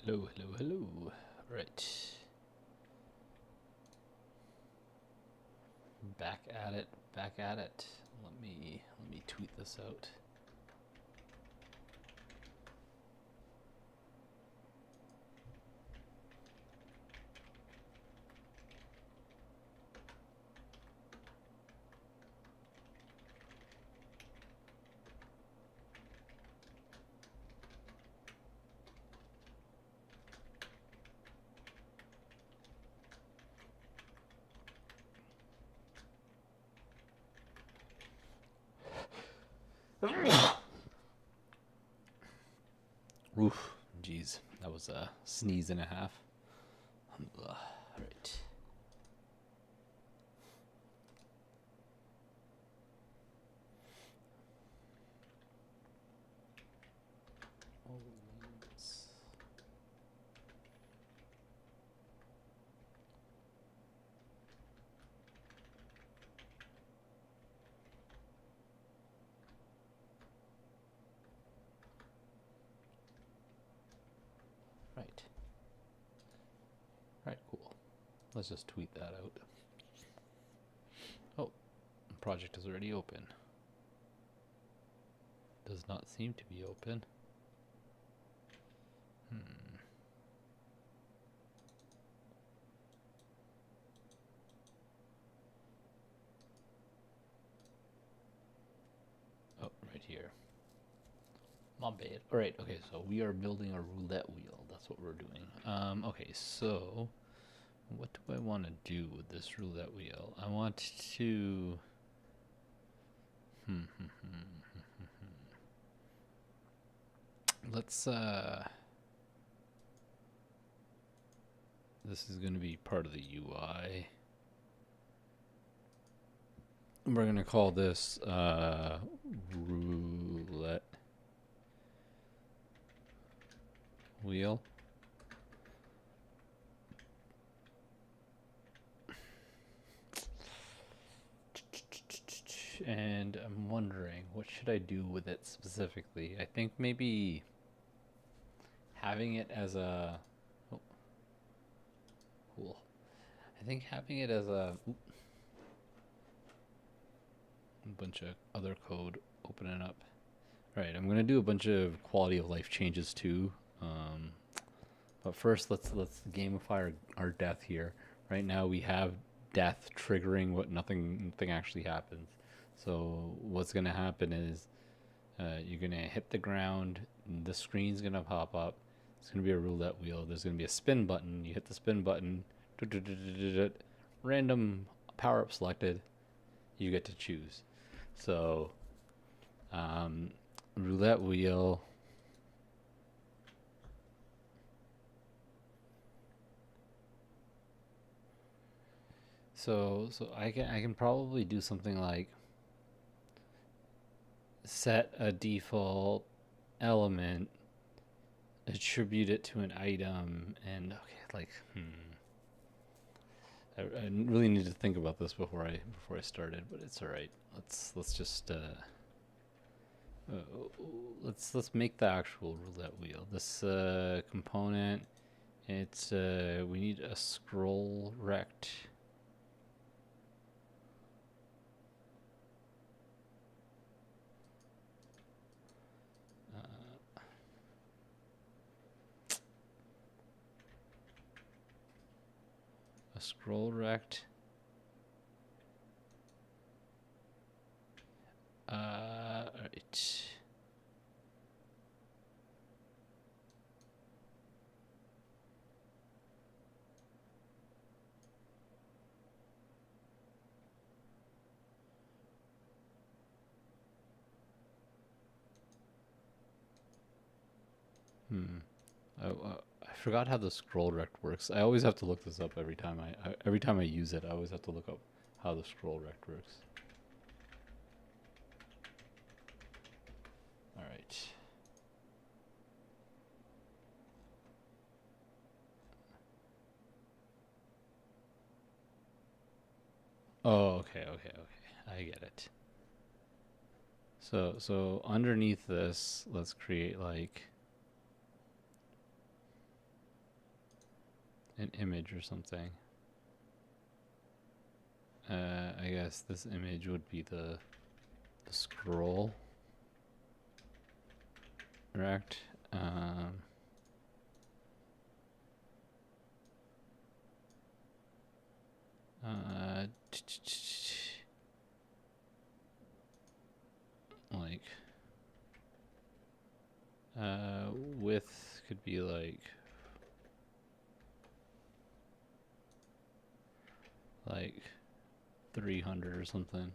Hello, hello, hello. Right. Back at it, back at it. Let me tweet this out. Oof, jeez, that was a sneeze and a half. Right. Right. Right, cool. Let's just tweet that out. Oh, the project is already open. Does not seem to be open. Oh, right here. My bad. All right. Okay. So we are building a roulette wheel. That's what we're doing. Okay. So what do I want to do with this roulette wheel? I want to. Let's. This is going to be part of the UI. We're going to call this roulette wheel. And I'm wondering, what should I do with it specifically? I think maybe having it as a. Oh, cool. I think having it as a bunch of other code opening up. All right, I'm gonna do a bunch of quality of life changes too. But first, let's gamify our death here. Right now, we have death triggering what nothing actually happens. So what's gonna happen is you're gonna hit the ground. The screen's gonna pop up. It's gonna be a roulette wheel. There's gonna be a spin button. You hit the spin button. Random power up selected. You get to choose. So, roulette wheel. So I can probably do something like set a default element, attribute it to an item, and okay, like I really need to think about this before I started, but it's all right. Let's just uh, let's make the actual roulette wheel. This component, it's we need a scroll rect. A scroll rect. Alright. I forgot how the scroll rect works. I always have to look this up every time I use it. I always have to look up how the scroll rect works. All right. Oh, okay. I get it. So underneath this, let's create like an image or something. I guess this image would be the scroll rect. Like width could be like 300 or something.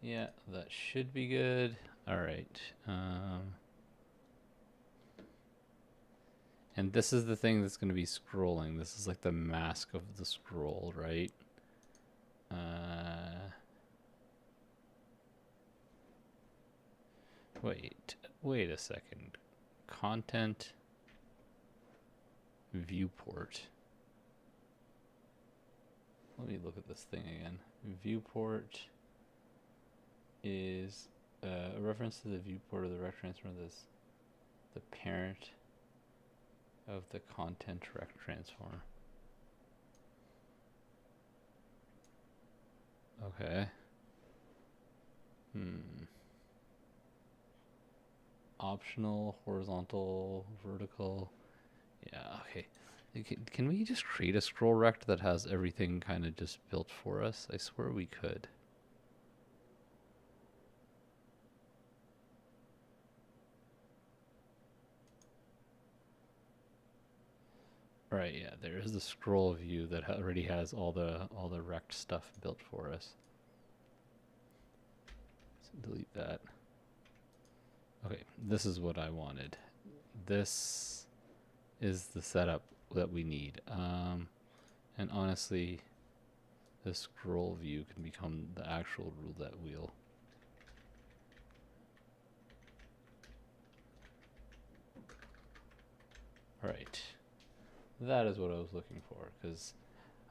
Yeah, that should be good. All right. And this is the thing that's going to be scrolling. This is like the mask of the scroll, right? Wait a second. Content viewport. Let me look at this thing again. Viewport is a reference to the viewport of the rect transform. This the parent of the content rect transform. Okay. Optional, horizontal, vertical. Yeah, okay. Can we just create a scroll rect that has everything kind of just built for us? I swear we could. Right, yeah, there is the scroll view that already has all the rect stuff built for us. So delete that. Okay, this is what I wanted. This is the setup that we need. And honestly, the scroll view can become the actual roulette wheel. Right. That is what I was looking for, because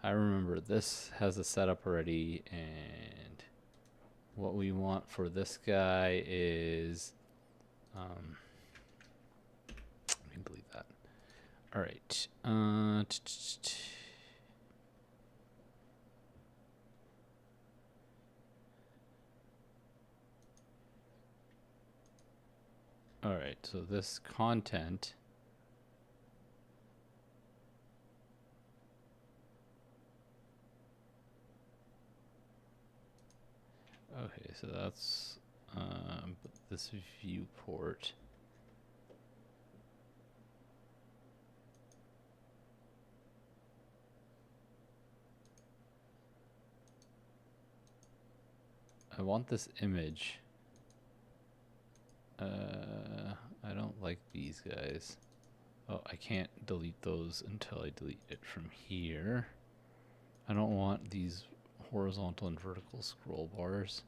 I remember this has a setup already, and what we want for this guy is let me delete that. All right. All right, so this content okay, so that's this viewport. I want this image. I don't like these guys. Oh, I can't delete those until I delete it from here. I don't want these horizontal and vertical scroll bars.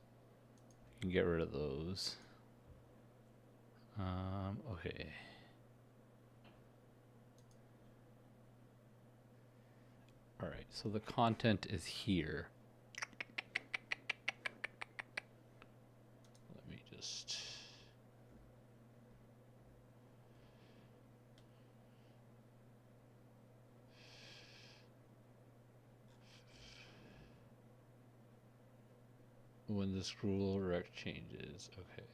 I can get rid of those. Okay. All right, so the content is here. Let me just... When the scroll rect changes, okay.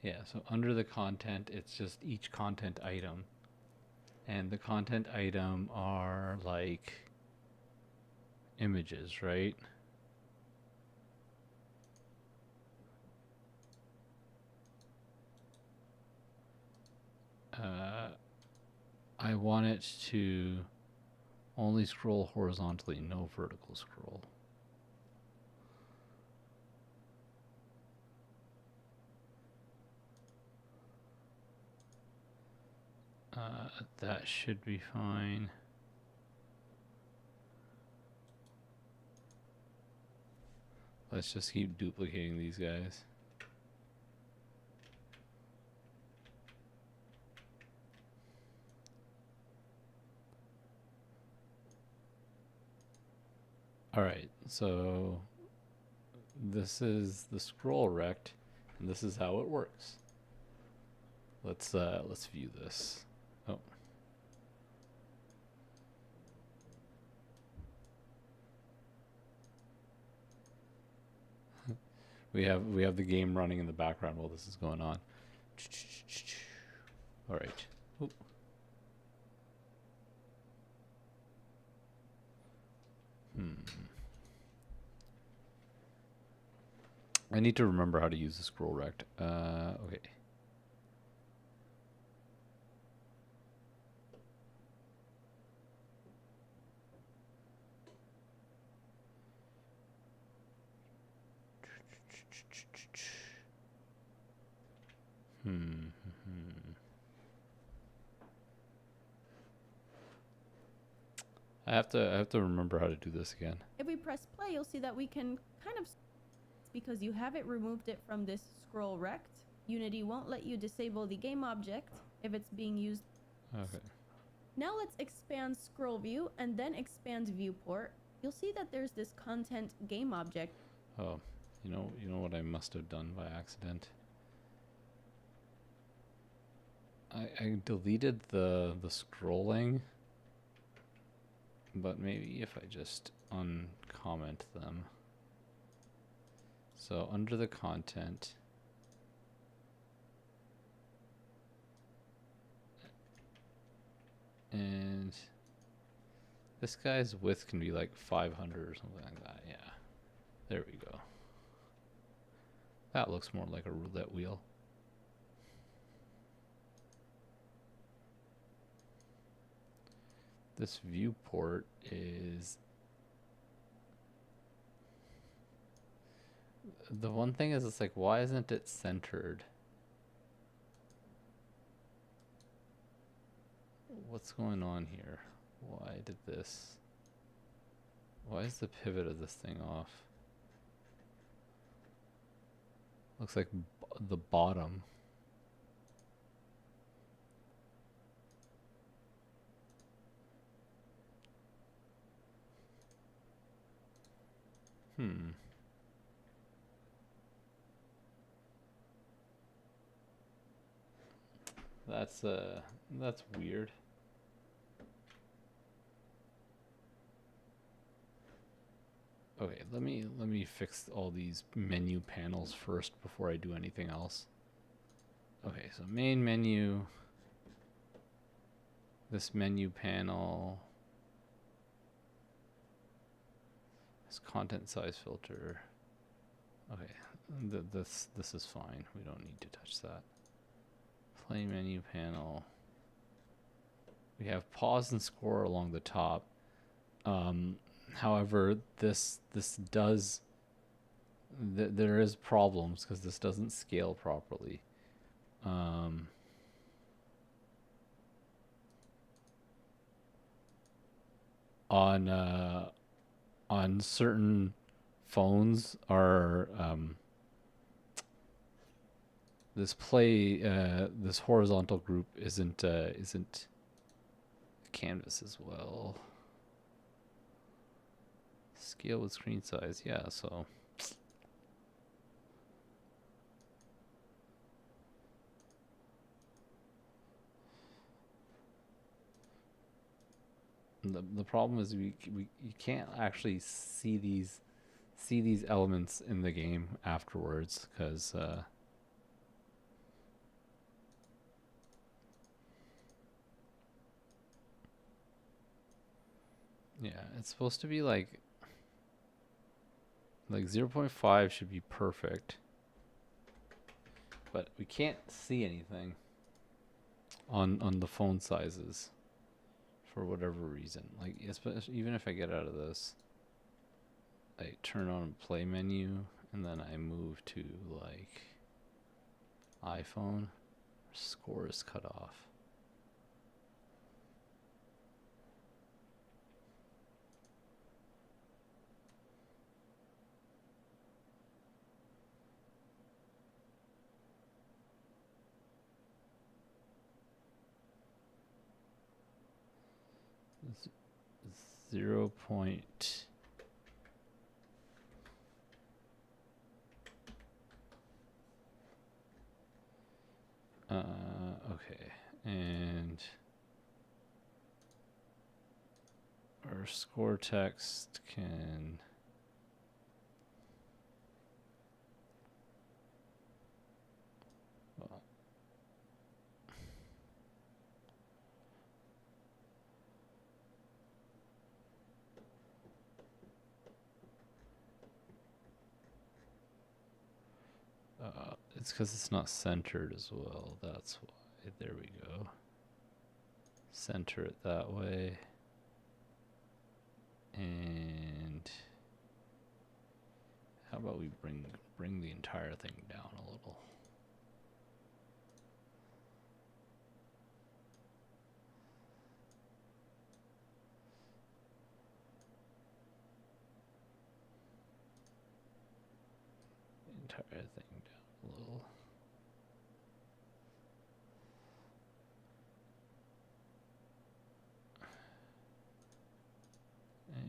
Yeah, so under the content, it's just each content item. And the content item are like images, right? I want it to only scroll horizontally, no vertical scroll. That should be fine. Let's just keep duplicating these guys. All right, so this is the scroll rect, and this is how it works. Let's view this. Oh. We have the game running in the background while this is going on. All right. Oop. I need to remember how to use the scroll rect. Okay. I have to remember how to do this again. If we press play, you'll see that we can kind of, because you haven't removed it from this scroll rect, Unity won't let you disable the game object if it's being used. Okay. Now let's expand scroll view and then expand viewport. You'll see that there's this content game object. Oh, you know what I must have done by accident. I deleted the scrolling, but maybe if I just uncomment them. So under the content, and this guy's width can be like 500 or something like that. Yeah, there we go. That looks more like a roulette wheel. This viewport is... The one thing is, it's like, why isn't it centered? What's going on here? Why did this... Why is the pivot of this thing off? Looks like the bottom. That's weird. Okay, let me fix all these menu panels first before I do anything else. Okay, so main menu. This menu panel. This content size filter. Okay, this is fine. We don't need to touch that. Play menu panel. We have pause and score along the top. However, this does... there is problems because this doesn't scale properly. On certain phones, are this horizontal group isn't canvas as well. Scale with screen size, yeah, so the problem is you can't actually see these elements in the game afterwards, because yeah, it's supposed to be like 0.5 should be perfect, but we can't see anything on the phone sizes for whatever reason. Like, especially even if I get out of this, I turn on play menu and then I move to like iPhone, score is cut off. It's 0. Okay, and our score text can well, it's because it's not centered as well. That's why. There we go. Center it that way. And how about we bring the entire thing down a little? Entire thing down a little. And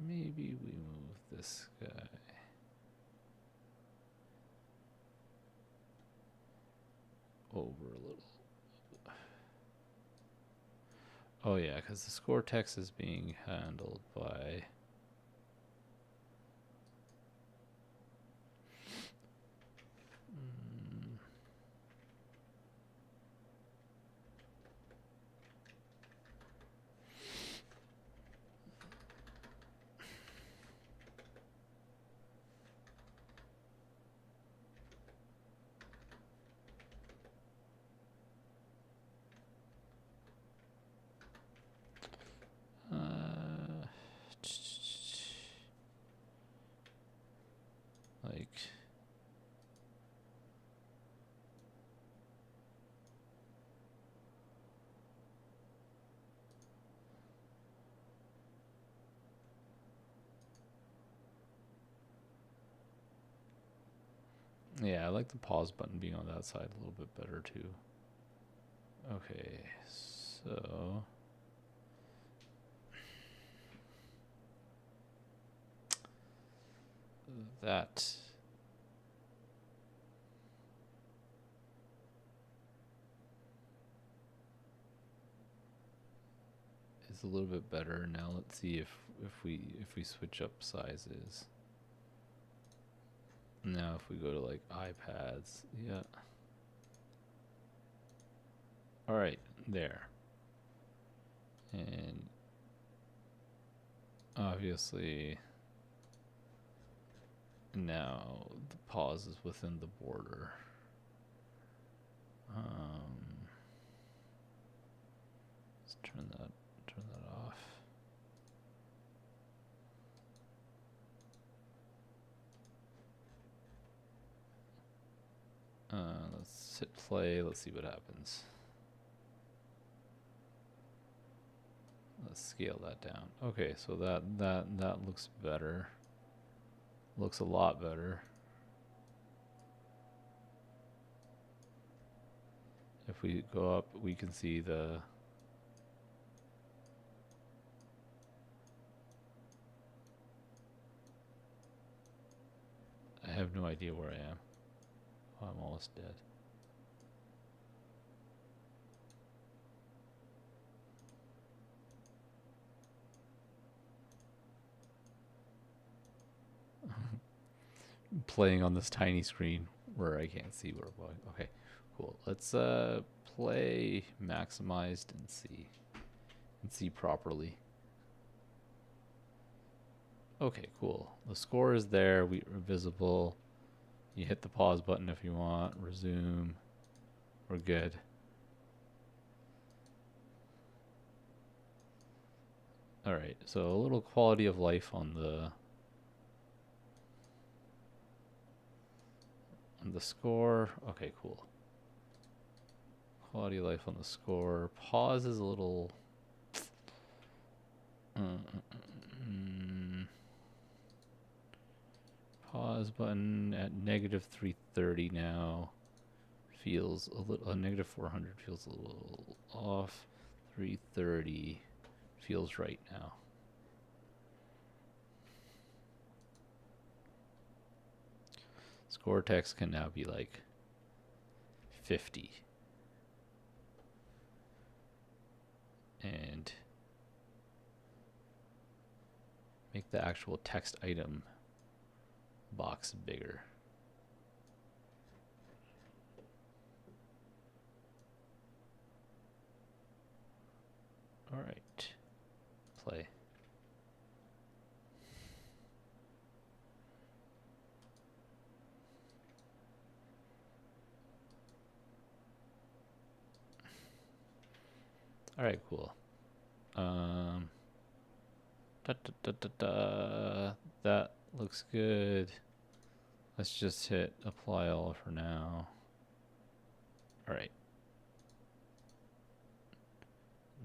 maybe we move this guy. Over a little. Oh yeah, because the score text is being handled by like yeah, I like the pause button being on that side a little bit better too. Okay, so that is a little bit better. Now let's see if we switch up sizes. Now if we go to like iPads, yeah. All right, there. And obviously now the pause is within the border. Let's turn that off. Let's hit play. Let's see what happens. Let's scale that down. Okay, so that looks better. Looks a lot better. If we go up, we can see the I have no idea where I am. Oh, I'm almost dead. Playing on this tiny screen where I can't see where I'm going. Okay, cool. Let's play maximized and see properly. Okay, cool. The score is there. We are visible. You hit the pause button if you want. Resume. We're good. All right. So a little quality of life on the score. Okay, cool. Quality of life on the score. Pause is a little. Pause button at -330 now feels a little. -400 feels a little off. 330 feels right now. Score text can now be like 50. And make the actual text item box bigger. All right, play. All right, cool. That looks good. Let's just hit apply all for now. All right.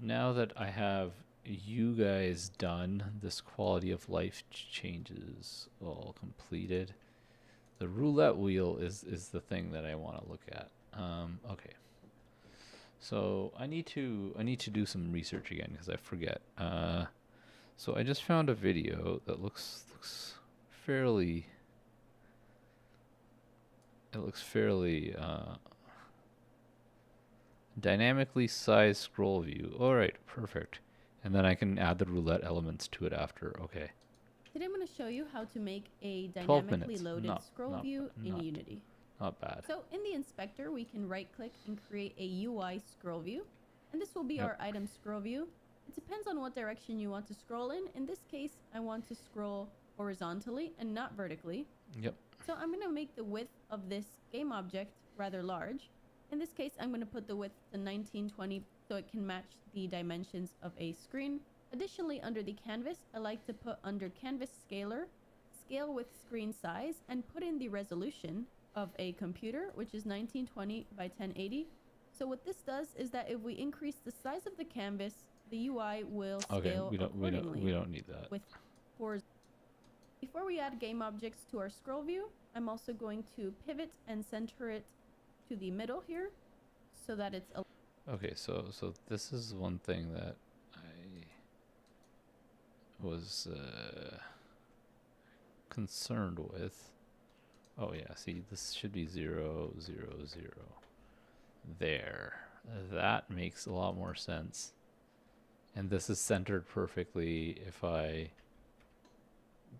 Now that I have you guys done, this quality of life changes all completed. The roulette wheel is the thing that I want to look at. Okay. So I need to do some research again because I forget. So I just found a video that looks fairly. It looks fairly dynamically sized scroll view. All right, perfect. And then I can add the roulette elements to it after. Okay. Today I'm going to show you how to make a 12 dynamically minutes. loaded scroll view in Unity. Not bad. So in the inspector, we can right click and create a UI scroll view. And this will be our item scroll view. It depends on what direction you want to scroll in. In this case, I want to scroll horizontally and not vertically. Yep. So I'm going to make the width of this game object rather large. In this case, I'm going to put the width to 1920 so it can match the dimensions of a screen. Additionally, under the canvas, I like to put under canvas scaler, scale with screen size, and put in the resolution of a computer, which is 1920 by 1080. So what this does is that if we increase the size of the canvas, the UI will scale accordingly. We don't need that. With Before we add game objects to our scroll view, I'm also going to pivot and center it to the middle here so that it's Okay, so this is one thing that I was concerned with. Oh yeah, see, this should be 0, 0, 0. There. That makes a lot more sense. And this is centered perfectly if I...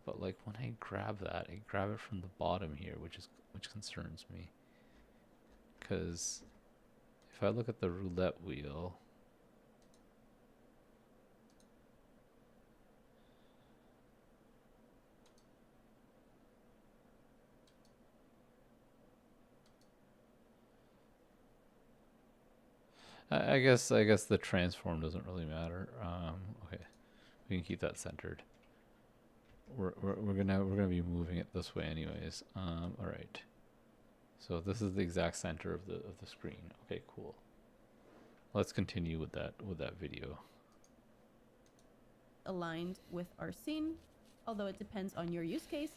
But like when I grab that, I grab it from the bottom here, which concerns me. Because if I look at the roulette wheel... I guess the transform doesn't really matter. Okay, we can keep that centered. We're gonna be moving it this way anyways. All right. So this is the exact center of the screen. Okay, cool. Let's continue with that video. aligned with our scene, although it depends on your use case.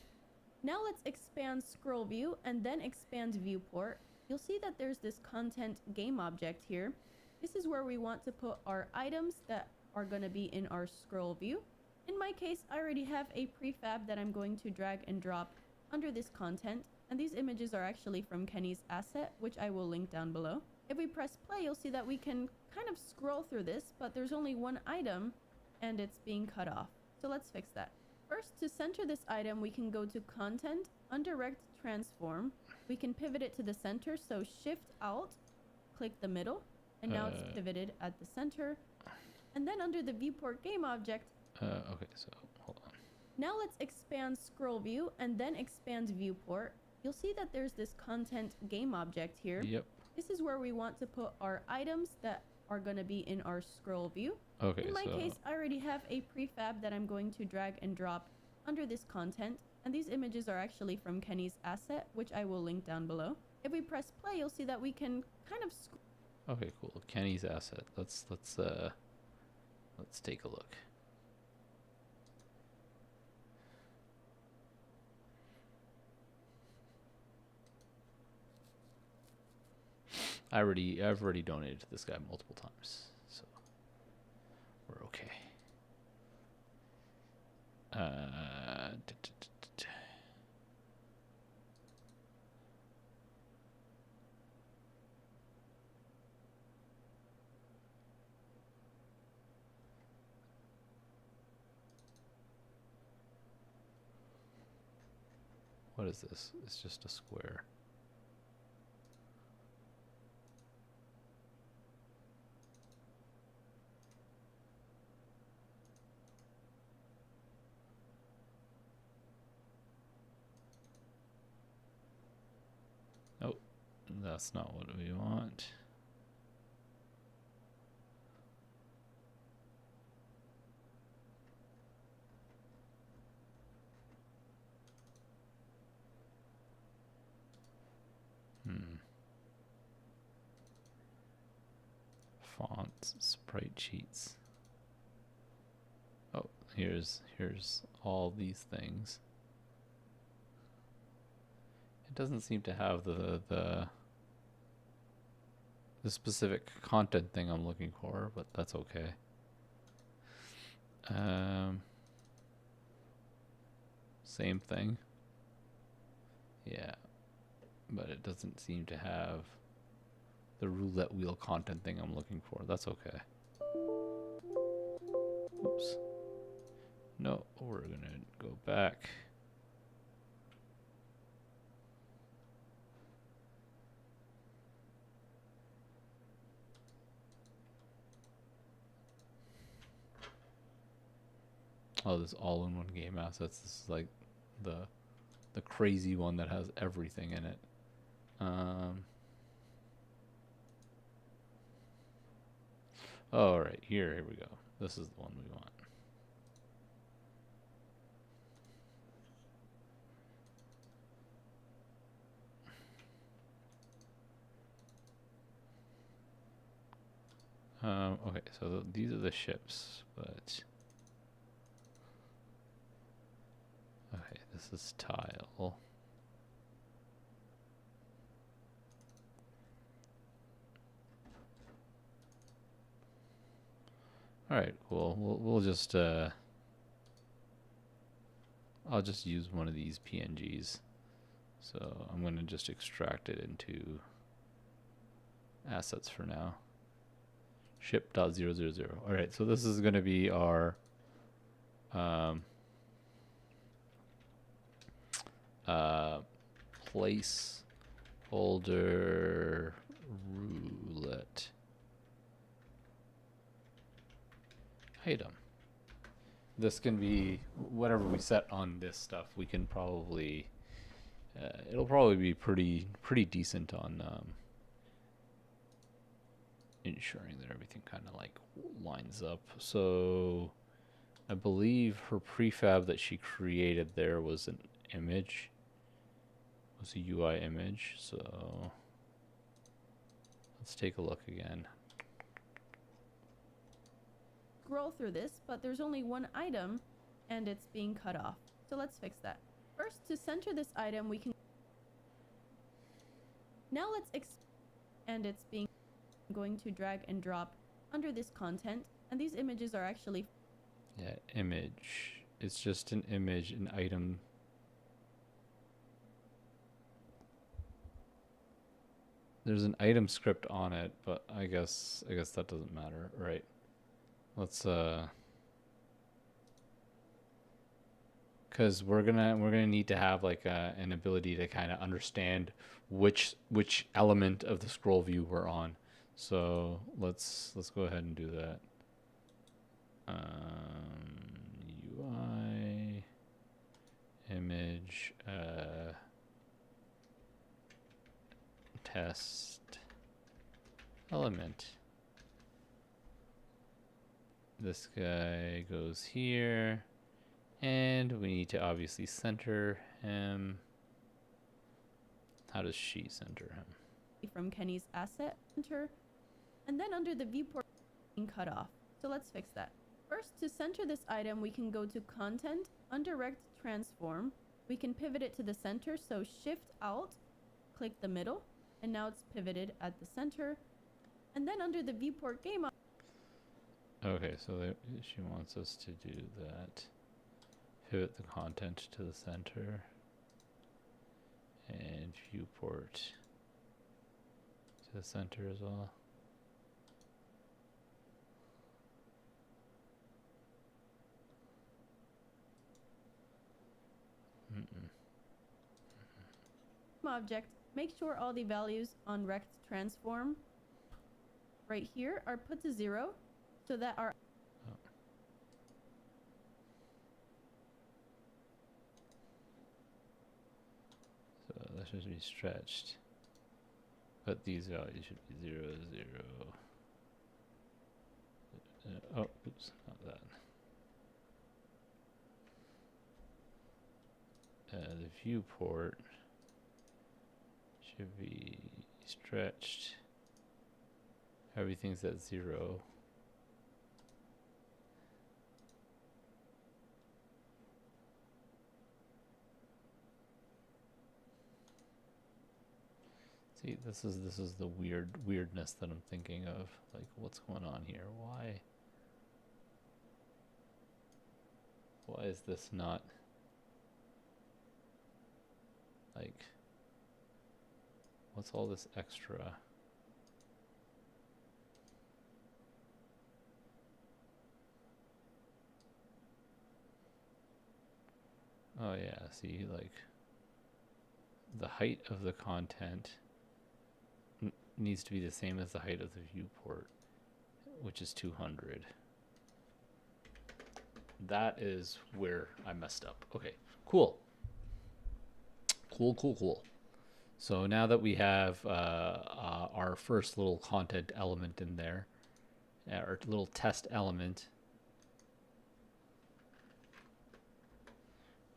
Now let's expand scroll view and then expand viewport. You'll see that there's this content game object here. This is where we want to put our items that are going to be in our scroll view. In my case, I already have a prefab that I'm going to drag and drop under this content. And these images are actually from Kenny's asset, which I will link down below. If we press play, you'll see that we can kind of scroll through this, but there's only one item and it's being cut off. So let's fix that. First, to center this item, we can go to content, undirect transform. We can pivot it to the center. So shift alt, click the middle, and now it's pivoted at the center. And then under the viewport game object. Okay, so hold on. Now let's expand scroll view and then expand viewport. You'll see that there's this content game object here. Yep. This is where we want to put our items that are going to be in our scroll view. Okay, in my case, I already have a prefab that I'm going to drag and drop under this content. And these images are actually from Kenny's asset, which I will link down below. If we press play, you'll see that we can kind of... Okay, cool. Kenny's asset. Let's take a look. I've already donated to this guy multiple times, so we're okay. What is this? It's just a square. Nope, that's not what we want. Fonts, sprite sheets. Oh, here's all these things. It doesn't seem to have the specific content thing I'm looking for, but that's okay. Same thing. Yeah, but it doesn't seem to have the roulette wheel content thing I'm looking for. That's okay. Oops. No, we're gonna go back. Oh, this all-in-one game assets. This is like the crazy one that has everything in it. All right, here we go. This is the one we want. Okay, so these are the ships, but okay, this is tile. All right, cool. We'll just I'll just use one of these PNGs. So I'm going to just extract it into assets for now. Ship.000. All right, so this is going to be our placeholder roulette item. This can be whatever we set on this stuff. We can probably it'll probably be pretty decent on ensuring that everything kind of like lines up. So I believe her prefab that she created there was an image, was a UI image. So let's take a look again. Scroll through this, but there's only one item and it's being cut off. So let's fix that. First, to center this item, we can now let's and it's being going to drag and drop under this content, and these images are actually image. It's just an image, an item. There's an item script on it, but I guess that doesn't matter, right? Let's because we're gonna need to have like an ability to kind of understand which element of the scroll view we're on. So let's go ahead and do that. UI image test element. This guy goes here, and we need to obviously center him. How does she center him? From Kenny's asset center, and then under the viewport being cut off. So let's fix that. First, to center this item, we can go to content, undirect transform. We can pivot it to the center, so shift out, click the middle, and now it's pivoted at the center. And then under the viewport game. Okay, so she wants us to do that. Pivot the content to the center. And viewport to the center as well. object, make sure all the values on rect transform right here are put to 0 so that our So that should be stretched. But these values should be 0, 0. Oh, oops, not that. The viewport should be stretched. Everything's at 0. See, this is the weirdness that I'm thinking of. Like, what's going on here? Why is this not like, what's all this extra? Oh yeah, see, like the height of the content needs to be the same as the height of the viewport, which is 200. That is where I messed up. Okay, cool. Cool. So now that we have our first little content element in there, our little test element,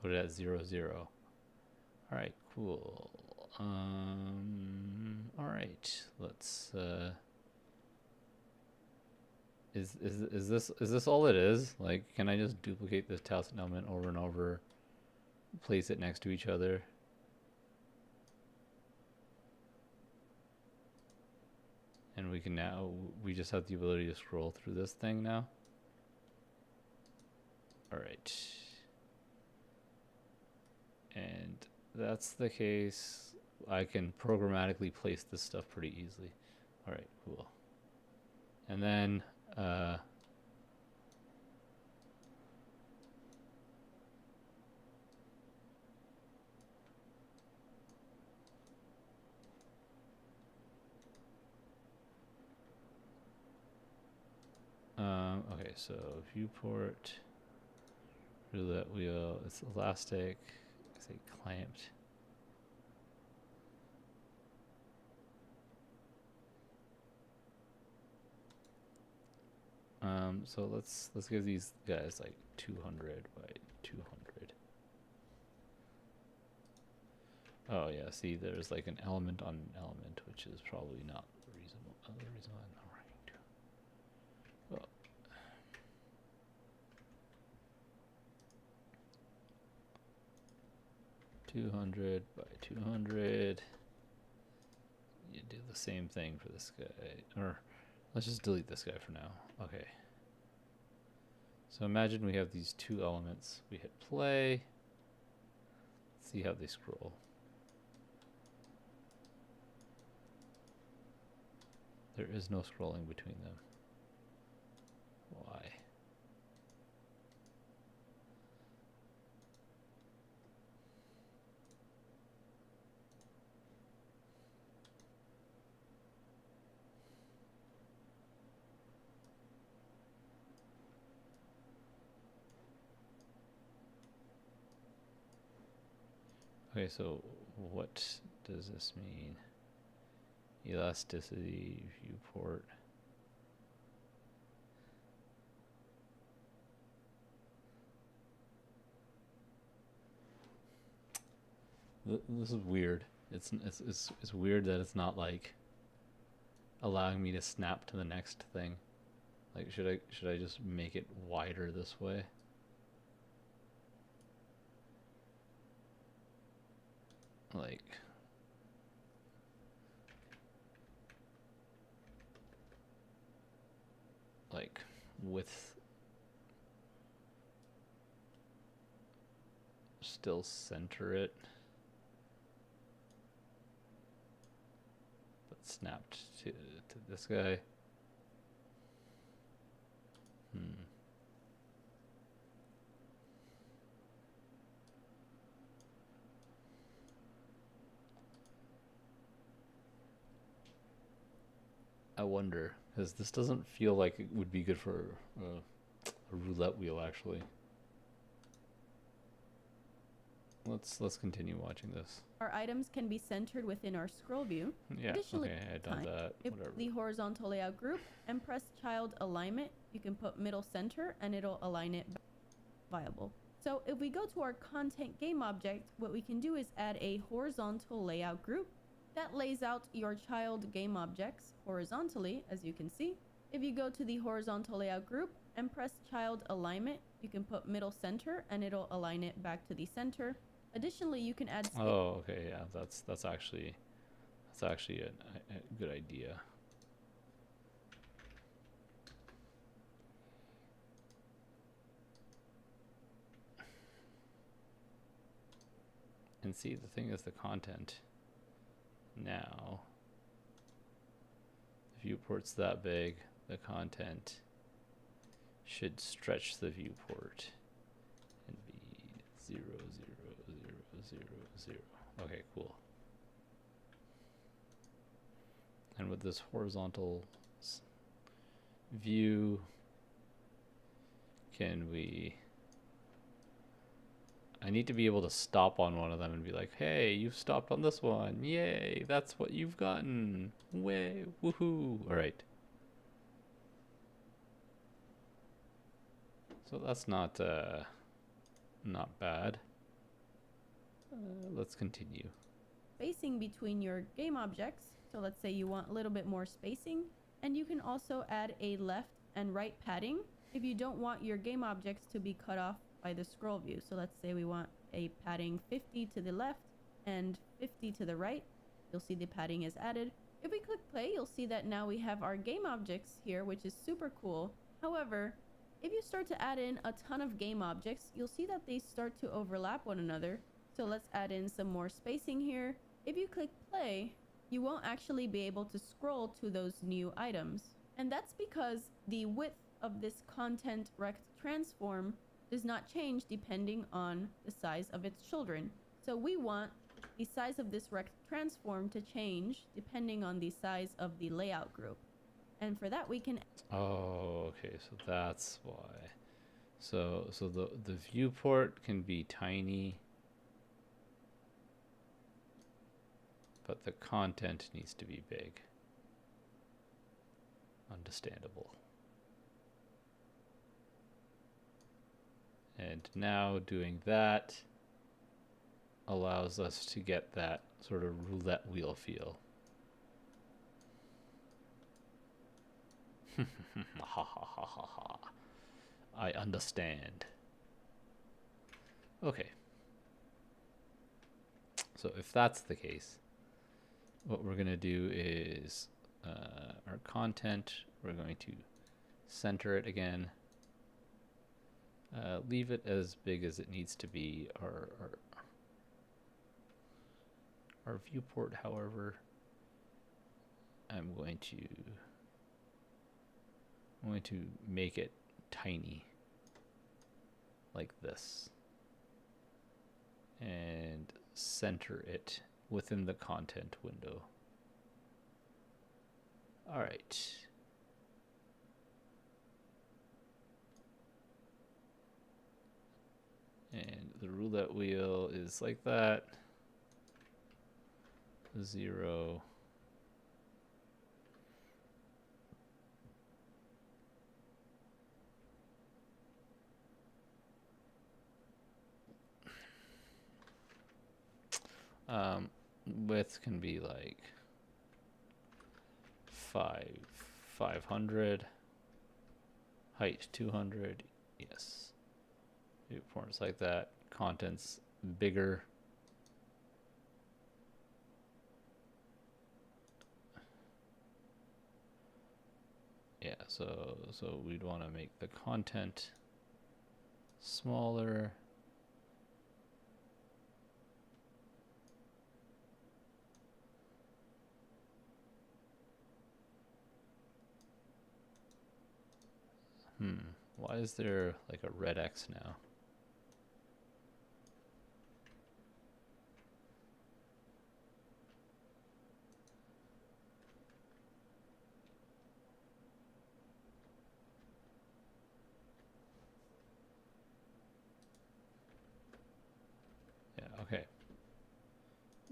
put it at 0, 0. All right, cool. All right, let's. Is this all it is? Like, can I just duplicate this test element over and over, place it next to each other? And we can now, we just have the ability to scroll through this thing now. All right. And that's the case. I can programmatically place this stuff pretty easily. All right, cool. And then, okay, so viewport, roulette wheel, it's elastic, I say clamped. So let's give these guys like 200 by 200. Oh yeah, see, there's like an element on an element, which is probably not reasonable. The reason why I'm not writing. Oh. 200 by 200. You do the same thing for this guy, or let's just delete this guy for now. Okay. So imagine we have these two elements. We hit play. Let's see how they scroll. There is no scrolling between them. Why? Okay, so what does this mean? Elasticity, viewport. This is weird. It's weird that it's not like allowing me to snap to the next thing. Like, should I just make it wider this way? Like with still center it, but snapped to this guy. I wonder, because this doesn't feel like it would be good for a roulette wheel, actually. Let's continue watching this. Our items can be centered within our scroll view. Yeah, Additionally, okay, I done that. Whatever. the horizontal layout group and press child alignment. You can put middle center and it'll align it viable. So if we go to our content game object, what we can do is add a horizontal layout group that lays out your child game objects horizontally, as you can see. If you go to the horizontal layout group and press child alignment, you can put middle center and it'll align it back to the center. Additionally, you can add Oh, okay, yeah, that's actually a good idea. And see, the thing is the content. Now, the viewport's that big, the content should stretch the viewport and be 0, 0, 0, 0, 0. Okay, cool. And with this horizontal view, I need to be able to stop on one of them and be like, hey, you've stopped on this one. Yay, that's what you've gotten. Way, woohoo. All right. So that's not bad. Let's continue. spacing between your game objects. So let's say you want a little bit more spacing, and you can also add a left and right padding if you don't want your game objects to be cut off by the scroll view. So let's say we want a padding 50 to the left and 50 to the right. You'll see the padding is added. If we click play, you'll see that now we have our game objects here, which is super cool. However, if you start to add in a ton of game objects, you'll see that they start to overlap one another. So let's add in some more spacing here. If you click play, you won't actually be able to scroll to those new items. And that's because the width of this content rect transform does not change depending on the size of its children. So we want the size of this rect transform to change depending on the size of the layout group. And for that we can... Oh, okay, so that's why. So the viewport can be tiny, but the content needs to be big. Understandable. And now doing that allows us to get that sort of roulette wheel feel. Ha ha ha ha ha. I understand. Okay. So if that's the case, what we're going to do is our content, we're going to center it again. Leave it as big as it needs to be. Our viewport, however, I'm going to make it tiny, like this, and center it within the content window. All right. And the roulette wheel is like that. 0. Width can be like 500. Height 200. Yes. Viewports like that. Contents bigger. Yeah, so we'd want to make the content smaller. Why is there like a red X now?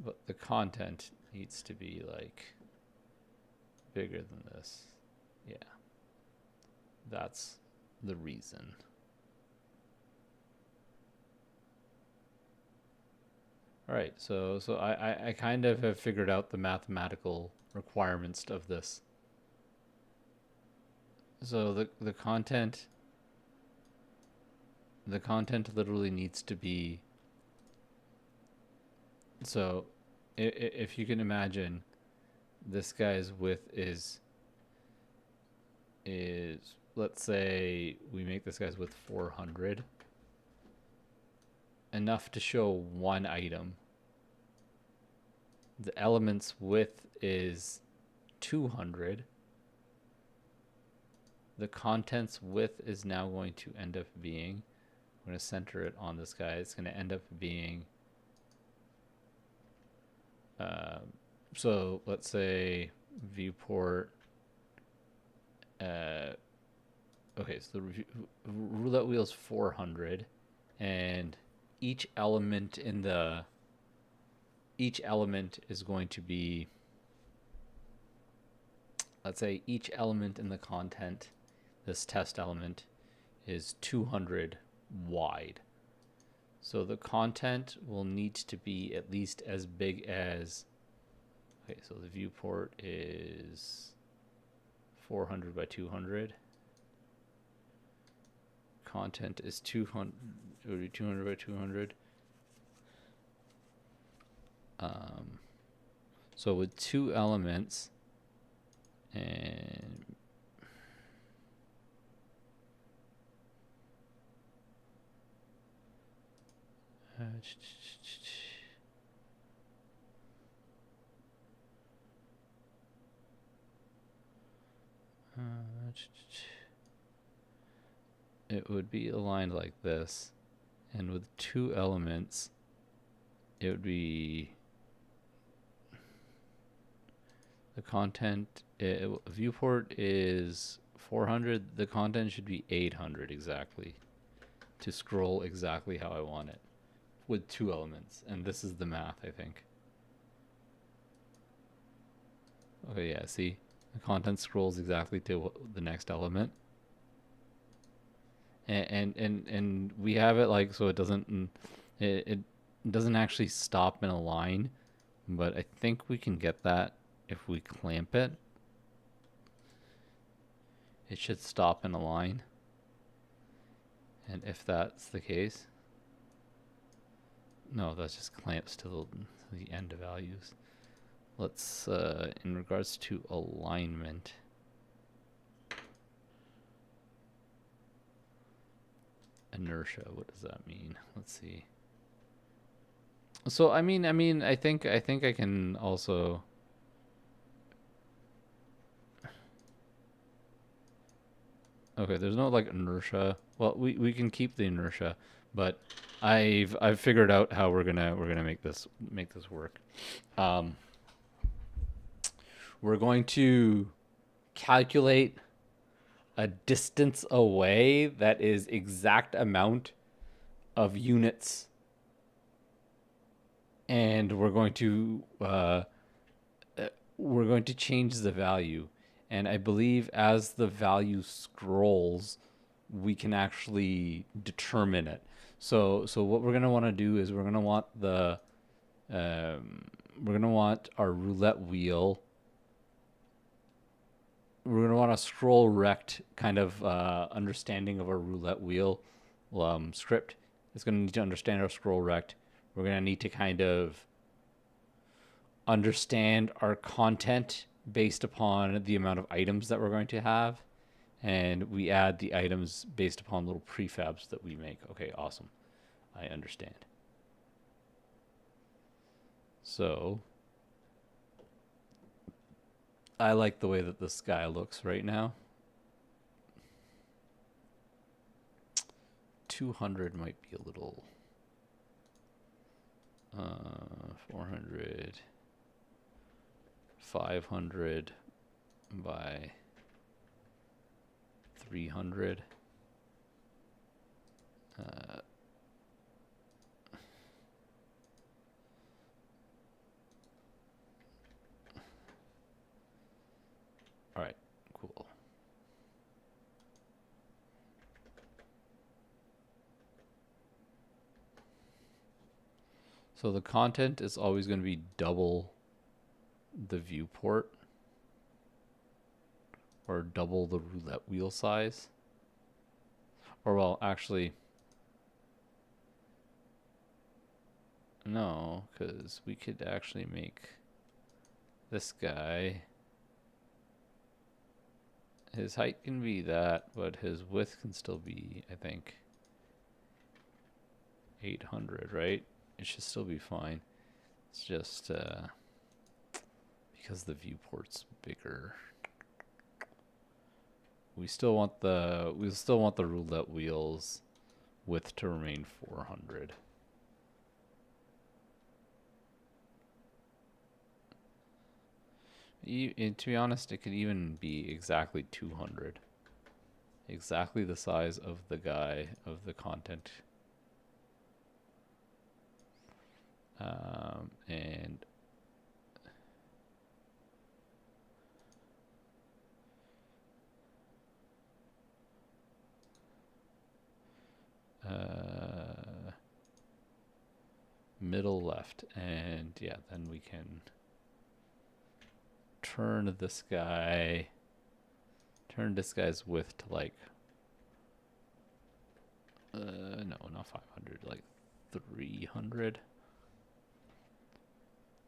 but the content needs to be like bigger than this. Yeah. That's the reason. All right, so I kind of have figured out the mathematical requirements of this. So the content literally needs to be, so if you can imagine, this guy's width is let's say we make this guy's width 400, enough to show one item. The element's width is 200. The content's width is now going to end up being, I'm going to center it on this guy, it's going to end up being, so let's say viewport, okay, so the roulette wheel is 400, and each element is going to be, let's say each element in the content, this test element, is 200 wide. So the content will need to be at least as big as, okay, so the viewport is 400 by 200. Content is 200 by 200. So with two elements, and it would be aligned like this, and with two elements it would be the content, viewport is 400, the content should be 800 exactly to scroll exactly how I want it with two elements. And this is the math, I think. Okay, yeah, see, the content scrolls exactly to the next element, and we have it like so it doesn't actually stop in a line, but I think we can get that if we clamp it. It should stop in a line, and if that's the case, no, that just clamps to the end of values. Let's, in regards to alignment, inertia, what does that mean? Let's see. So I mean, I think I can also. Okay, there's no like inertia. Well, we can keep the inertia, but I've figured out how we're gonna make this work. We're going to calculate a distance away that is exact amount of units, and we're going to change the value. And I believe as the value scrolls, we can actually determine it. So what we're gonna want to do is we're gonna want our roulette wheel. We're gonna want a scroll rect kind of understanding of our roulette wheel script. It's gonna need to understand our scroll rect. We're gonna need to kind of understand our content based upon the amount of items that we're going to have, and we add the items based upon little prefabs that we make. Okay, awesome. I understand. So I like the way that the sky looks right now. 200 might be a little 400, 500 by 300. So the content is always going to be double the viewport, or double the roulette wheel size. Or, well, actually, no, because we could actually make this guy, his height can be that, but his width can still be, I think, 800, right? It should still be fine. It's just because the viewport's bigger. We still want the roulette wheels width to remain 400. To be honest, it could even be exactly 200. Exactly the size of the guy, of the content. And middle left, and yeah, then we can turn this guy's width to like no, not 500, like 300,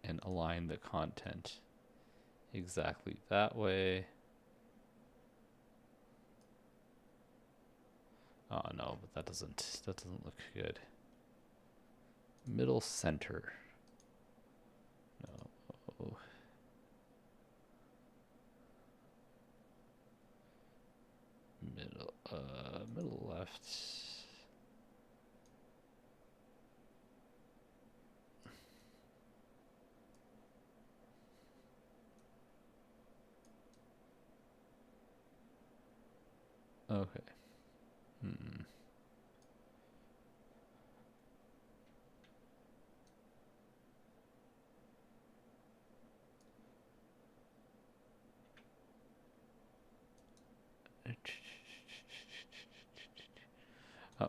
and align the content exactly that way. Oh no, but that doesn't look good. Middle center. No. Middle left. Okay.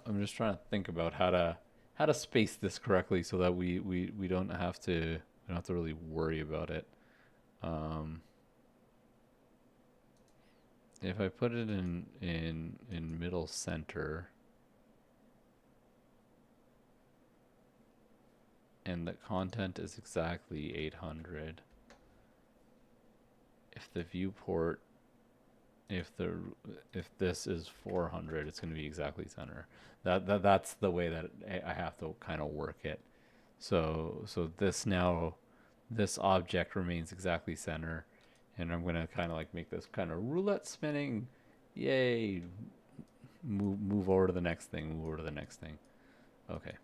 I'm just trying to think about how to space this correctly so that we don't have to really worry about it. If I put it in middle center, and the content is exactly 800, if the viewport, if this is 400, it's going to be exactly center. That's the way that I have to kind of work it. So this object remains exactly center, and I'm going to kind of like make this kind of roulette spinning. Yay. Move over to the next thing. Move over to the next thing. Okay.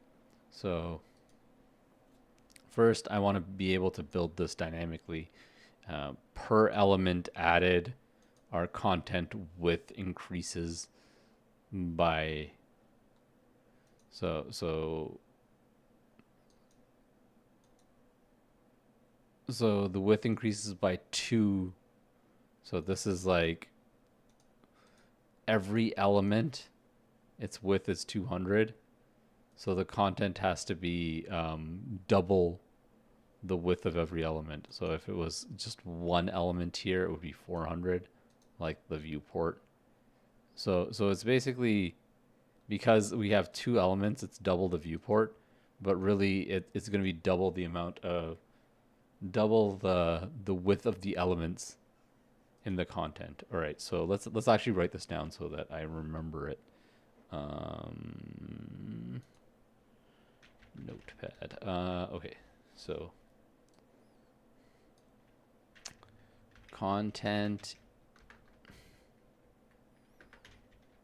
So first, I want to be able to build this dynamically. Per element added, our content width increases by so the width increases by 2. So this is like every element, its width is 200. So the content has to be double the width of every element. So if it was just one element here, it would be 400, like the viewport. So it's basically, because we have 2 elements, it's double the viewport, but really it's going to be double the amount of the width of the elements in the content. All right, so let's actually write this down so that I remember it. Notepad. Okay, so content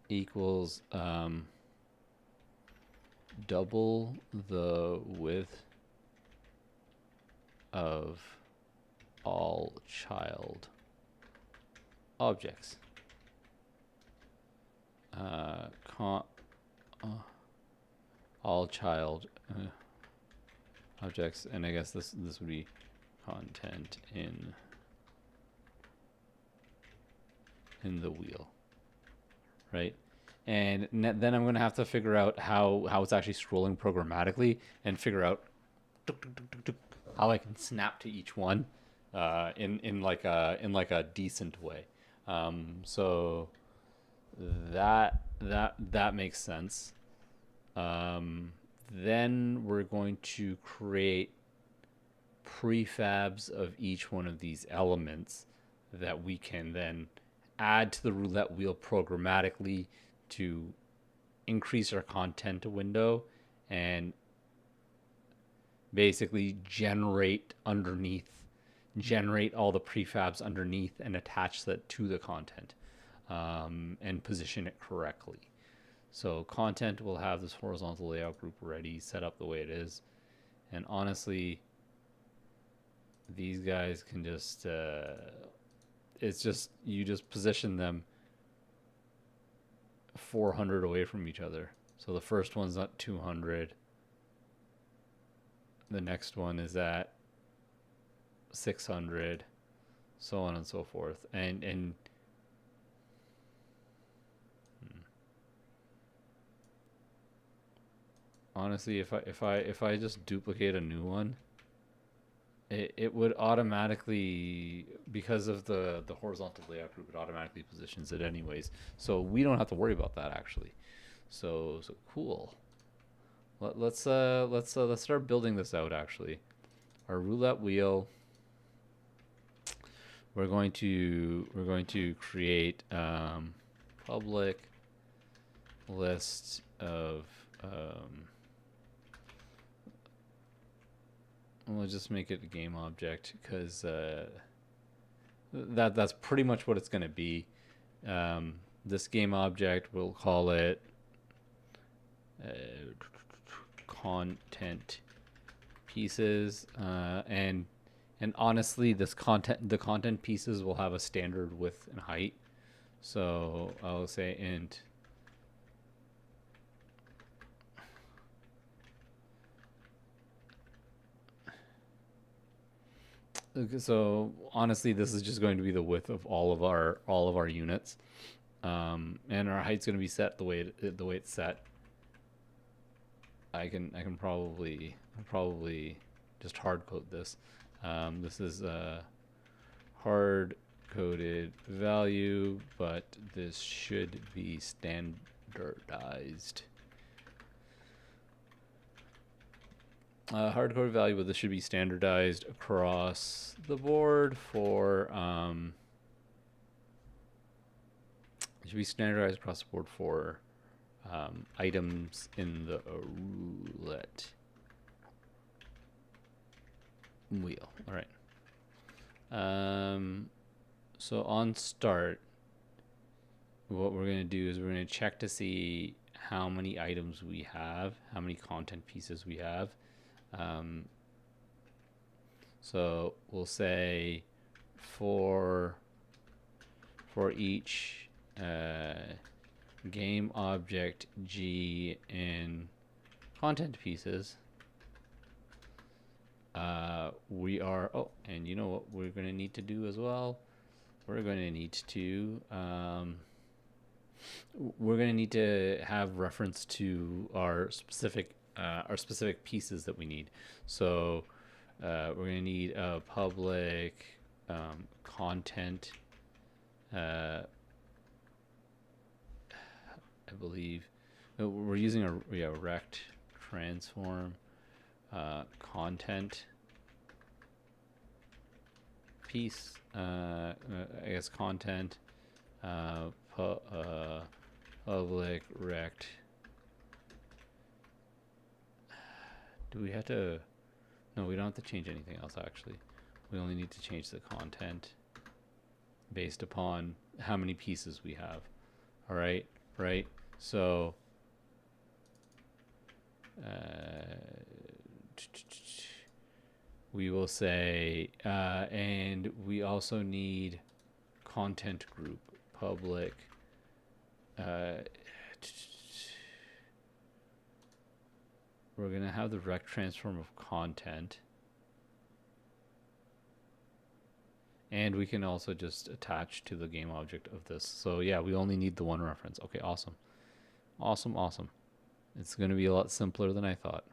equals double the width of all child objects. All child objects, and I guess this would be content in the wheel, right? And then I'm going to have to figure out how it's actually scrolling programmatically, and figure out how I can snap to each one in like a decent way. So that makes sense. Then we're going to create prefabs of each one of these elements that we can then add to the roulette wheel programmatically to increase our content window and basically generate all the prefabs underneath and attach that to the content, and position it correctly. So content will have this horizontal layout group ready, set up the way it is. And honestly, these guys can just, it's just, you just position them 400 away from each other. So the first one's at 200. The next one is at 600, so on and so forth. And honestly, if I just duplicate a new one, it would automatically, because of the horizontal layout group, it automatically positions it anyways. So we don't have to worry about that actually. So cool. Let's start building this out actually. Our roulette wheel. We're going to create public list of we'll just make it a game object because that's pretty much what it's going to be. This game object, we'll call it content pieces, and honestly, the content pieces will have a standard width and height. So I'll say int so honestly, this is just going to be the width of all of our units, and our height's going to be set the way it's set. I can probably just hard code this. This is a hard coded value, but this should be standardized. Hard coded value, but this should be standardized across the board for it should be standardized across the board for items in the roulette wheel. All right. So on start, what we're going to do is we're going to check to see how many items we have, how many content pieces we have. So we'll say for each game object G in content pieces, we are, and you know what we're going to need to do as well? We're going to need to have reference to our specific pieces that we need. So we're going to need a public content, I believe we're using a rect transform content piece, I guess content public rect. Do we have to? No, we don't have to change anything else actually. We only need to change the content based upon how many pieces we have. All right, right? So we will say, and we also need content group public. We're going to have the rect transform of content. And we can also just attach to the game object of this. So yeah, we only need the one reference. Okay, awesome. Awesome, awesome. It's going to be a lot simpler than I thought.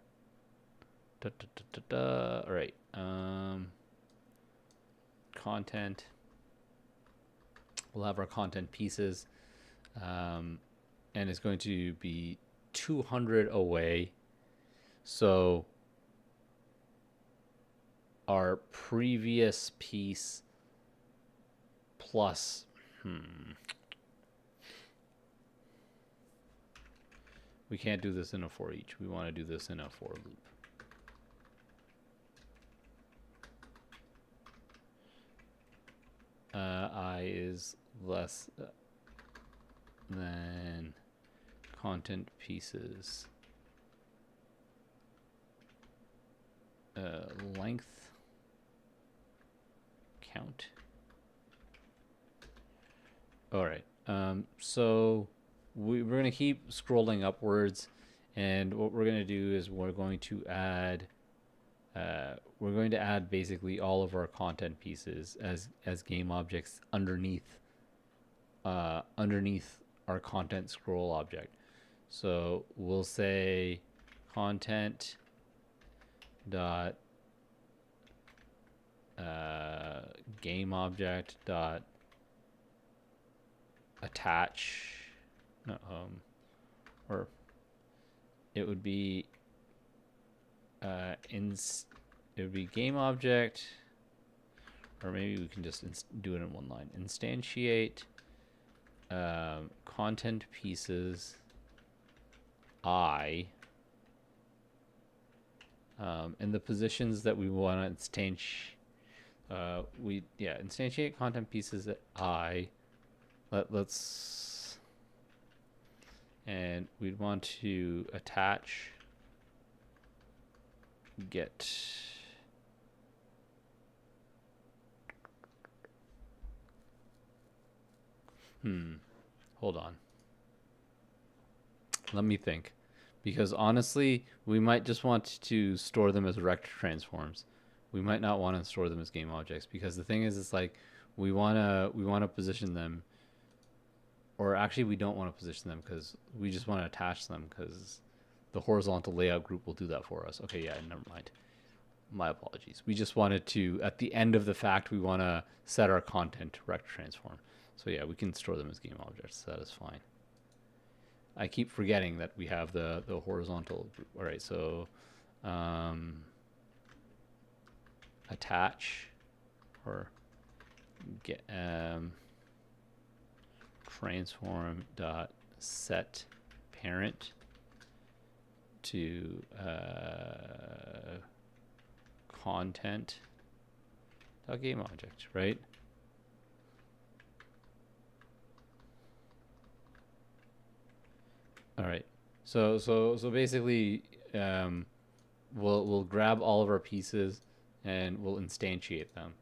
All right. Content. We'll have our content pieces, and it's going to be 200 away. So our previous piece plus, we can't do this in a for each. We want to do this in a for loop. I is less than content pieces length count. All right. So we're going to keep scrolling upwards, and what we're going to do is we're going to add basically all of our content pieces as game objects underneath our content scroll object. So we'll say content dot game object dot attach, no, or it would be it would be game object, or maybe we can just do it in one line. Instantiate content pieces I, and the positions that we want to instantiate content pieces at I. Let's, and we'd want to attach get hold on, let me think, because honestly we might just want to store them as rect transforms. We might not want to store them as game objects, because the thing is, it's like we want to position them, or actually we don't want to position them because we just want to attach them, because the horizontal layout group will do that for us. Okay, yeah, never mind. My apologies. We just wanted to, at the end of the fact, we want to set our content to rect transform. So yeah, we can store them as game objects. That is fine. I keep forgetting that we have the horizontal group. All right, so attach, or get transform dot set parent to content dot game object, right? All right. So basically, we'll grab all of our pieces and we'll instantiate them.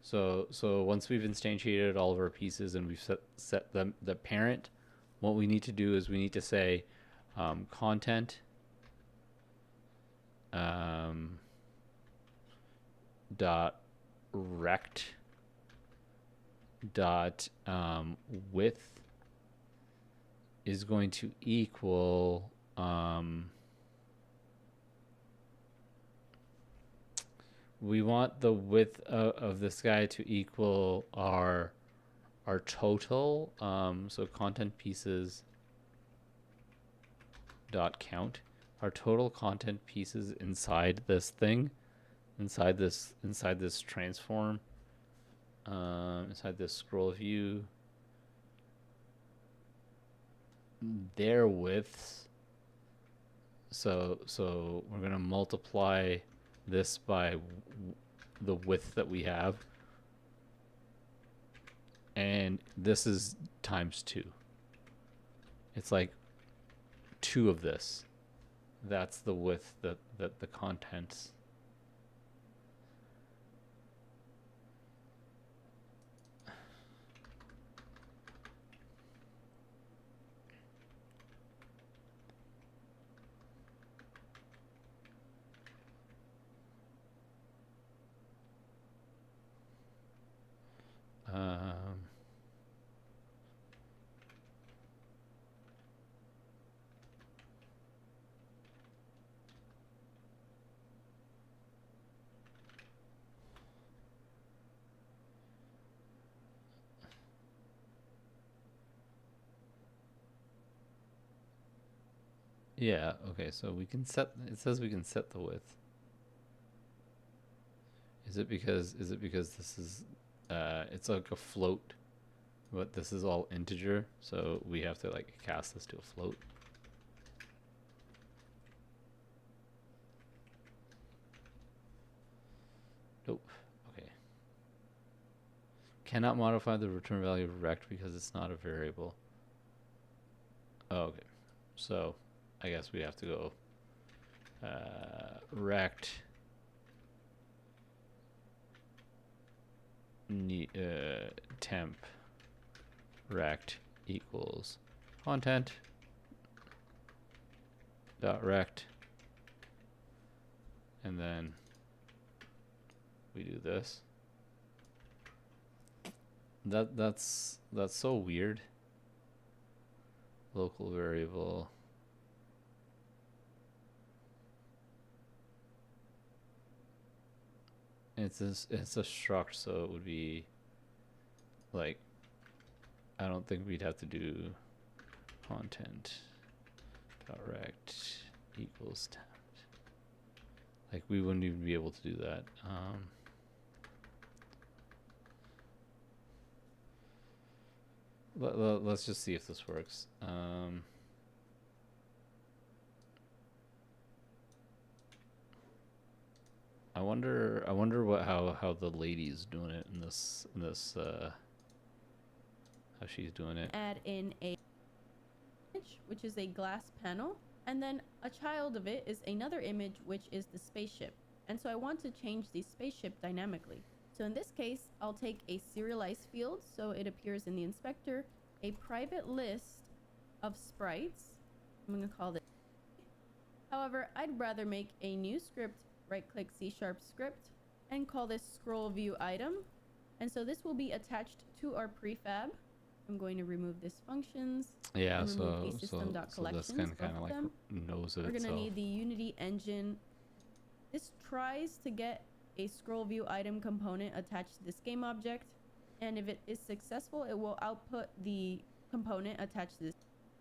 So once we've instantiated all of our pieces and we've set them the parent, what we need to do is we need to say content dot rect dot width is going to equal we want the width of this guy to equal our total, so content pieces dot count, our total content pieces inside this thing, inside this transform, inside this scroll view, their widths. So we're going to multiply this by the width that we have, and this is times 2. It's like 2 of this. That's the width that the contents. Yeah, okay, so we can set, it says we can set the width. Is it because this is it's like a float, but this is all integer, so we have to like cast this to a float? Nope. Okay. Cannot modify the return value of rect because it's not a variable. Oh, okay. So I guess we have to go rect temp rect equals content dot rect, and then we do this. That's so weird. Local variable. It's a struct, so it would be like, I don't think we'd have to do content direct equals temp. Like, we wouldn't even be able to do that. Let's just see if this works. I wonder what how the lady's doing it in this how she's doing it. Add in a image, which is a glass panel, and then a child of it is another image, which is the spaceship. And so I want to change the spaceship dynamically. So in this case, I'll take a serialized field, so it appears in the inspector, a private list of sprites. I'm going to call this. However, I'd rather make a new script, right-click C# script, and call this scroll view item. And so this will be attached to our prefab. I'm going to remove this functions. Yeah, and remove so the system.collections, that's kind of both like them. knows it We're going to itself. need the Unity engine. This tries to get a scroll view item component attached to this game object, and if it is successful, it will output the component attached to this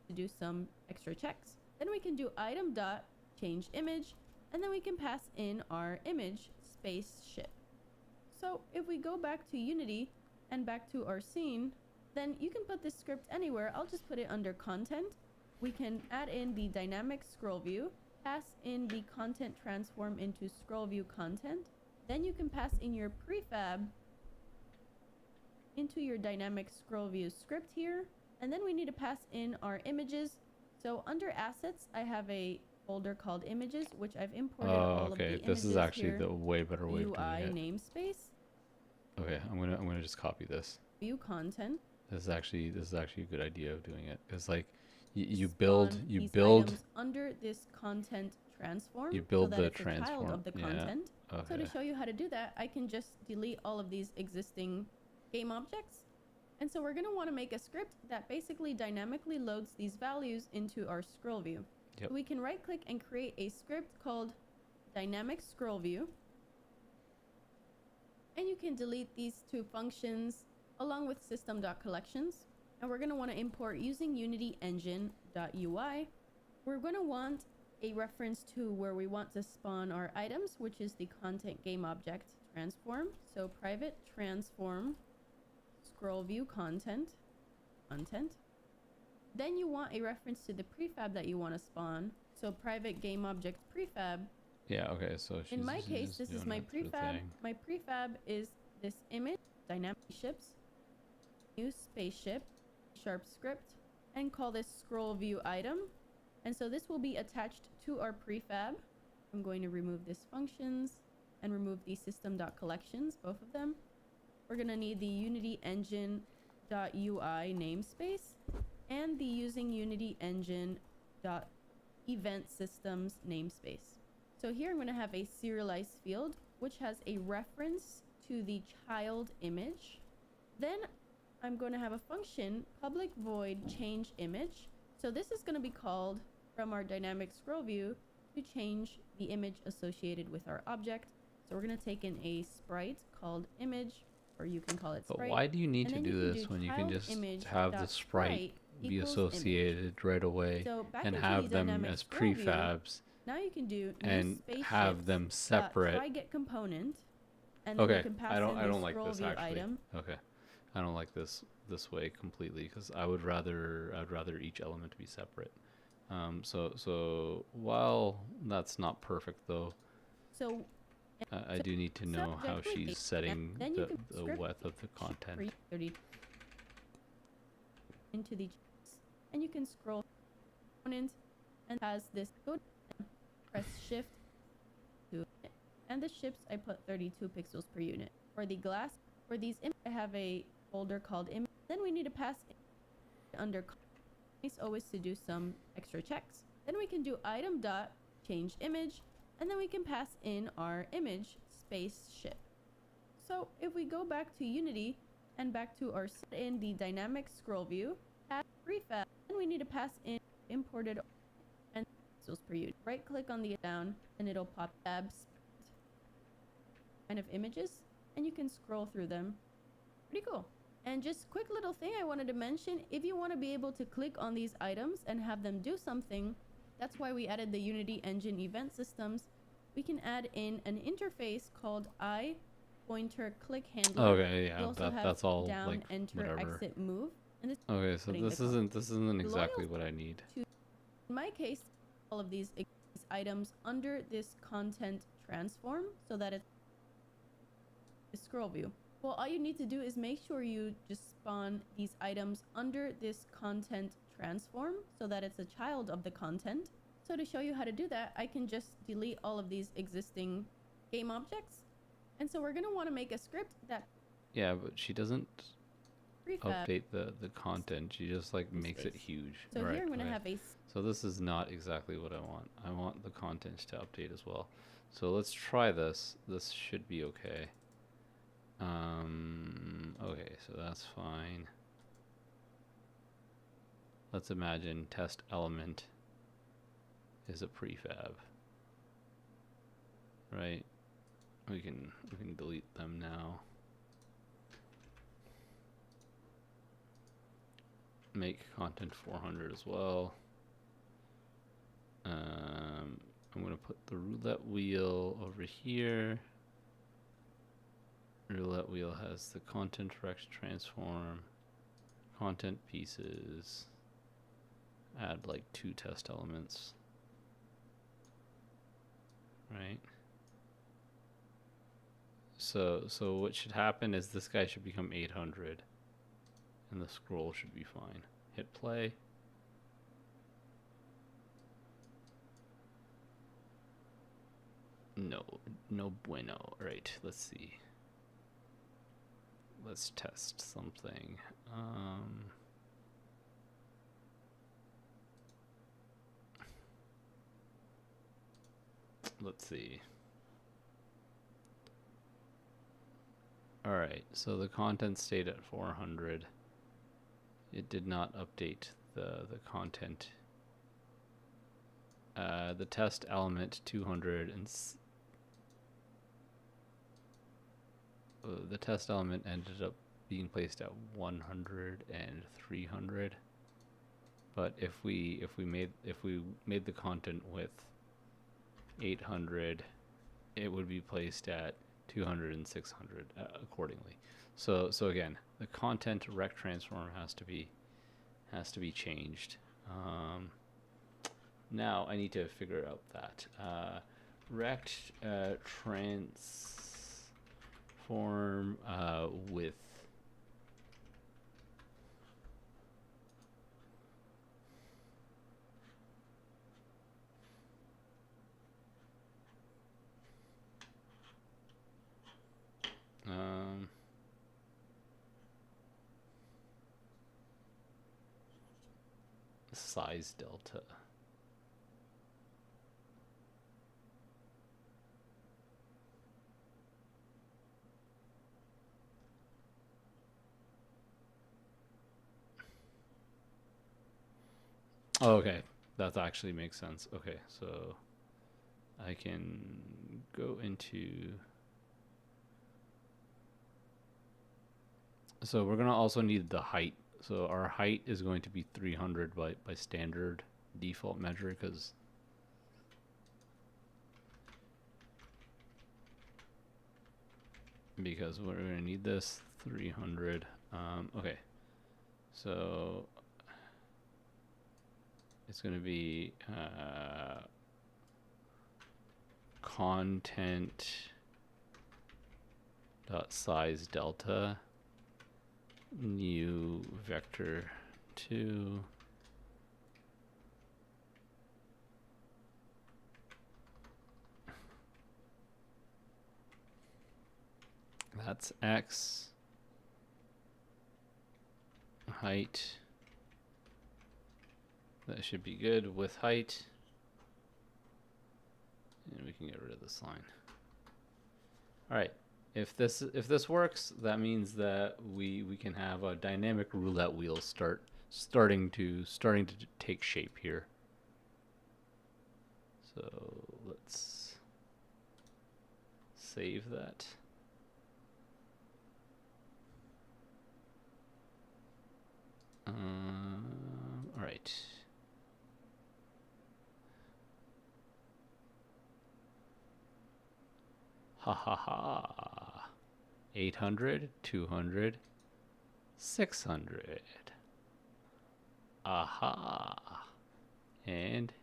to do some extra checks. Then we can do item dot change image, and then we can pass in our image spaceship. So if we go back to Unity and back to our scene, then you can put this script anywhere. I'll just put it under content. We can add in the dynamic scroll view, pass in the content transform into scroll view content. Then you can pass in your prefab into your dynamic scroll view script here. And then we need to pass in our images. So under assets, I have a folder called images, which I've imported all of the okay. images This is actually here. the way better way of UI doing it. namespace, Okay, I'm gonna just copy this. view content. This is actually a good idea of doing it. It's like you Spawn build these items under this content transform. You build so that the it's a child transform, of the yeah. content. So Okay. to show you how to do that, I can just delete all of these existing game objects. And so we're going to want to make a script that basically dynamically loads these values into our scroll view. Yep. So we can right click and create a script called dynamic scroll view. And you can delete these two functions along with system.collections. And we're going to want to import using Unity engine.ui. We're going to want a reference to where we want to spawn our items, which is the content game object transform. So private transform scroll view content. Then you want a reference to the prefab that you want to spawn. So private game object prefab. Yeah. Okay. So In my she's case, just this is doing my it through the prefab. thing. My prefab is this image, dynamic ships, new spaceship, sharp script, and call this scroll view item. And so this will be attached to our prefab. I'm going to remove this functions and remove the system.collections, both of them. We're going to need the Unity engine.ui namespace and the using Unity engine.event systems namespace. So here I'm going to have a serialized field, which has a reference to the child image. Then I'm going to have a function, public void change image. So this is going to be called from our dynamic scroll view to change the image associated with our object. So we're going to take in a sprite called image, or you can call it But sprite. why do you need And to then do you can this do when you can child just image have the dot sprite be equals image. associated right away So back and into have the them dynamic as scroll view, prefabs now you can do and use have spaceships, them separate. try get component, and then you Okay, can pass I in the don't like scroll this view actually. item. Okay, I don't like this way completely because I'd rather each element be separate. So while that's not perfect though, So I do need to know how subject would be- she's setting then you the can script width of the content. 30 into the checks, and you can scroll component and has this go down, press shift to it, and the ships I put 32 pixels per unit. For the glass, for these I have a folder called image. Then we need to pass in under nice always to do some extra checks. Then we can do item dot change image, and then we can pass in our image spaceship. So if we go back to Unity and back to our set in the dynamic scroll view, add prefab, then we need to pass in imported and pixels per unit. Right click on the down and it'll pop tabs kind of images, and you can scroll through them. Pretty cool. And just quick little thing I wanted to mention, if you want to be able to click on these items and have them do something, that's why we added the Unity Engine event systems. We can add in an interface called I pointer click handler. Okay, We yeah, also have that's all down, like enter, whatever. exit, move. And this Okay, so putting the this isn't exactly what I need. in my case, all of these items under this content transform so that it's a scroll view. Well, all you need to do is make sure you just spawn these items under this content transform so that it's a child of the content. So to show you how to do that, I can just delete all of these existing game objects. And so we're going to want to make a script that Yeah, but she doesn't prefab. update the content. She just like in makes it space. huge. So Right, here I'm going to right. have a So this is not exactly what I want. I want the content to update as well. So let's try this. This should be okay. Okay, so that's fine. Let's imagine test element is a prefab. Right? We can delete them now. Make content 400 as well. I'm gonna put the roulette wheel over here. Roulette wheel has the content rect transform, content pieces. Add like 2 test elements. Right? So what should happen is this guy should become 800 and the scroll should be fine. Hit play. No bueno. Right, let's see. Let's test something. Let's see. Alright, so the content stayed at 400. It did not update the content. The test element 200 and the test element ended up being placed at 100 and 300. But if we made the content width 800, it would be placed at 200 and 600 accordingly. So again, the content rect transform has to be changed. Now I need to figure out that rect transform with size delta. Oh, okay, that actually makes sense. Okay, so I can go into. So we're gonna also need the height so our height is going to be 300 by standard default measure because we're going to need this 300. Okay, so it's going to be content dot size delta new vector 2 that's x height. That should be good with height. And we can get rid of this line. All right. If this works, that means that we can have a dynamic roulette wheel starting to take shape here. So let's save that. All right. Ha ha ha. 800, 200, 600. Aha. And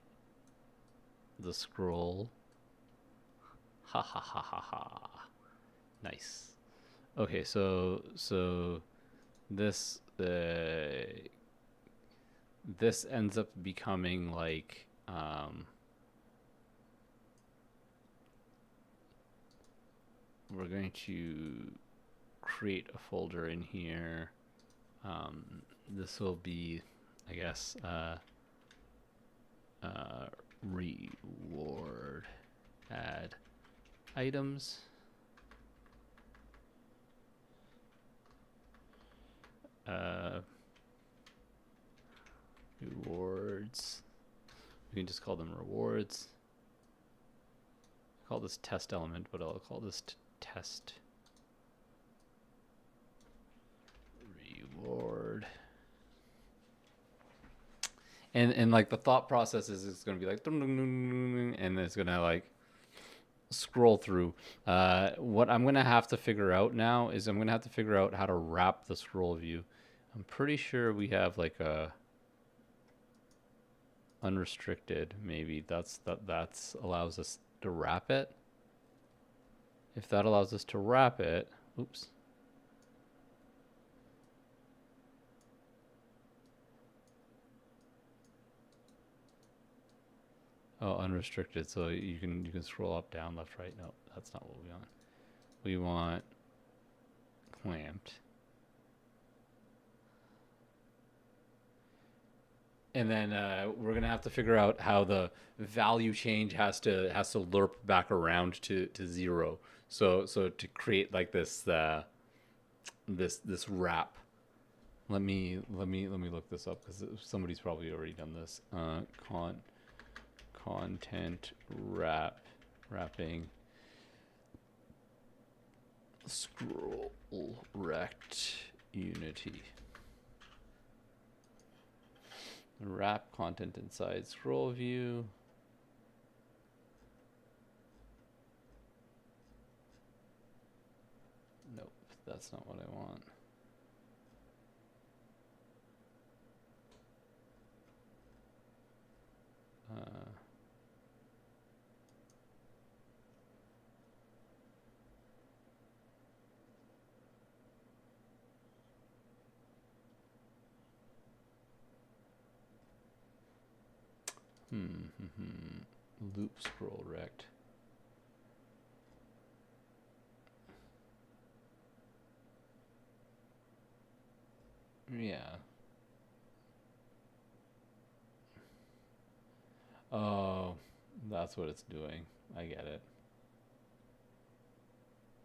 the scroll. Ha ha ha ha ha. Nice. Okay, so this this ends up becoming like we're going to create a folder in here. This will be, I guess, reward add items. Rewards. We can just call them rewards. Call this test element, but I'll call this test reward. And like the thought process is it's going to be like and it's going to like scroll through. What I'm going to have to figure out now is I'm going to have to figure out how to wrap the scroll view. I'm pretty sure we have like a unrestricted, maybe that's allows us to wrap it. If that allows us to wrap it, oops. Oh, unrestricted. So you can scroll up, down, left, right. No, that's not what we want. We want clamped. And then we're gonna have to figure out how the value change has to lerp back around to 0. So to create like this this wrap. Let me look this up because somebody's probably already done this. Content wrapping scroll rect unity. Wrap content inside scroll view. Nope, that's not what I want. Loop scroll rect. Yeah. Oh, that's what it's doing. I get it.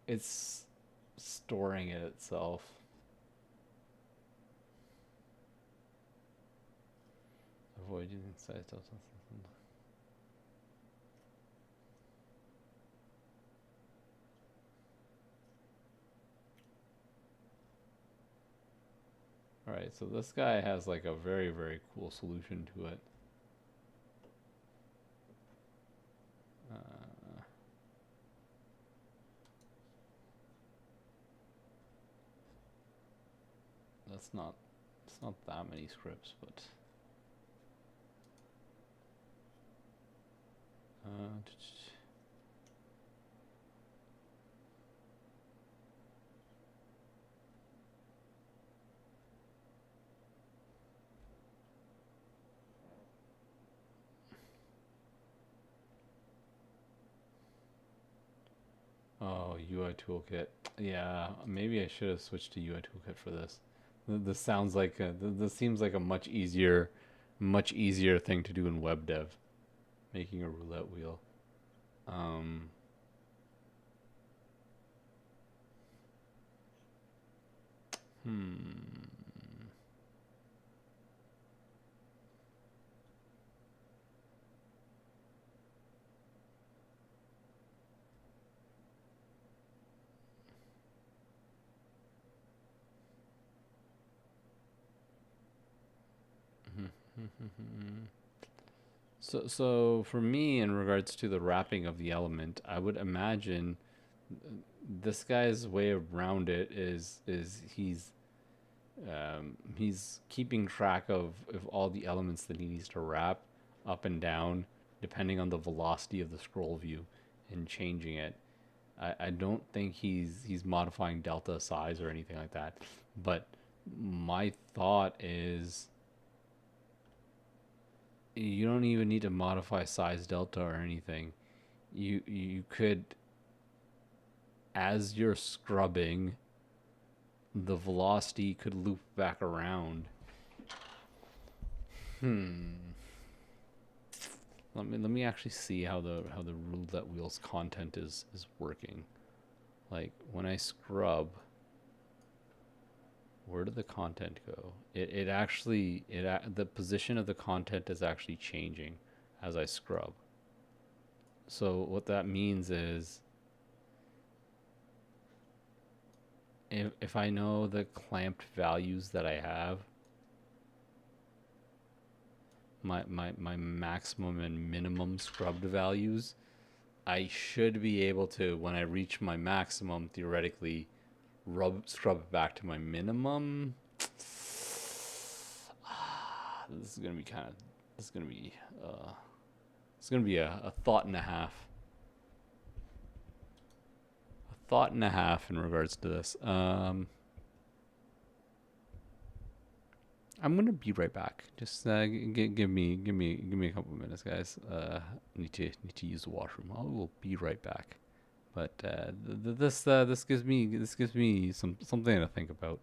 It's storing it itself. Avoid using size delta. All right, so this guy has like a very, very cool solution to it. Uh, that's not, it's not that many scripts, but oh, UI toolkit. Yeah, maybe I should have switched to UI toolkit for this. This sounds like this seems like a much easier thing to do in web dev, making a roulette wheel. Um, hmm. So for me, in regards to the wrapping of the element, I would imagine this guy's way around it is he's keeping track of all the elements that he needs to wrap up and down depending on the velocity of the scroll view and changing it. I don't think he's modifying delta size or anything like that. But my thought is you don't even need to modify size delta or anything. You could, as you're scrubbing, the velocity could loop back around. Let me actually see how the roulette wheel's content is working. Like when I scrub, where did the content go? It actually the position of the content is actually changing as I scrub. So what that means is if I know the clamped values that I have, my maximum and minimum scrubbed values, I should be able to, when I reach my maximum, theoretically scrub it back to my minimum. This is gonna be kind of this is gonna be it's gonna be a thought and a half. A thought and a half in regards to this. I'm gonna be right back. Just give me a couple minutes, guys. Need to use the washroom. I will be right back. But this gives me something to think about.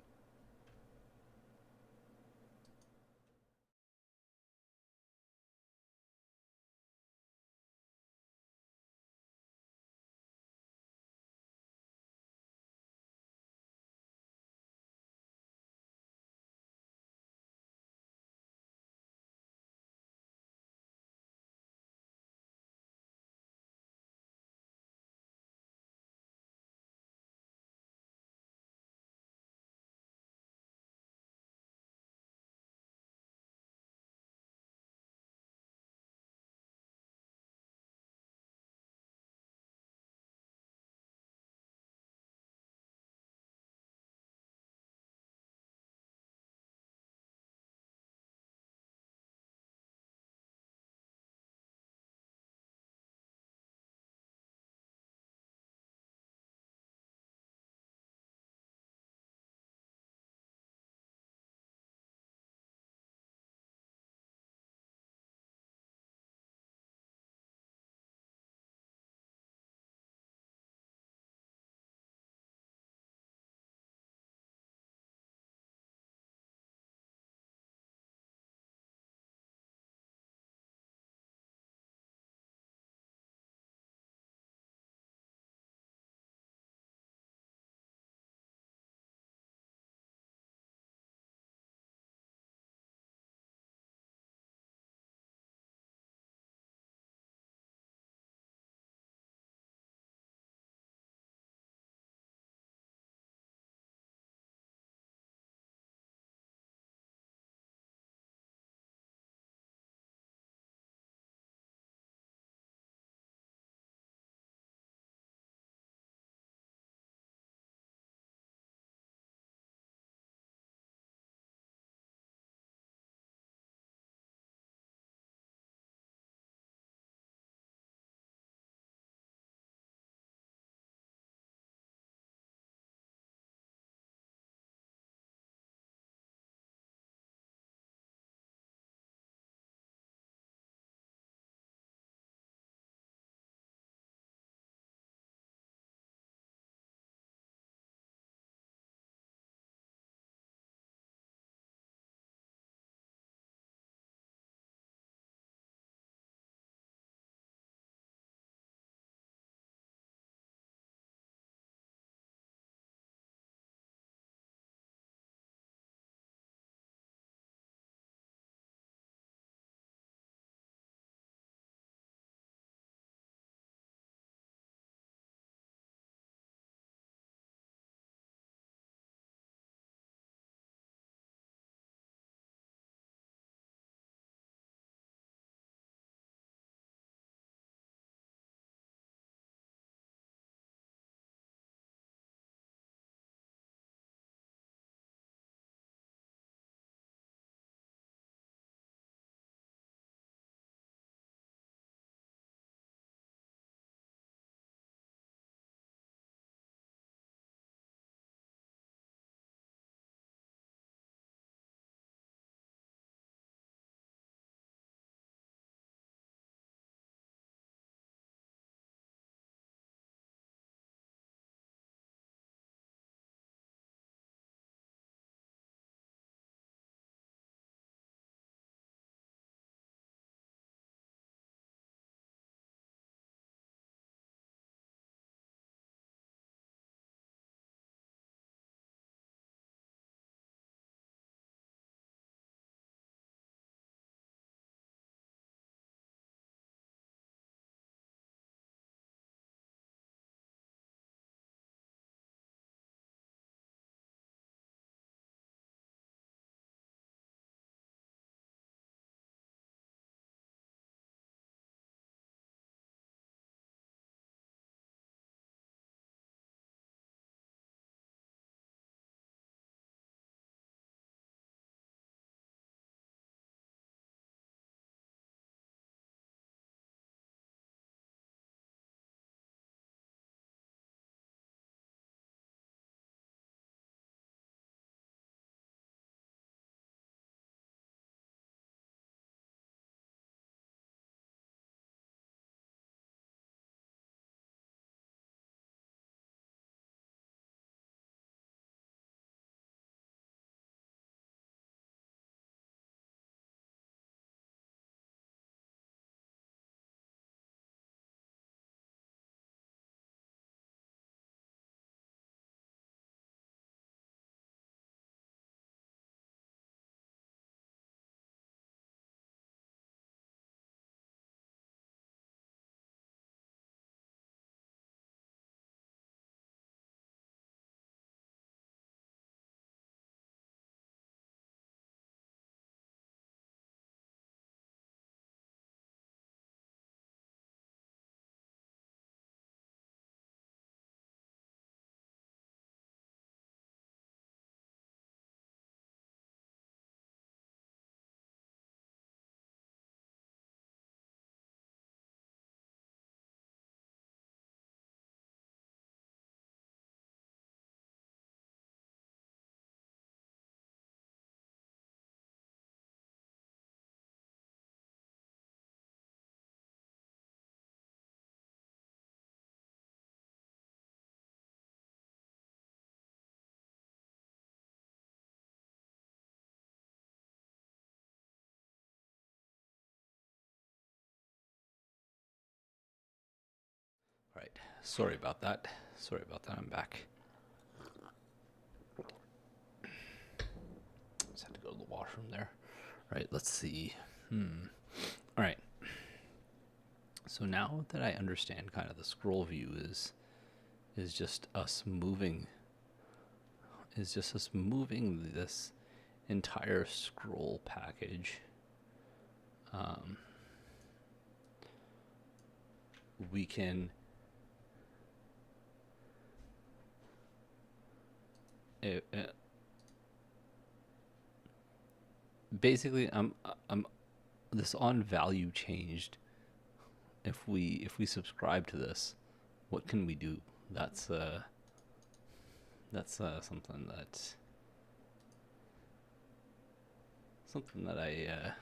Sorry about that. Sorry about that. I'm back. Just had to go to the washroom there. All right, let's see. All right. So now that I understand kind of the scroll view is just us moving this entire scroll package. We can basically this on value changed. If we subscribe to this, what can we do? That's something that I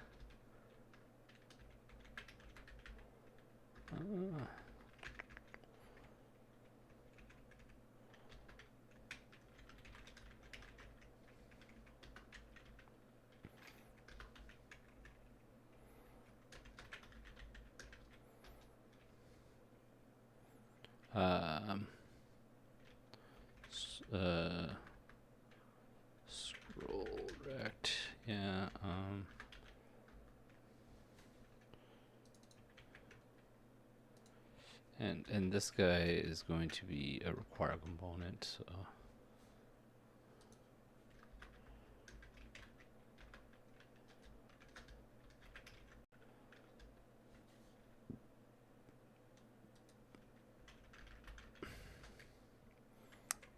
scroll rect, yeah. And this guy is going to be a require component, so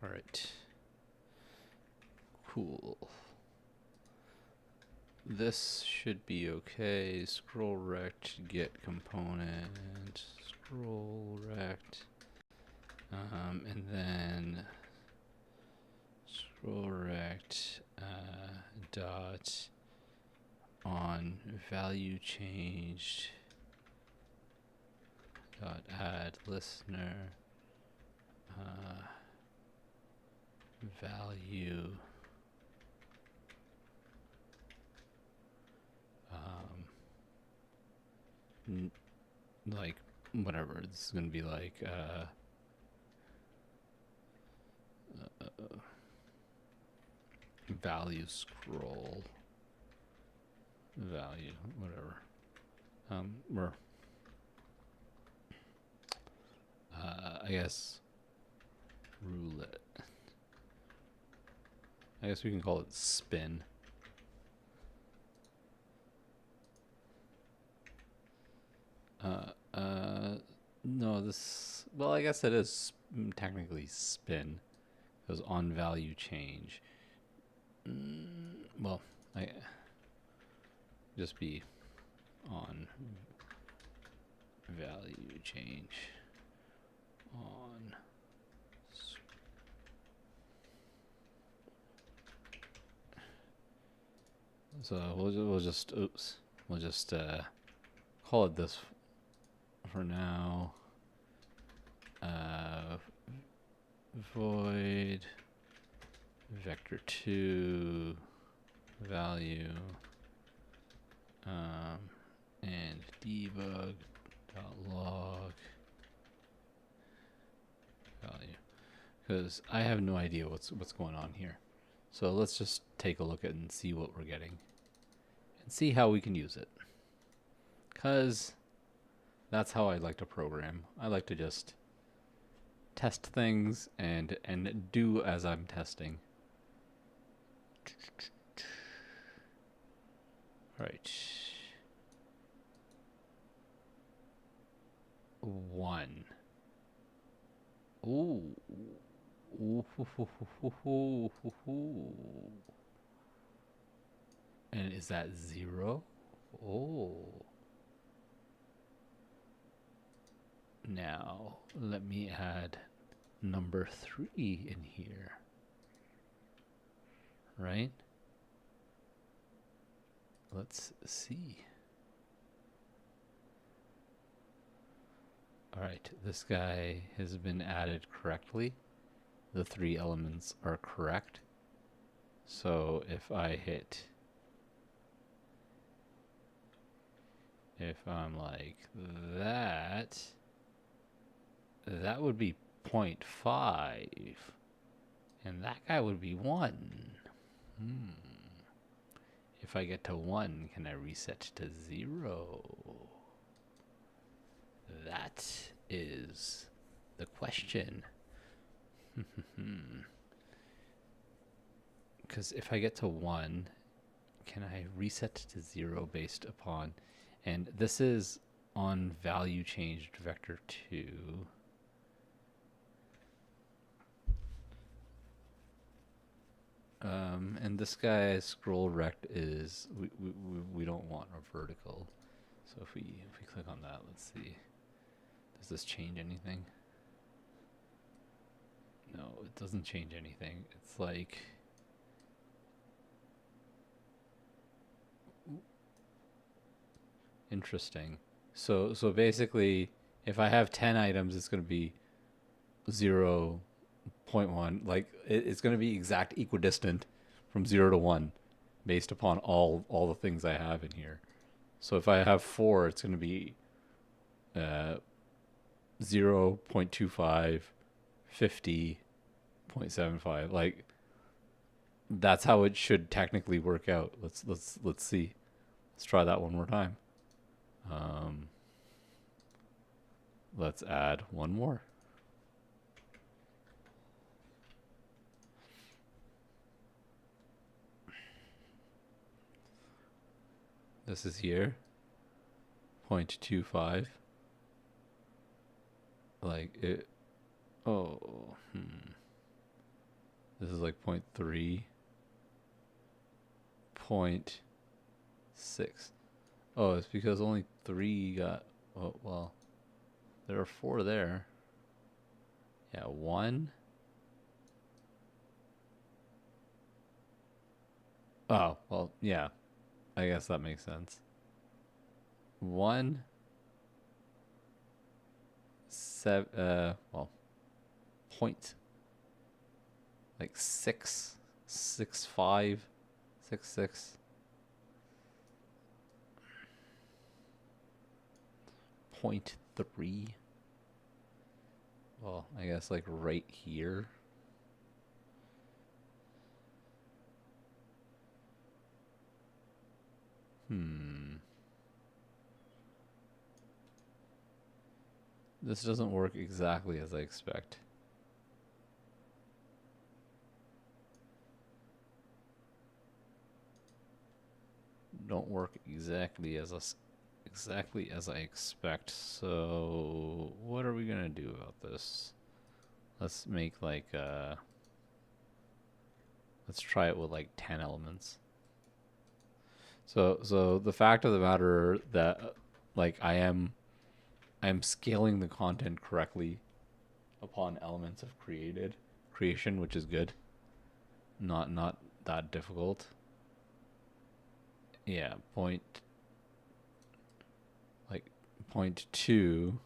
all right. Cool. This should be okay. Scroll rect get component. Scroll rect. And then scroll rect dot on value changed dot add listener value like whatever, it's gonna be like value scroll value whatever or I guess roulette. I guess we can call it spin. No, this, well, I guess it is technically spin, because on value change. Well, I just be on value change on. So we'll just call it this for now. Void vector2 value and debug.log value, because I have no idea what's going on here. So let's just take a look at it and see what we're getting and see how we can use it, because that's how I like to program. I like to just test things and do as I'm testing. All right. 1. Ooh. Ooh. And is that 0? Oh. Now, let me add number 3 in here. Right? Let's see. All right, this guy has been added correctly. The 3 elements are correct. So if I'm like that, that would be 0.5. And that guy would be 1. If I get to 1, can I reset to 0? That is the question. Because if I get to 1, can I reset to 0 based upon... And this is on value changed vector 2. And this guy's scroll rect is... We don't want a vertical. So if we click on that, let's see. Does this change anything? No, it doesn't change anything. It's like... Interesting. So basically, if I have 10 items, it's going to be 0.1. Like, it's going to be exact equidistant from 0 to 1 based upon all the things I have in here. So if I have 4, it's going to be 0.25, 50, 0.75. Like, that's how it should technically work out. Let's see. Let's try that one more time. Let's add one more. This is here. 0.25. Like it. Oh. This is like 0.3. 0.6. Oh, it's because only 3 got... Oh, well. There are 4 there. Yeah, 1. Oh, well, yeah. I guess that makes sense. 1. 7... well... Point. Like 6. 6, 5. 6, 6. 0.3. Well, I guess like right here. This doesn't work exactly as I expect. Don't work exactly as I expect. So what are we gonna do about this? Let's make like let's try it with like 10 elements. So the fact of the matter that like I am scaling the content correctly upon elements of creation, which is good. Not that difficult. Yeah, point 0.2,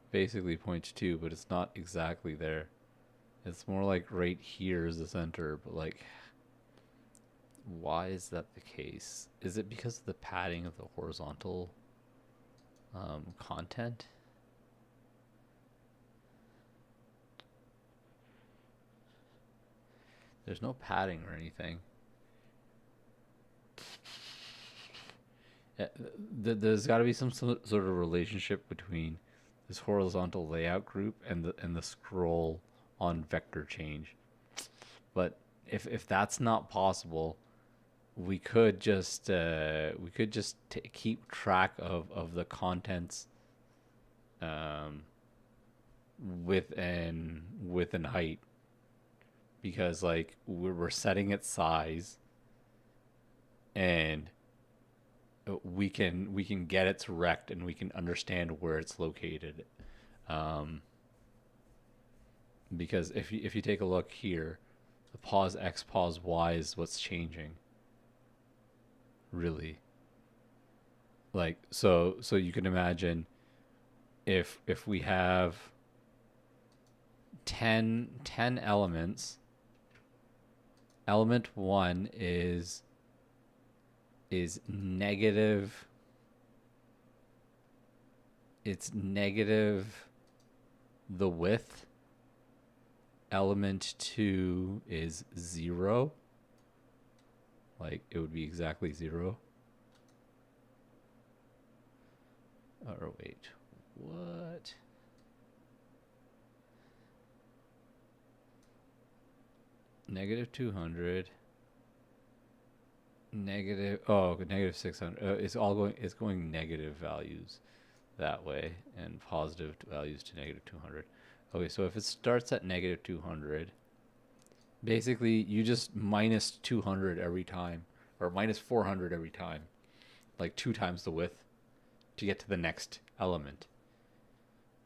basically 0.2, but it's not exactly there. It's more like right here is the center, but like, why is that the case? Is it because of the padding of the horizontal content? There's no padding or anything. Yeah, there's got to be some sort of relationship between this horizontal layout group and the scroll on vector change. But if that's not possible, we could just keep track of the contents width and height, because like we're setting its size, and we can get its rect, and we can understand where it's located. Because if you take a look here, the pos x pos y is what's changing. Really. Like so you can imagine if we have 10 elements, element 1 is negative. It's negative the width element 2 is 0, like it would be exactly 0. Or wait, what? Negative 200. Negative 600. It's going negative values that way and positive values to negative 200. Okay, so if it starts at negative 200, basically you just minus 200 every time, or minus 400 every time, like 2 times the width to get to the next element.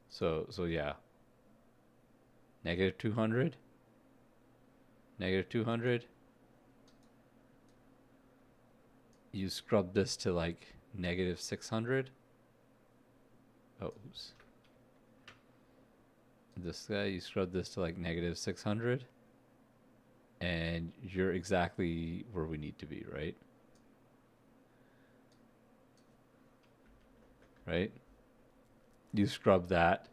So yeah, negative 200, negative 200. You scrub this to like negative 600. Oh, oops. This guy, you scrub this to like negative 600. And you're exactly where we need to be, right? Right? You scrub that.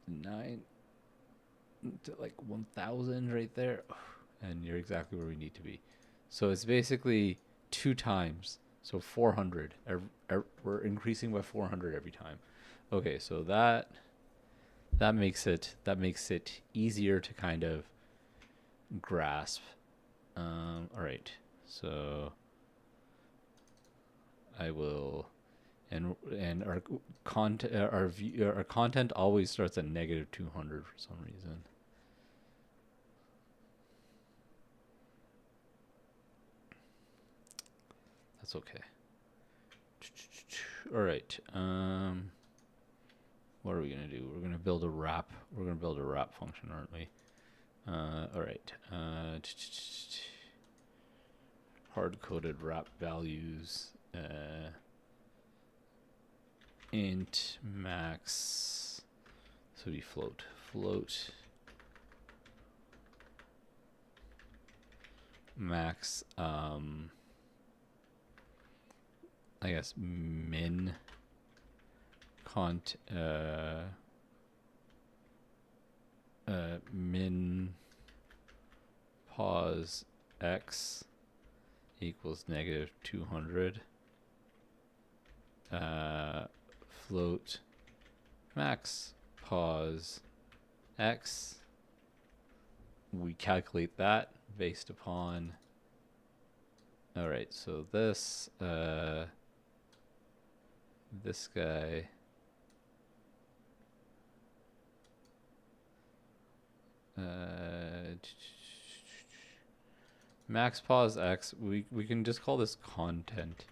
Nine to like 1000 right there. And you're exactly where we need to be. So it's basically 2 times. So 400. We're increasing by 400 every time. Okay, so that makes it easier to kind of grasp. All right, so I will, and our content our content always starts at negative 200 for some reason. That's okay. All right. What are we gonna do? We're gonna build a wrap. We're gonna build a wrap function, aren't we? All right. Hard-coded wrap values. Int max. So we float. Max. I guess min min pause x equals negative 200. Float max pause x. We calculate that based upon. All right, so this guy. Max pause x. We can just call this content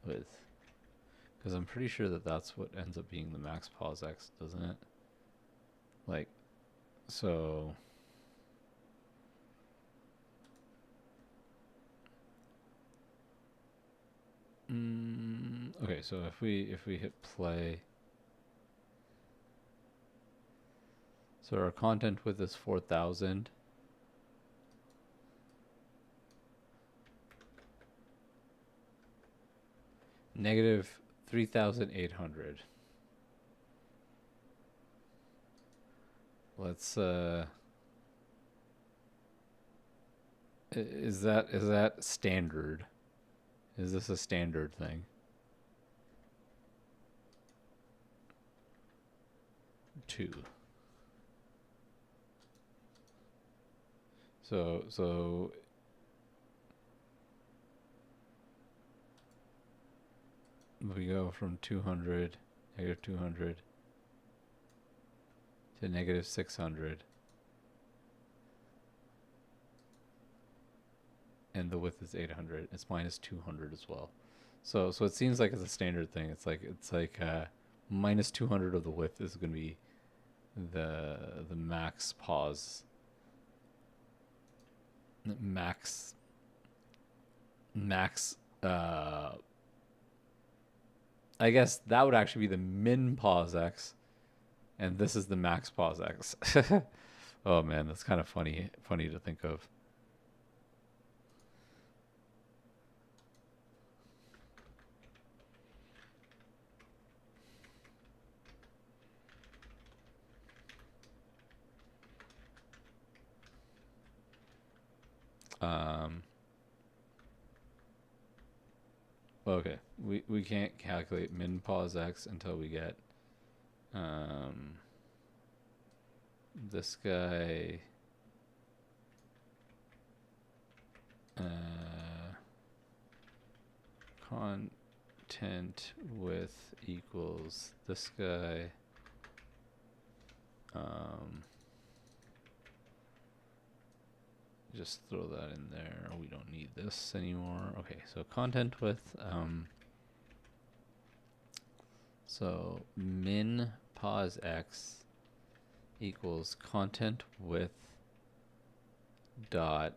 with, because I'm pretty sure that that's what ends up being the max pause x, doesn't it? Like, so. Okay, so if we hit play, so our content width is 4000. Negative 3800. Let's is that standard? Is this a standard thing? Two. So we go from 200, negative 200 to negative 600. And the width is 800. It's minus 200 as well. So it seems like it's a standard thing. It's like minus 200 of the width is going to be the max pause. Max I guess that would actually be the min pause x, and this is the max pause x. Oh man, that's kind of funny to think of. Um, okay, we can't calculate min pos x until we get this guy content width equals this guy just throw that in there. We don't need this anymore. Okay, so content width so min pos x equals content width dot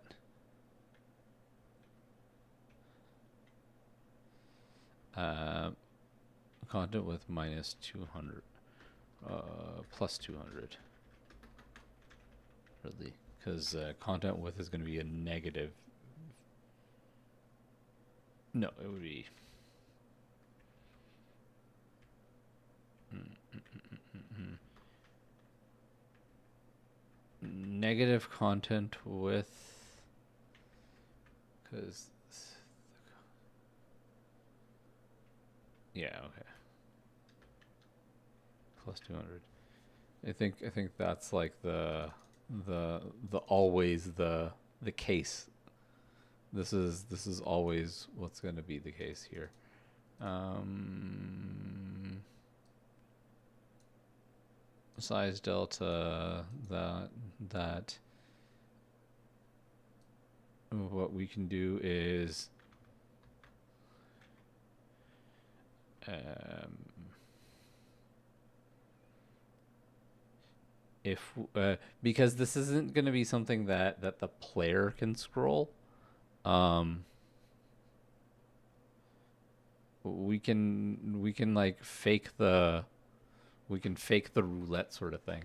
content width minus 200 plus 200 really, because content width is going to be a negative. No, it would be negative content width, because yeah, okay, plus 200. I think that's like the always the case. This is always what's going to be the case here. Size delta that what we can do is if because this isn't going to be something that the player can scroll, we can like fake the roulette sort of thing.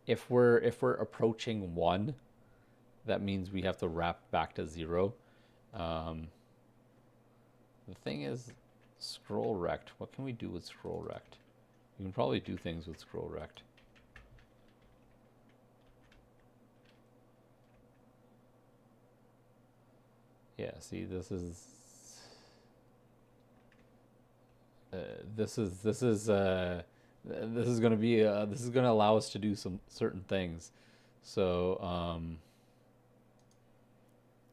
If we're approaching 1, that means we have to wrap back to 0. The thing is, scroll rect. What can we do with scroll rect? We can probably do things with scroll rect. Yeah, see, this is going to be this is going to allow us to do some certain things. So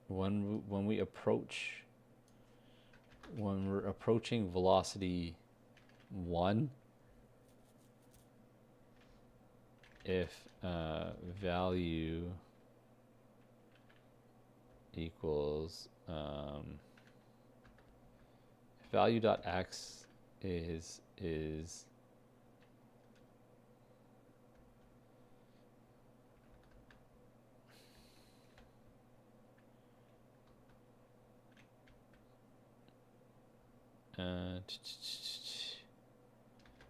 when we're approaching velocity 1, if value equals value dot x is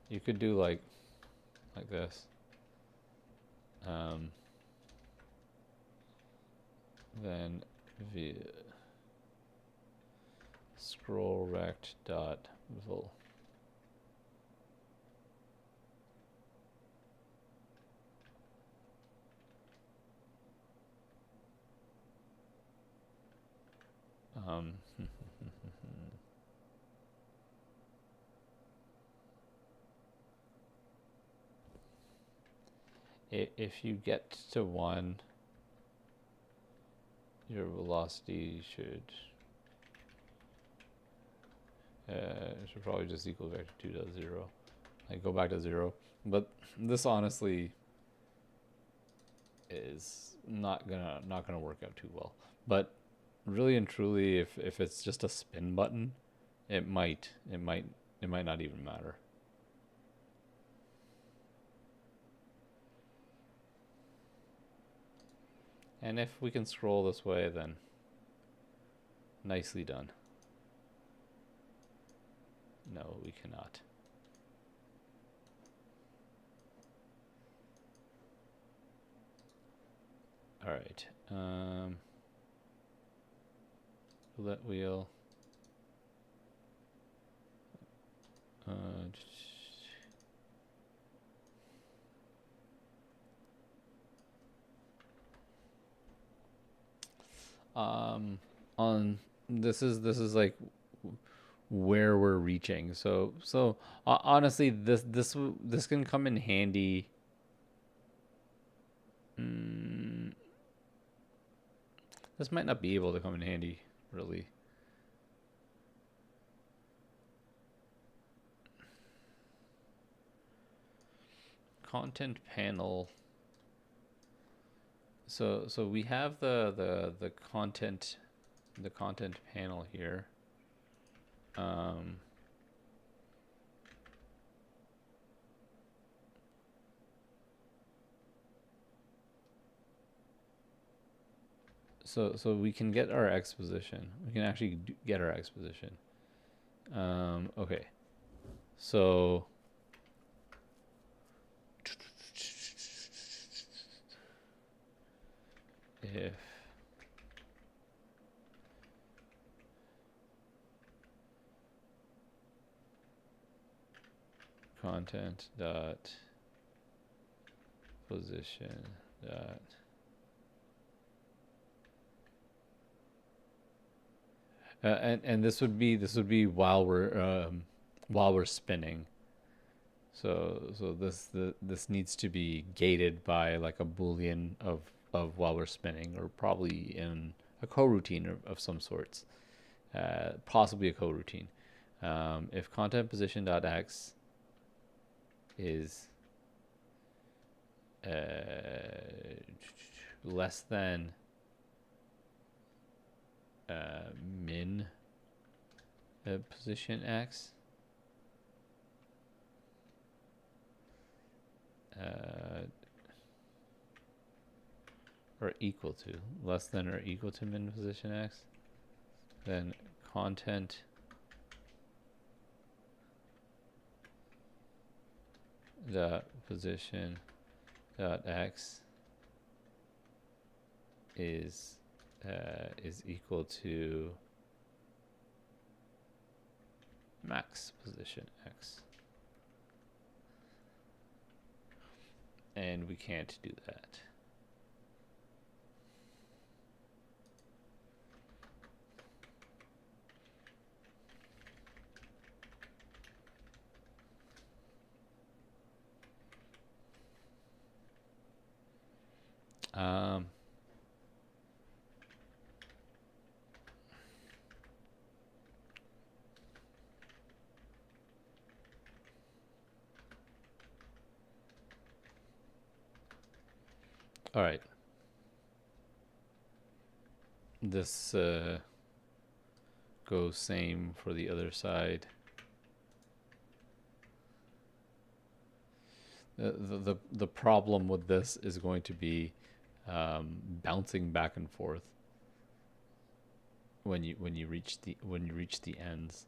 you could do like this. Then scroll rect dot vol. If you get to 1, your velocity should probably just equal vector 2.0. Like go back to 0. But this honestly is not gonna work out too well. But really and truly, if it's just a spin button, it might not even matter. And if we can scroll this way, then nicely done. No, we cannot. All right. Roulette wheel. On this is like where we're reaching. So honestly, this can come in handy. Mm, this might not be able to come in handy, really. Content panel. So we have the content panel here. Um, so we can get our exposition. We can actually get our exposition. Okay. So if content dot position dot and this would be while we're spinning. So this needs to be gated by like a boolean of while we're spinning, or probably in a coroutine of some sorts, possibly a coroutine. If content position dot x is less than min position x, or equal to, less than or equal to min position x, then content dot position dot x is equal to max position x, and we can't do that. Um, all right. This goes same for the other side. The problem with this is going to be bouncing back and forth when you reach the ends.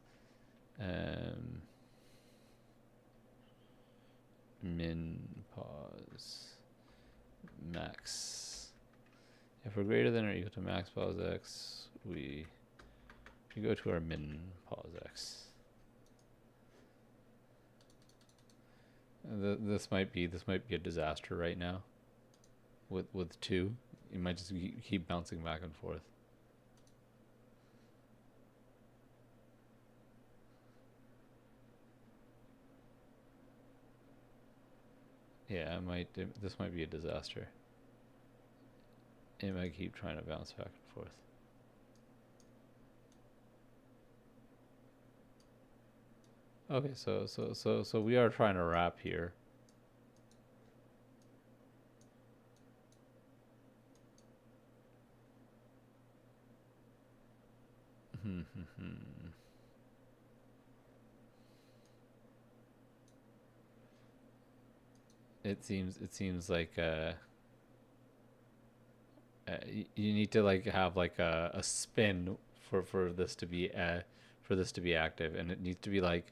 Min pause max. If we're greater than or equal to max pause x, we go to our min pause x. This might be a disaster right now. With two, you might just keep bouncing back and forth. Yeah, this might be a disaster. It might keep trying to bounce back and forth. Okay, so we are trying to wrap here. It seems like you need to like have like a spin for this to be active, and it needs to be like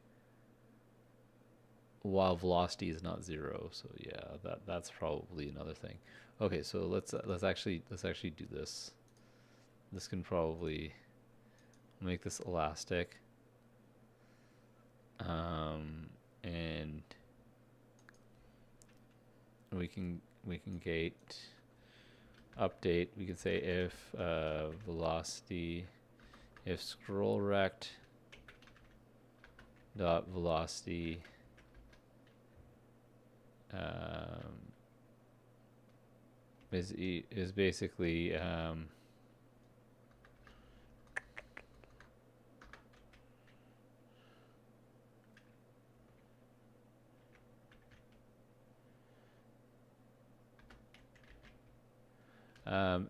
while velocity is not zero. So yeah, that's probably another thing. Okay, so let's actually do this. This can probably make this elastic, and we can gate update, we can say if velocity, if scroll rect dot velocity is basically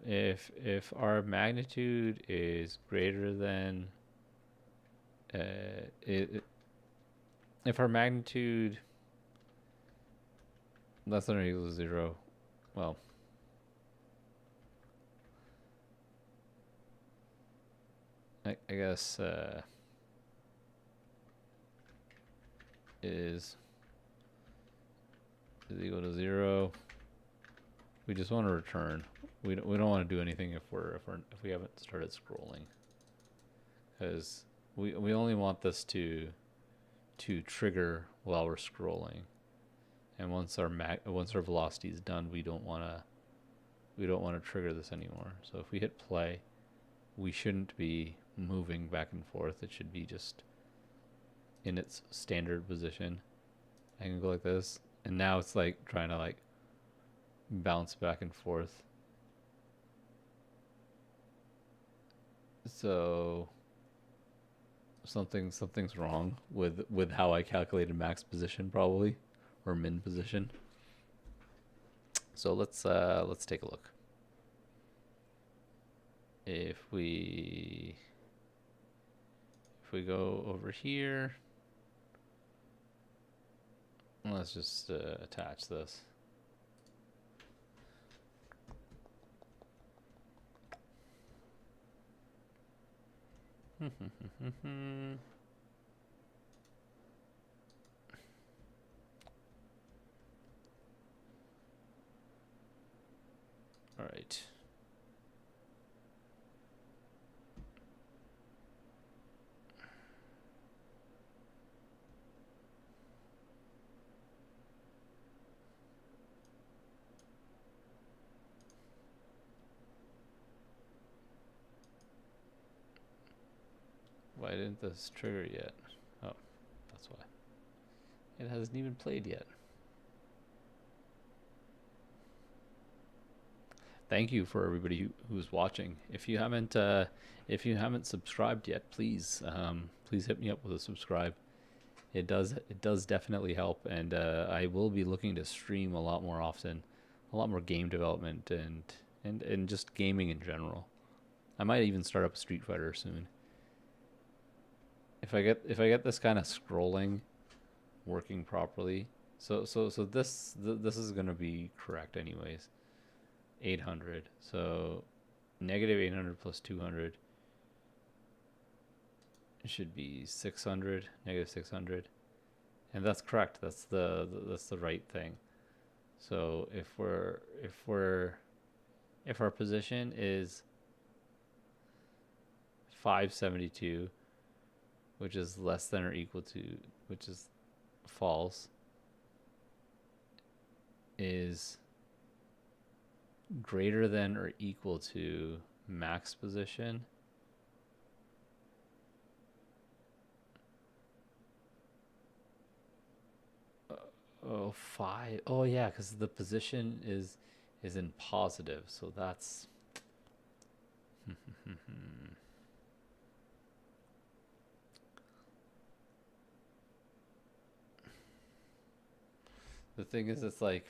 if our magnitude is greater than if our magnitude less than or equal to 0, well, I guess is equal to 0, we just want to return. We don't want to do anything if we haven't started scrolling, because we only want this to trigger while we're scrolling, and once our velocity is done, we don't want to trigger this anymore. So if we hit play, we shouldn't be moving back and forth. It should be just in its standard position. I can go like this, and now it's like trying to like bounce back and forth. So something's wrong with how I calculated max position, probably, or min position. So let's take a look. If we go over here, let's just attach this. All right. Why didn't this trigger yet? Oh, that's why. It hasn't even played yet. Thank you for everybody who's watching. If you haven't subscribed yet, please hit me up with a subscribe. It does definitely help, and I will be looking to stream a lot more often, a lot more game development and just gaming in general. I might even start up a Street Fighter soon. If I get this kind of scrolling working properly, so this is gonna be correct anyways. 800. So negative 800 plus 200 should be 600, negative 600, and that's correct. That's the right thing. So if our position is 572, which is less than or equal to, which is false, is greater than or equal to max position, five. Oh yeah, because the position is in positive, so that's the thing is, it's like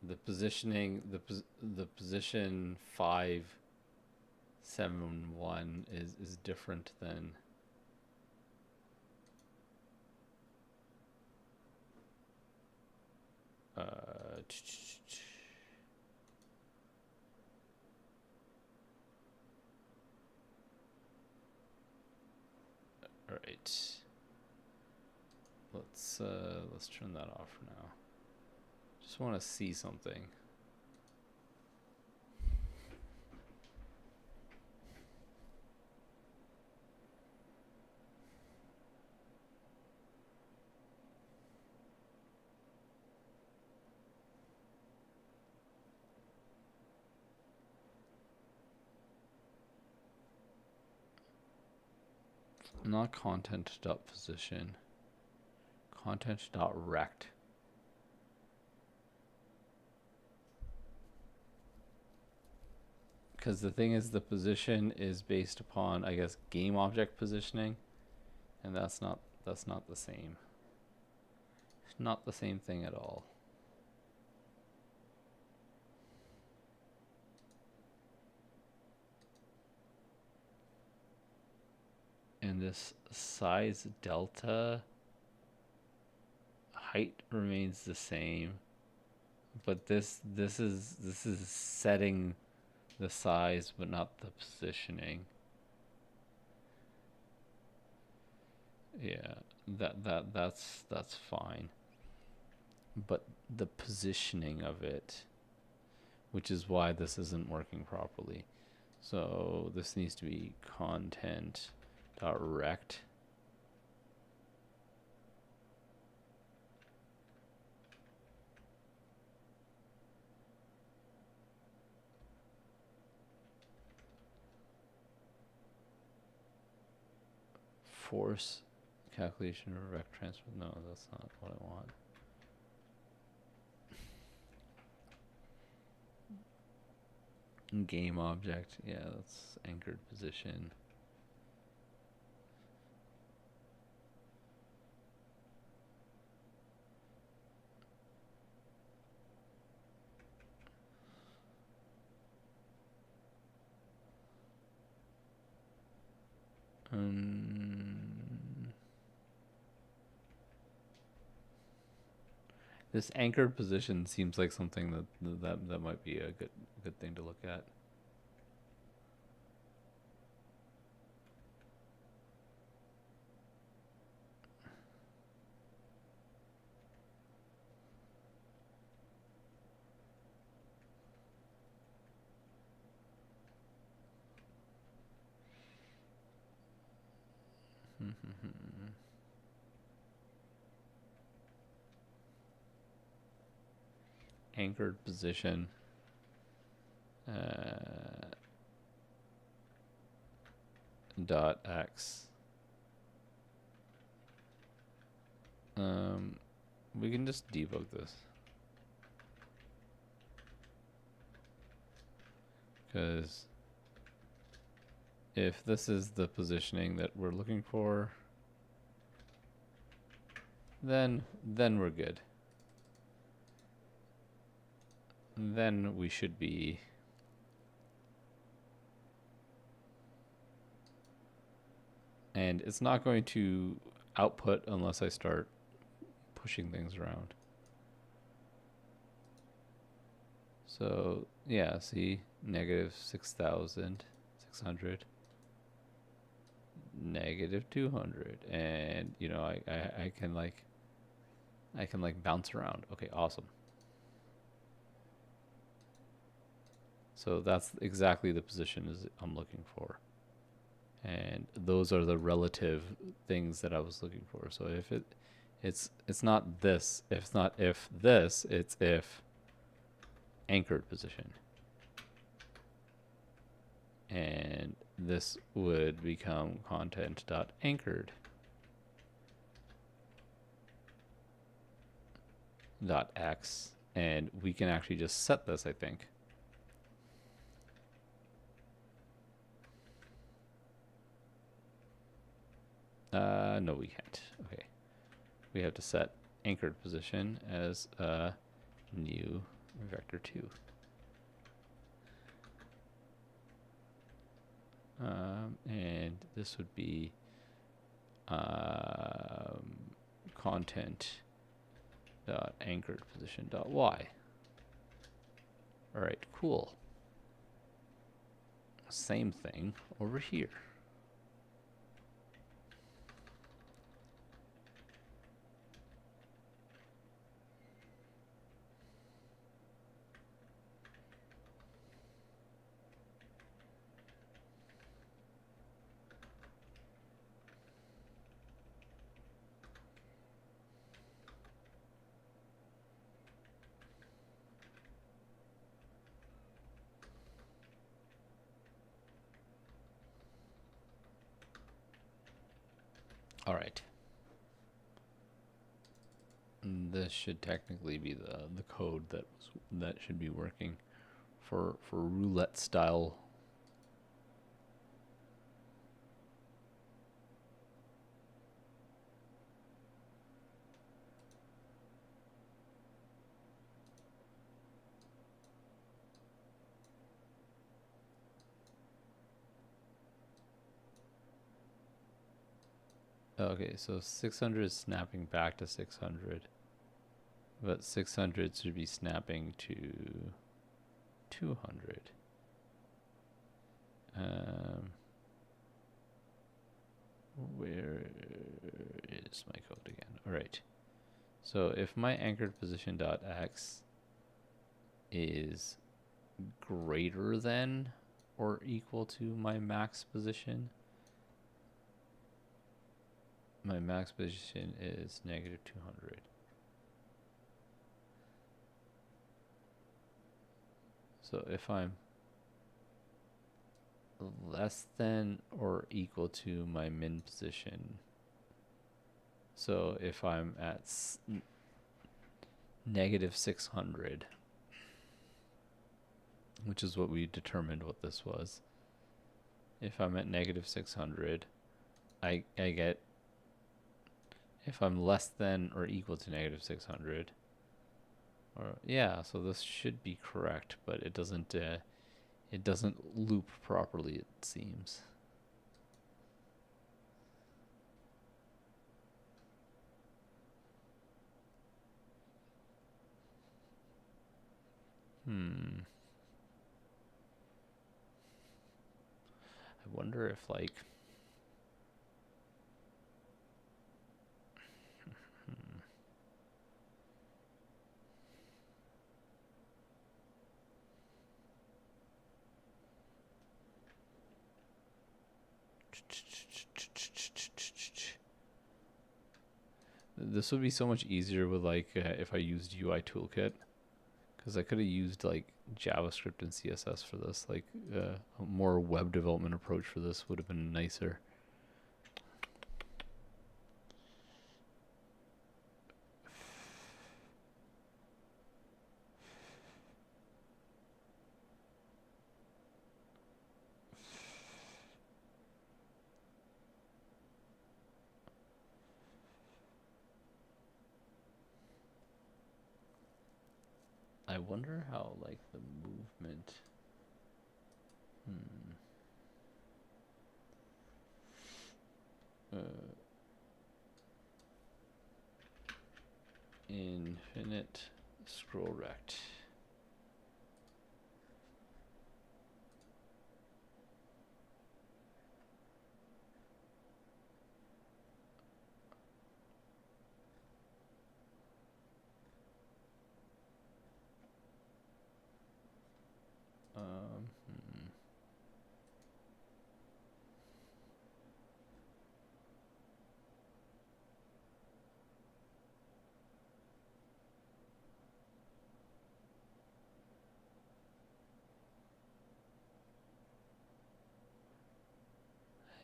the positioning, the position 571 is different than all right. Let's turn that off for now. Just want to see something. Not content dot position. Content dot rect. Because the thing is, the position is based upon, I guess, game object positioning, and that's not the same. It's not the same thing at all. And this size delta height remains the same, but this is setting the size but not the positioning. Yeah, that's fine. But the positioning of it, which is why this isn't working properly. So this needs to be content dot rect. Force calculation or rect transfer. No, that's not what I want. Game object. Yeah, that's anchored position. This anchored position seems like something that might be a good thing to look at. Anchored position. Dot x. We can just debug this. Because if this is the positioning that we're looking for, then we're good. Then we should be and it's not going to output unless I start pushing things around. So yeah, see, negative 6,600, negative 200, and you know I can like bounce around. Okay, awesome. So that's exactly the position I'm looking for. And those are the relative things that I was looking for. So if it's not this, if it's not if this, it's if anchored position. And this would become content dot anchored dot x, and we can actually just set this, I think. No, we can't. Okay. We have to set anchored position as new vector 2. And this would be content dot anchored position dot y. All right, cool. Same thing over here. All right. And this should technically be the code that should be working for roulette style. Okay, so 600 is snapping back to 600, but 600 should be snapping to 200. Where is my code again? All right. So if my anchored position dot x is greater than or equal to my max position, my max position is negative 200. So if I'm less than or equal to my min position, so if I'm at negative 600, which is what we determined what this was, if I'm at negative 600, I get, if I'm less than or equal to negative 600, or yeah, so this should be correct, but it doesn't loop properly, it seems. I wonder if like this would be so much easier with like if I used UI Toolkit, because I could have used like JavaScript and CSS for this. Like a more web development approach for this would have been nicer. I wonder how like the movement. Infinite scroll rect.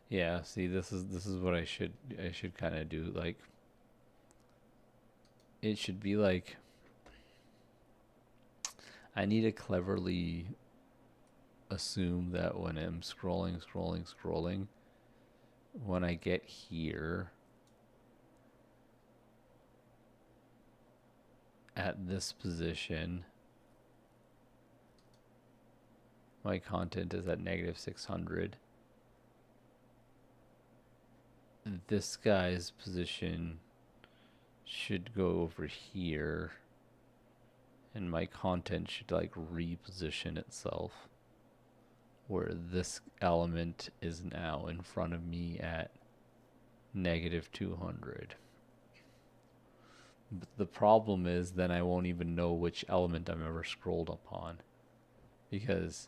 Yeah, see, this is what I should kind of do. Like, it should be like I need to cleverly assume that when I'm scrolling, when I get here at this position, my content is at negative 600. This guy's position should go over here, and my content should like reposition itself where this element is now in front of me at negative 200. But the problem is then I won't even know which element I'm ever scrolled upon, because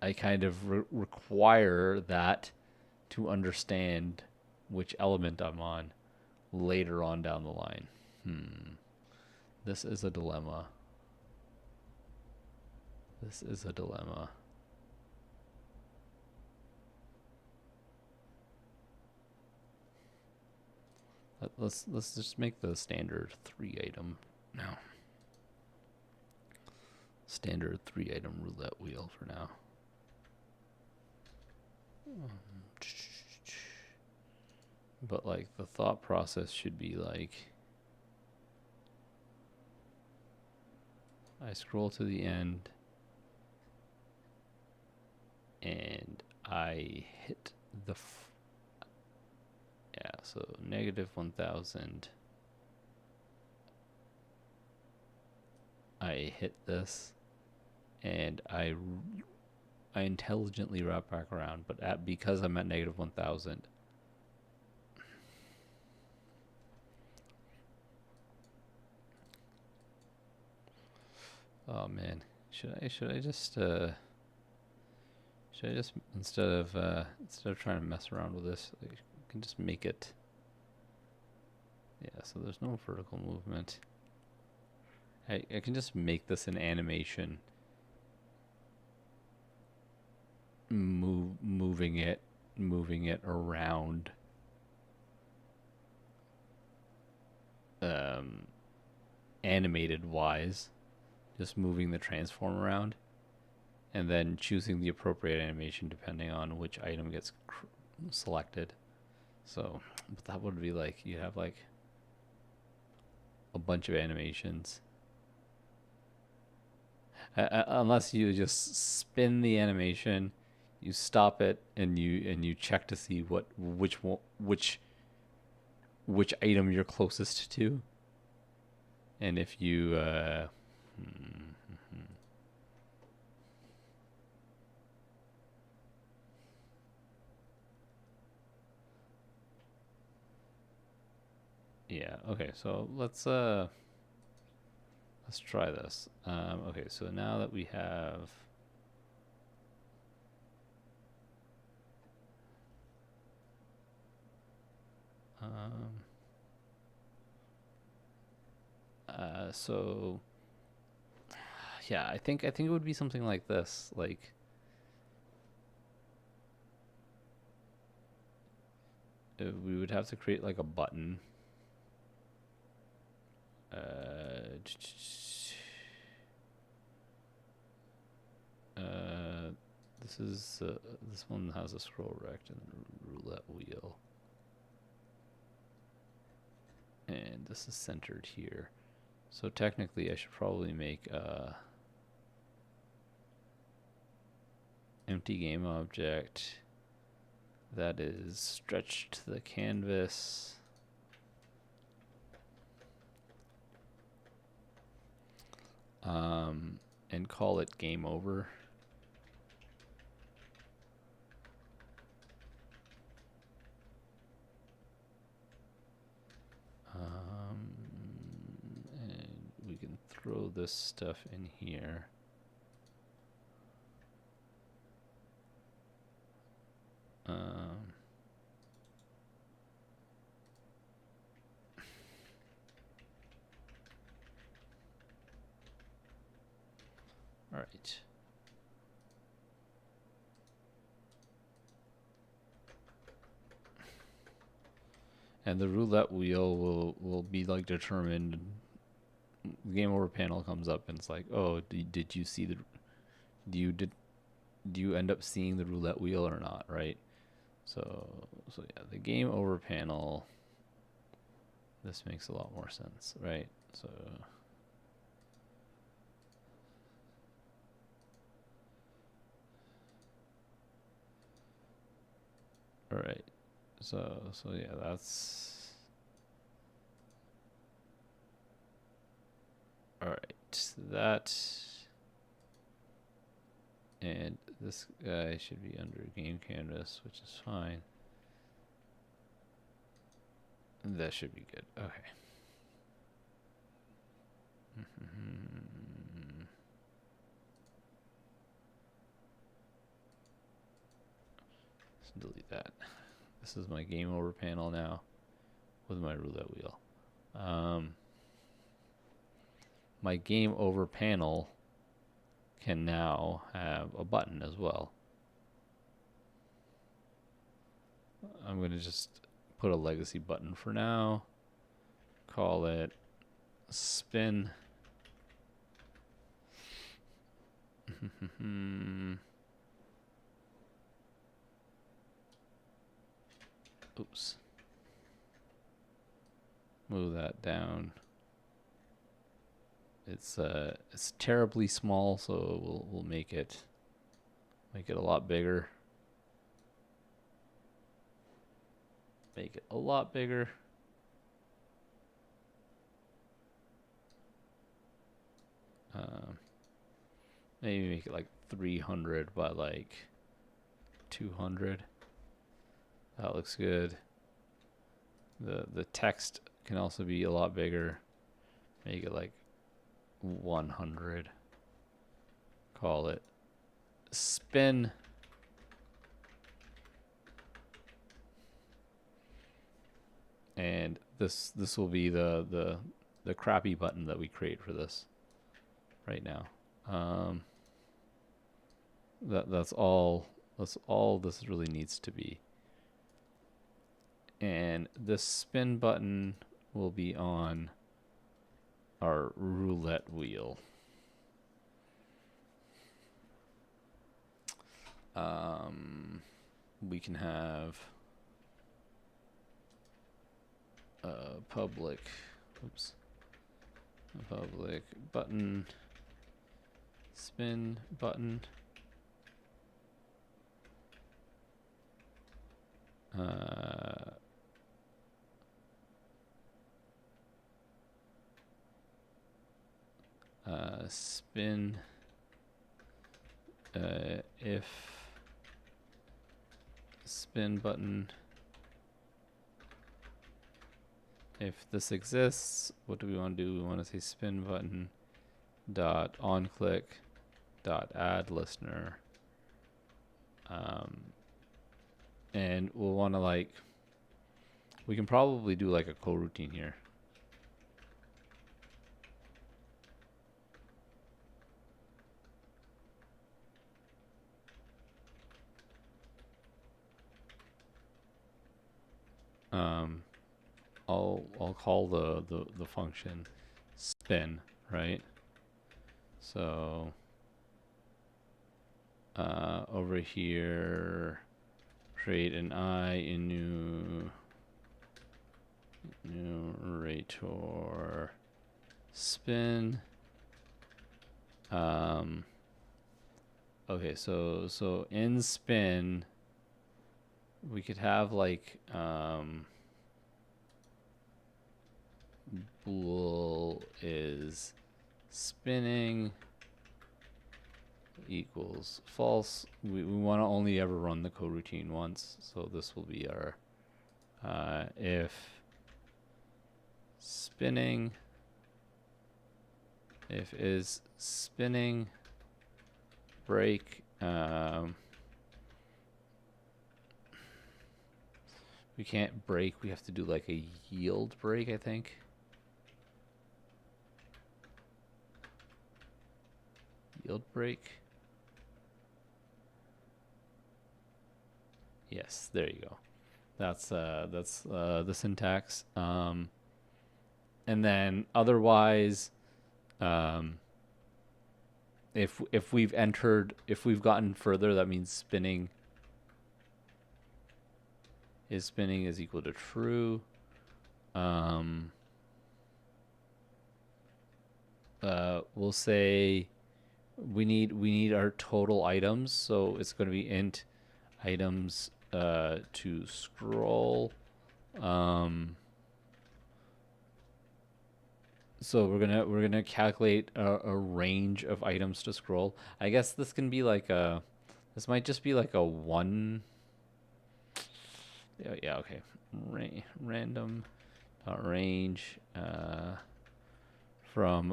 I kind of require that to understand which element I'm on later on down the line. This is a dilemma. This is a dilemma. Let's just make the standard 3 item now. Standard 3 item roulette wheel for now. But like the thought process should be like, I scroll to the end and I hit the yeah, so negative 1000. I hit this and I intelligently wrap back around, but because I'm at negative 1000, oh man, should I just instead of trying to mess around with this, I can just make it, yeah, so there's no vertical movement. I can just make this an animation, moving it around, animated wise, just moving the transform around, and then choosing the appropriate animation depending on which item gets selected. So, but that would be like, you have like a bunch of animations. Unless you just spin the animation, you stop it, and you check to see which item you're closest to, and if you yeah, okay, so let's try this. Okay, so now that we have so yeah, I think it would be something like this, like we would have to create like a button. This one has a scroll rect and roulette wheel, and this is centered here. So technically, I should probably make a empty game object that is stretched to the canvas. And call it game over. And we can throw this stuff in here. All right. And the roulette wheel will be like determined. The game over panel comes up and it's like, oh, did you see the? Do you end up seeing the roulette wheel or not? Right. So yeah, the game over panel. This makes a lot more sense, right? So. All right. So yeah, that's all right. That, and this guy should be under game canvas, which is fine. That should be good. Okay. Let's delete that. This is my game over panel now with my roulette wheel. My game over panel can now have a button as well. I'm going to just put a legacy button for now. call it spin. Oops. Move that down. It's terribly small, so we'll make it a lot bigger. Make it a lot bigger. Maybe make it like 300 by like 200. That looks good. The text can also be a lot bigger. Make it like 100. Call it spin. And this will be the crappy button that we create for this right now. That's all this really needs to be. And this spin button will be on our roulette wheel. We can have a public button, spin button. Spin if spin button, if this exists, what do we want to do? We want to say spin button dot on click dot add listener, and we'll want to like, we can probably do like a coroutine here. I'll call the function spin, right? So over here, create an I in numerator spin. Okay, so in spin we could have like bool is spinning equals false. We want to only ever run the coroutine once, so this will be our if spinning, if is spinning break, we can't break, we have to do like a yield break, I think. Yield break. Yes, there you go. That's the syntax. And then otherwise, if we've gotten further, that means spinning is equal to true. We'll say we need our total items, so it's going to be int items to scroll. So we're gonna calculate a range of items to scroll. I guess this can be like this might just be like a one. Yeah, okay. Random range from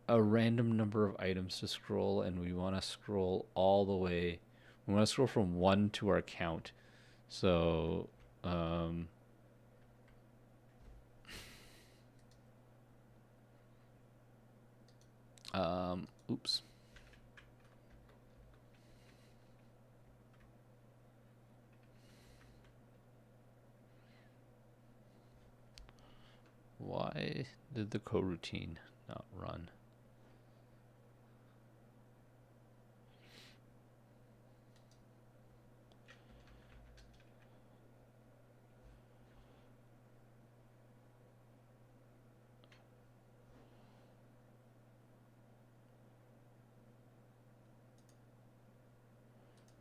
a random number of items to scroll, and we want to scroll all the way. We want to scroll from 1 to our count. So oops. Why did the coroutine not run?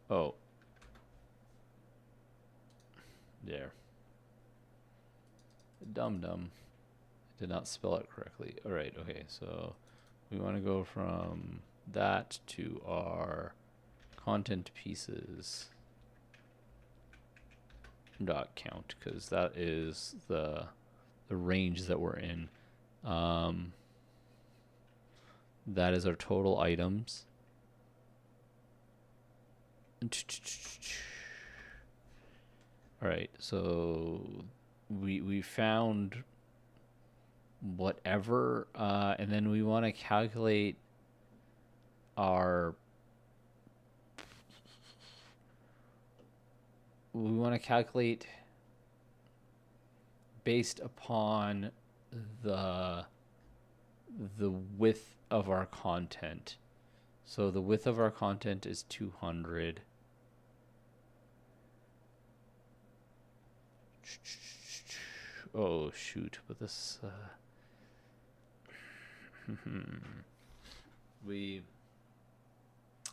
Oh. There. Dum-dum. Did not spell it correctly. Alright, okay, so we want to go from that to our content pieces dot count, because that is the range that we're in. That is our total items. All right, so we found whatever, and then we want to calculate our. We want to calculate based upon the width of our content. So the width of our content is 200. Oh shoot, but this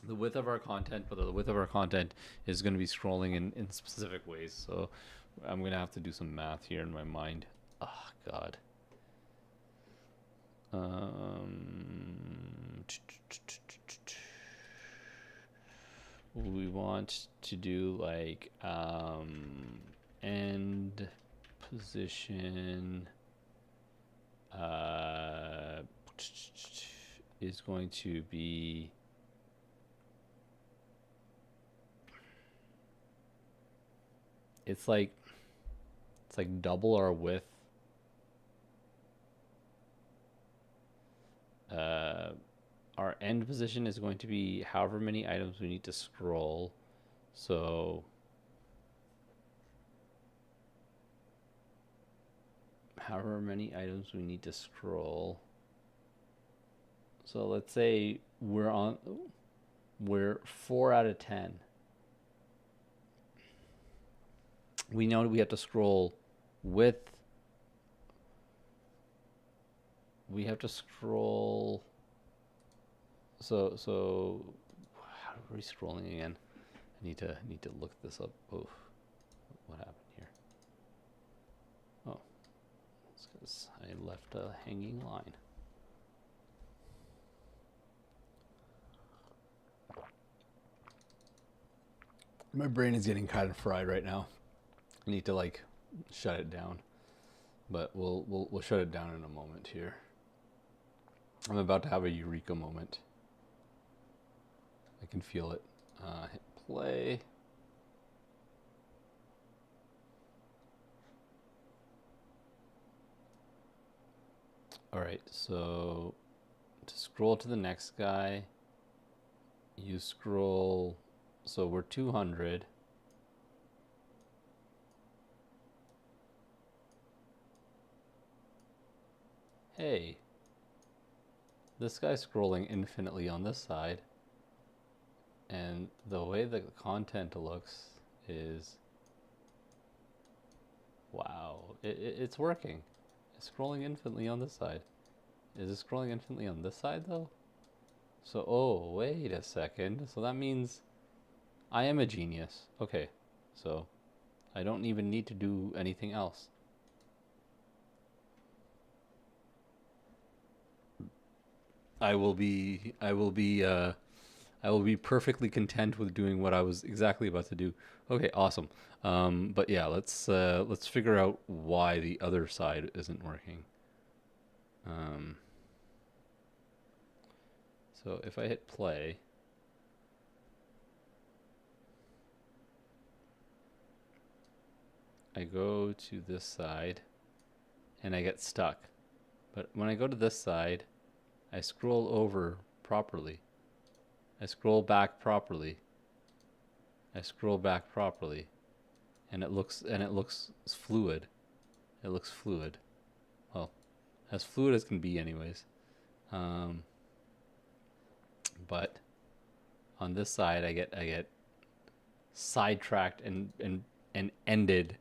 the width of our content, but the width of our content is going to be scrolling in specific ways. So I'm going to have to do some math here in my mind. Oh god. We want to do like end position is going to be it's like double our width. Our end position is going to be however many items we need to scroll. So however many items we need to scroll. So let's say we're 4 out of 10. We know we have to scroll width. We have to scroll. So how are we scrolling again? I need to look this up. Oh, what happened here? Oh, it's because I left a hanging line. My brain is getting kind of fried right now. I need to like shut it down, but we'll shut it down in a moment here. I'm about to have a eureka moment. I can feel it. Hit play. All right, so to scroll to the next guy, you scroll. So we're 200. Hey, this guy's scrolling infinitely on this side. And the way the content looks is, wow, it's working. It's scrolling infinitely on this side. Is it scrolling infinitely on this side though? So, oh, wait a second. So that means I am a genius. Okay, so I don't even need to do anything else. I will be perfectly content with doing what I was exactly about to do. Okay, awesome. But yeah, let's figure out why the other side isn't working. So if I hit play, I go to this side and I get stuck. But when I go to this side, I scroll over properly. I scroll back properly. I scroll back properly. And it looks fluid. It looks fluid. Well, as fluid as can be, anyways. But on this side, I get sidetracked and ended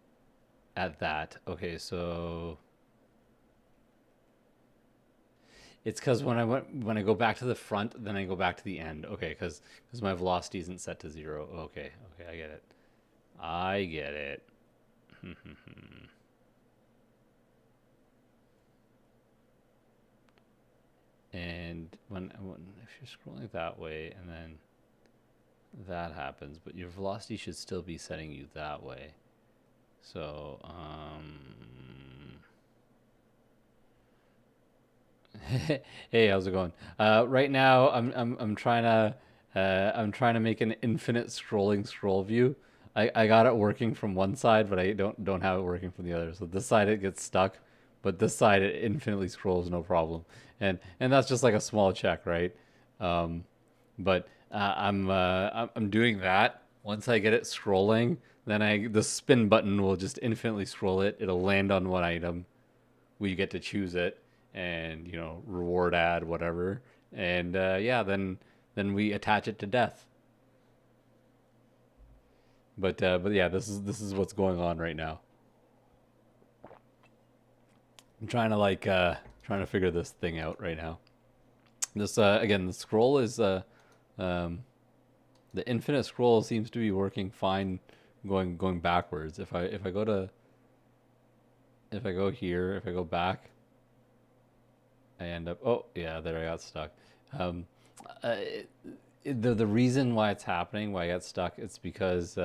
at that. Okay, so it's because when I go back to the front, then I go back to the end. Okay, because my velocity isn't set to 0. Okay, I get it. I get it. And when if you're scrolling that way and then that happens, but your velocity should still be setting you that way. So hey, how's it going? Right now I'm trying to make an infinite scrolling scroll view. I got it working from one side, but I don't have it working from the other. So this side it gets stuck, but this side it infinitely scrolls no problem. And that's just like a small check, right? But I'm doing that. Once I get it scrolling, then the spin button will just infinitely scroll it. It'll land on one item. We get to choose it, and reward add whatever, and yeah, then we attach it to death. But yeah, this is what's going on right now. I'm trying to figure this thing out right now. This again, the scroll is the infinite scroll seems to be working fine, going backwards. If I go here, if I go back, I end up. Oh yeah, there I got stuck. The reason why it's happening, why I got stuck, it's because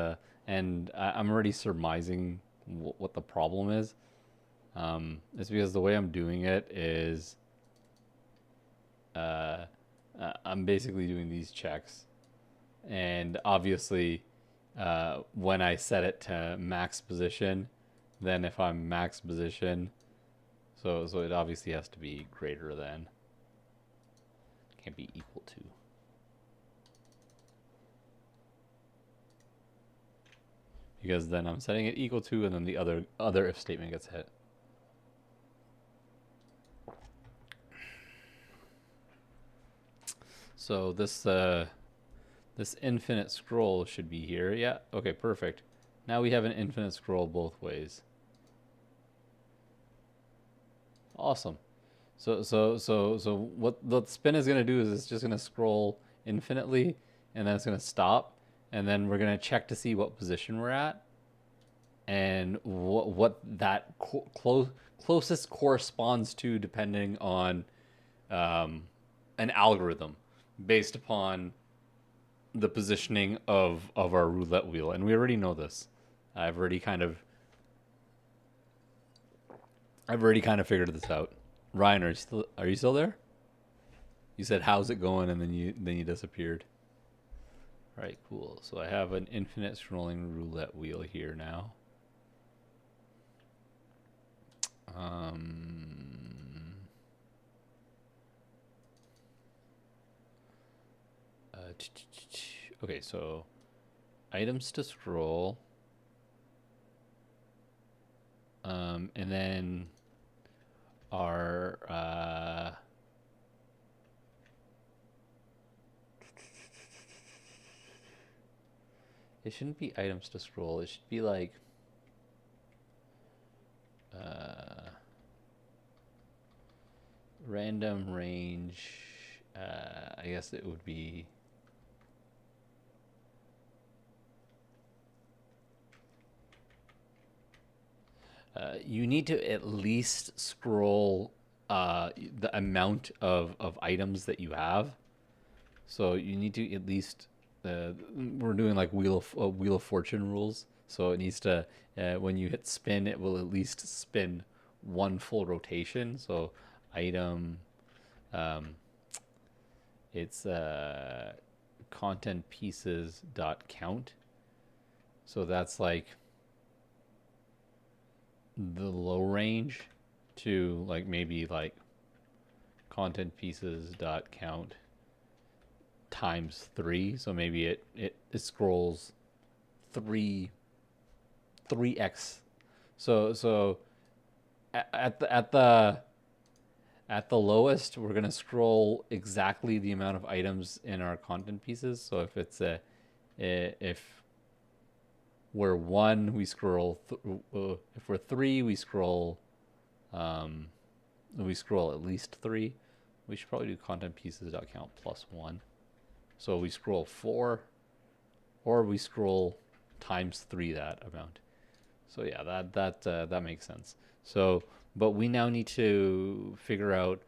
and I'm already surmising what the problem is. It's because the way I'm doing it is I'm basically doing these checks, and obviously when I set it to max position, then if I'm max position, so it obviously has to be greater than, can't be equal to. Because then I'm setting it equal to, and then the other if statement gets hit. So this infinite scroll should be here. Yeah, okay, perfect. Now we have an infinite scroll both ways. Awesome. So what the spin is going to do is it's just going to scroll infinitely, and then it's going to stop, and then we're going to check to see what position we're at, and what that closest corresponds to, depending on an algorithm based upon the positioning of our roulette wheel. And we already know this. I've already kind of figured this out. Ryan, are you still there? You said, "How's it going?" and then you disappeared. All right, cool. So I have an infinite scrolling roulette wheel here now. Okay, so items to scroll, and then our it shouldn't be items to scroll. It should be like random range. I guess it would be you need to at least scroll the amount of items that you have. So you need to at least we're doing like Wheel of Fortune rules. So it needs to when you hit spin, it will at least spin one full rotation. So item, it's content pieces dot count. So that's like the low range to like maybe like content pieces dot count times 3. So maybe it scrolls 3x. So at the at the lowest, we're gonna scroll exactly the amount of items in our content pieces. So if it's if we're one, we scroll. If we're three, um, we scroll at least three. We should probably do content pieces dot count plus one. So we scroll four, or we scroll times three that amount. So yeah, that makes sense. So, but we now need to figure out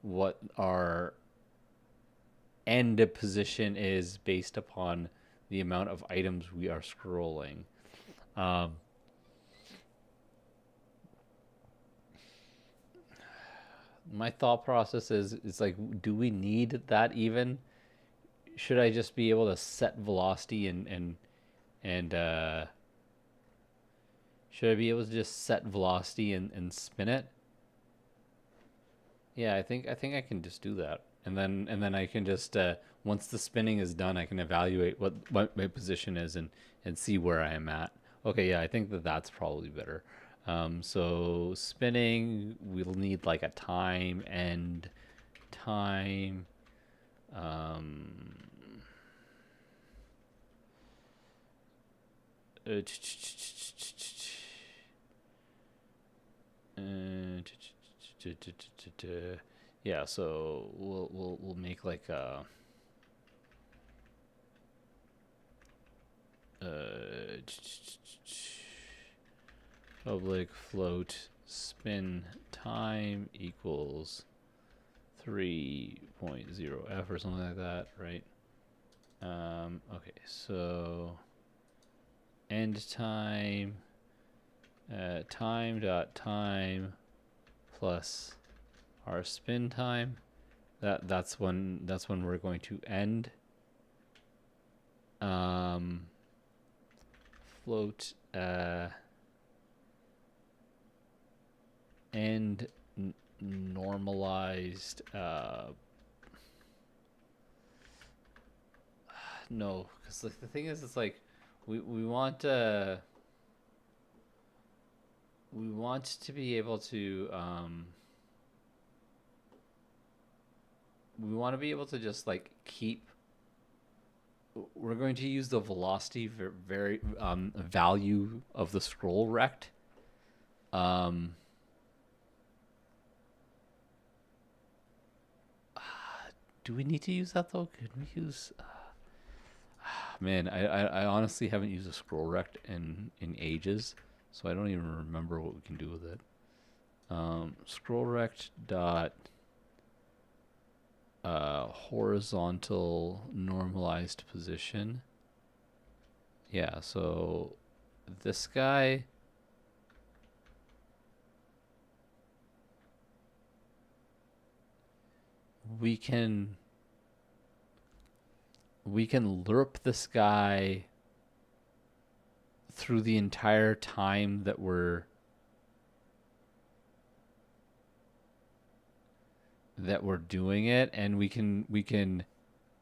what our end position is based upon the amount of items we are scrolling. Um, my thought process is it's like, do we need that even? Should I just be able to set velocity and should I be able to just set velocity and spin it? Yeah, I think I can just do that, and then I can just once the spinning is done, I can evaluate what my position is and see where I am at. Okay, yeah, I think that's probably better. So spinning, we'll need like a time and time. Um, uh, yeah, so we'll make like a public float spin time equals 3.0f or something like that, right? Okay, so end time time dot time plus our spin time. That's when we're going to end. Float end normalized no, because the thing is, it's like we want to be able to we want to be able to just like keep. We're going to use the velocity very value of the scroll rect. Um, do we need to use that though? Could we use? Man, I honestly haven't used a scroll rect in ages, so I don't even remember what we can do with it. Scroll rect dot horizontal normalized position. Yeah, so this guy, we can lerp this guy through the entire time that we're doing it, and we can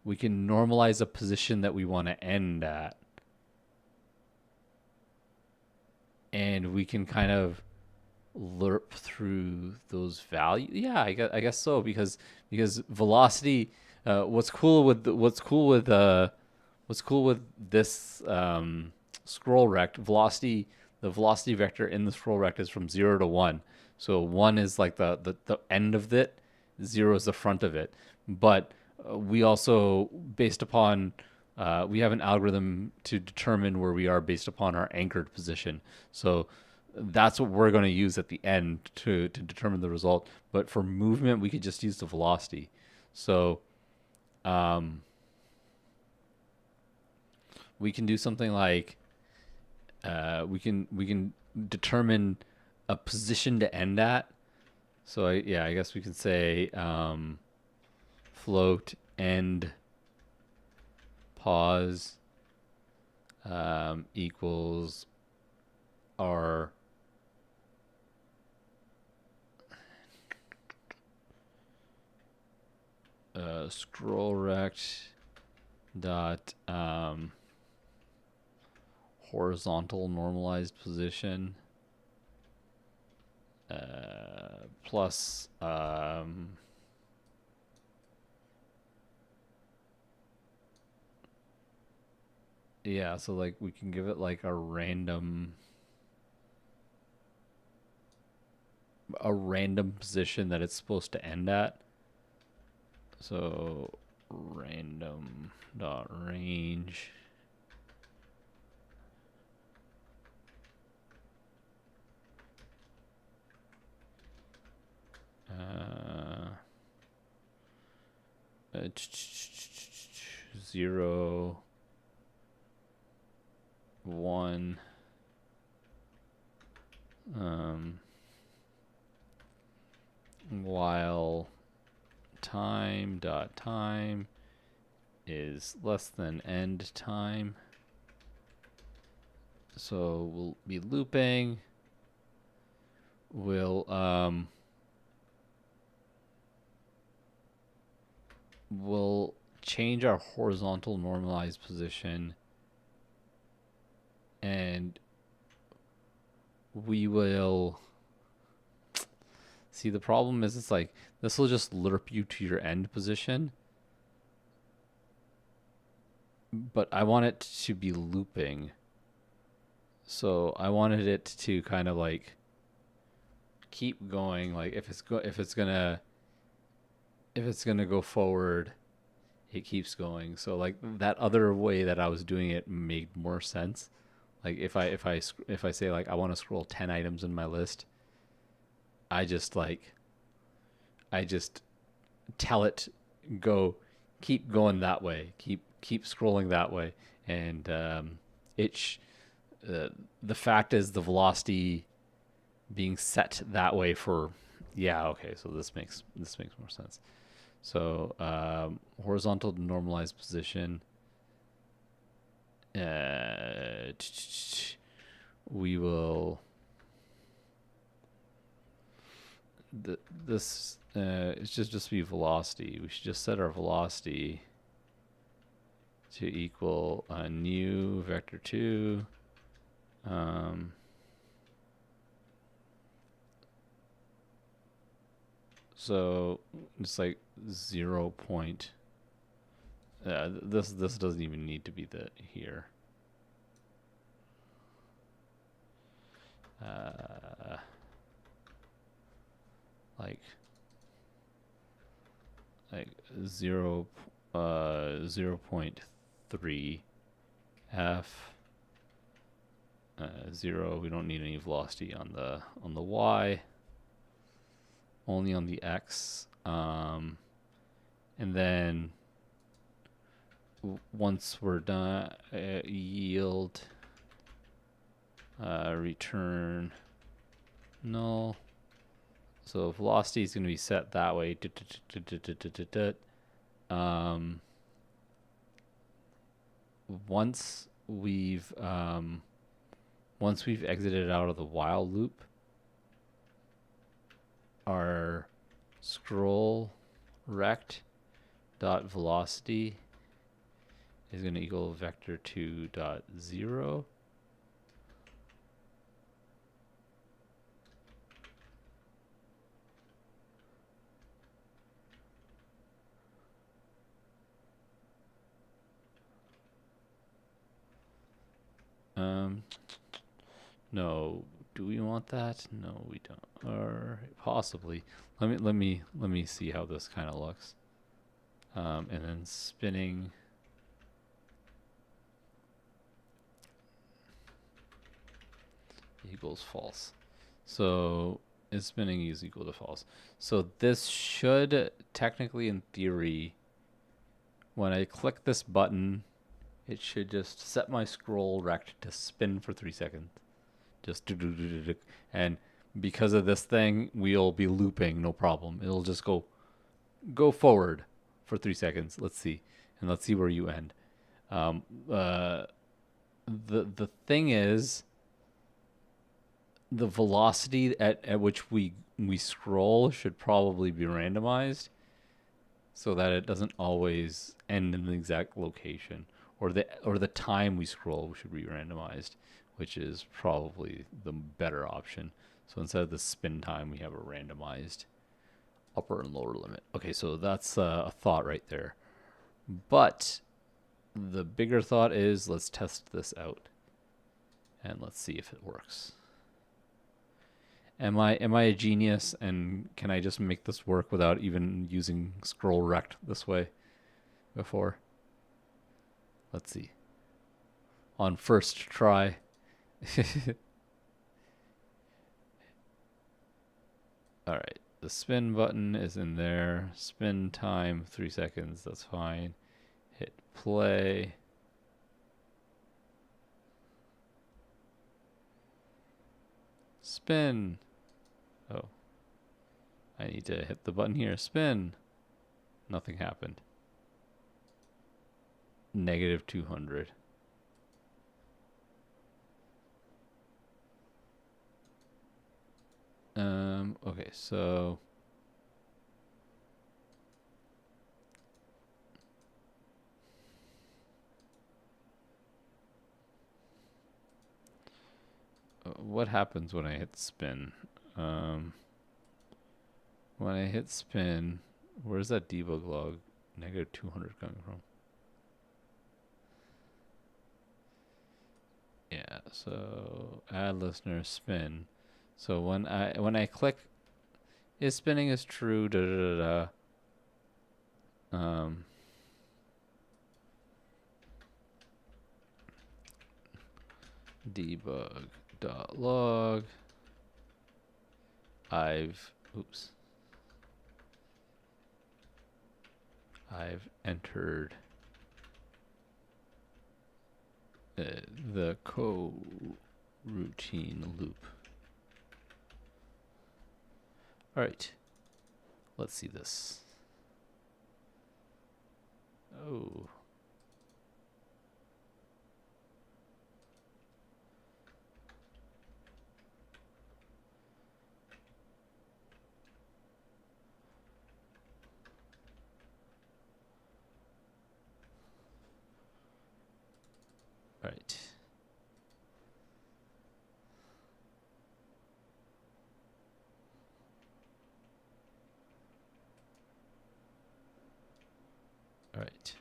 normalize a position that we want to end at, and we can kind of lerp through those values. Yeah, I guess so, because velocity. What's cool with this scroll rect velocity? The velocity vector in the scroll rect is from 0 to 1. So 1 is like the end of it, 0 is the front of it. But we also, based upon we have an algorithm to determine where we are based upon our anchored position. So that's what we're going to use at the end to determine the result. But for movement, we could just use the velocity. So we can do something like we can determine a position to end at. So I guess we can say float end pause equals our scroll rect dot horizontal normalized position plus yeah, so like we can give it like a random position that it's supposed to end at. So random dot range uh, 0 1 while time is less than end time. So we'll be looping. We'll change our horizontal normalized position, and we will see. The problem is it's like this will just lerp you to your end position, but I want it to be looping. So I wanted it to kind of like keep going. Like if it's gonna go forward, it keeps going. So like that other way that I was doing it made more sense. Like if I say like I want to scroll 10 items in my list, I just tell it keep going that way, keep scrolling that way, and the fact is the velocity being set that way for okay, so this makes more sense. So horizontal normalized position, we will this it's just be velocity. We should just set our velocity to equal a new vector 2. So it's like 0 point. This doesn't even need to be the here. Like 0.3 f 0. We don't need any velocity on the y, only on the x. And then once we're done, yield return null. So velocity is going to be set that way. Once we've exited out of the while loop, our scroll rect dot velocity is going to equal vector 2 dot 0. No, do we want that? No, we don't. Or possibly. Let me see how this kind of looks. And then spinning equals false. So is spinning is equal to false. So this should technically, in theory, when I click this button, it should just set my scroll rect to spin for 3 seconds. Just and because of this thing, we'll be looping, no problem. It'll just go forward for 3 seconds. Let's see, and let's see where you end. The thing is, the velocity at which we scroll should probably be randomized, so that it doesn't always end in the exact location, or the time we scroll should be randomized. which is probably the better option. So instead of the spin time, we have a randomized upper and lower limit. Okay, so that's a thought right there. But the bigger thought is, let's test this out and let's see if it works. Am I a genius, and can I just make this work without even using scroll rect this way before? Let's see. On first try. All right. The spin button is in there. Spin time 3 seconds. That's fine. Hit play. Spin. Oh. I need to hit the button here. Spin. Nothing happened. Negative 200. Okay, so what happens when I hit spin? When I hit spin, where's that debug log? Negative 200 coming from? Yeah, so add listener spin. So when I click is spinning is true, da da da da. Debug.log. I've entered the coroutine loop. All right, let's see this. Oh. Right. All right.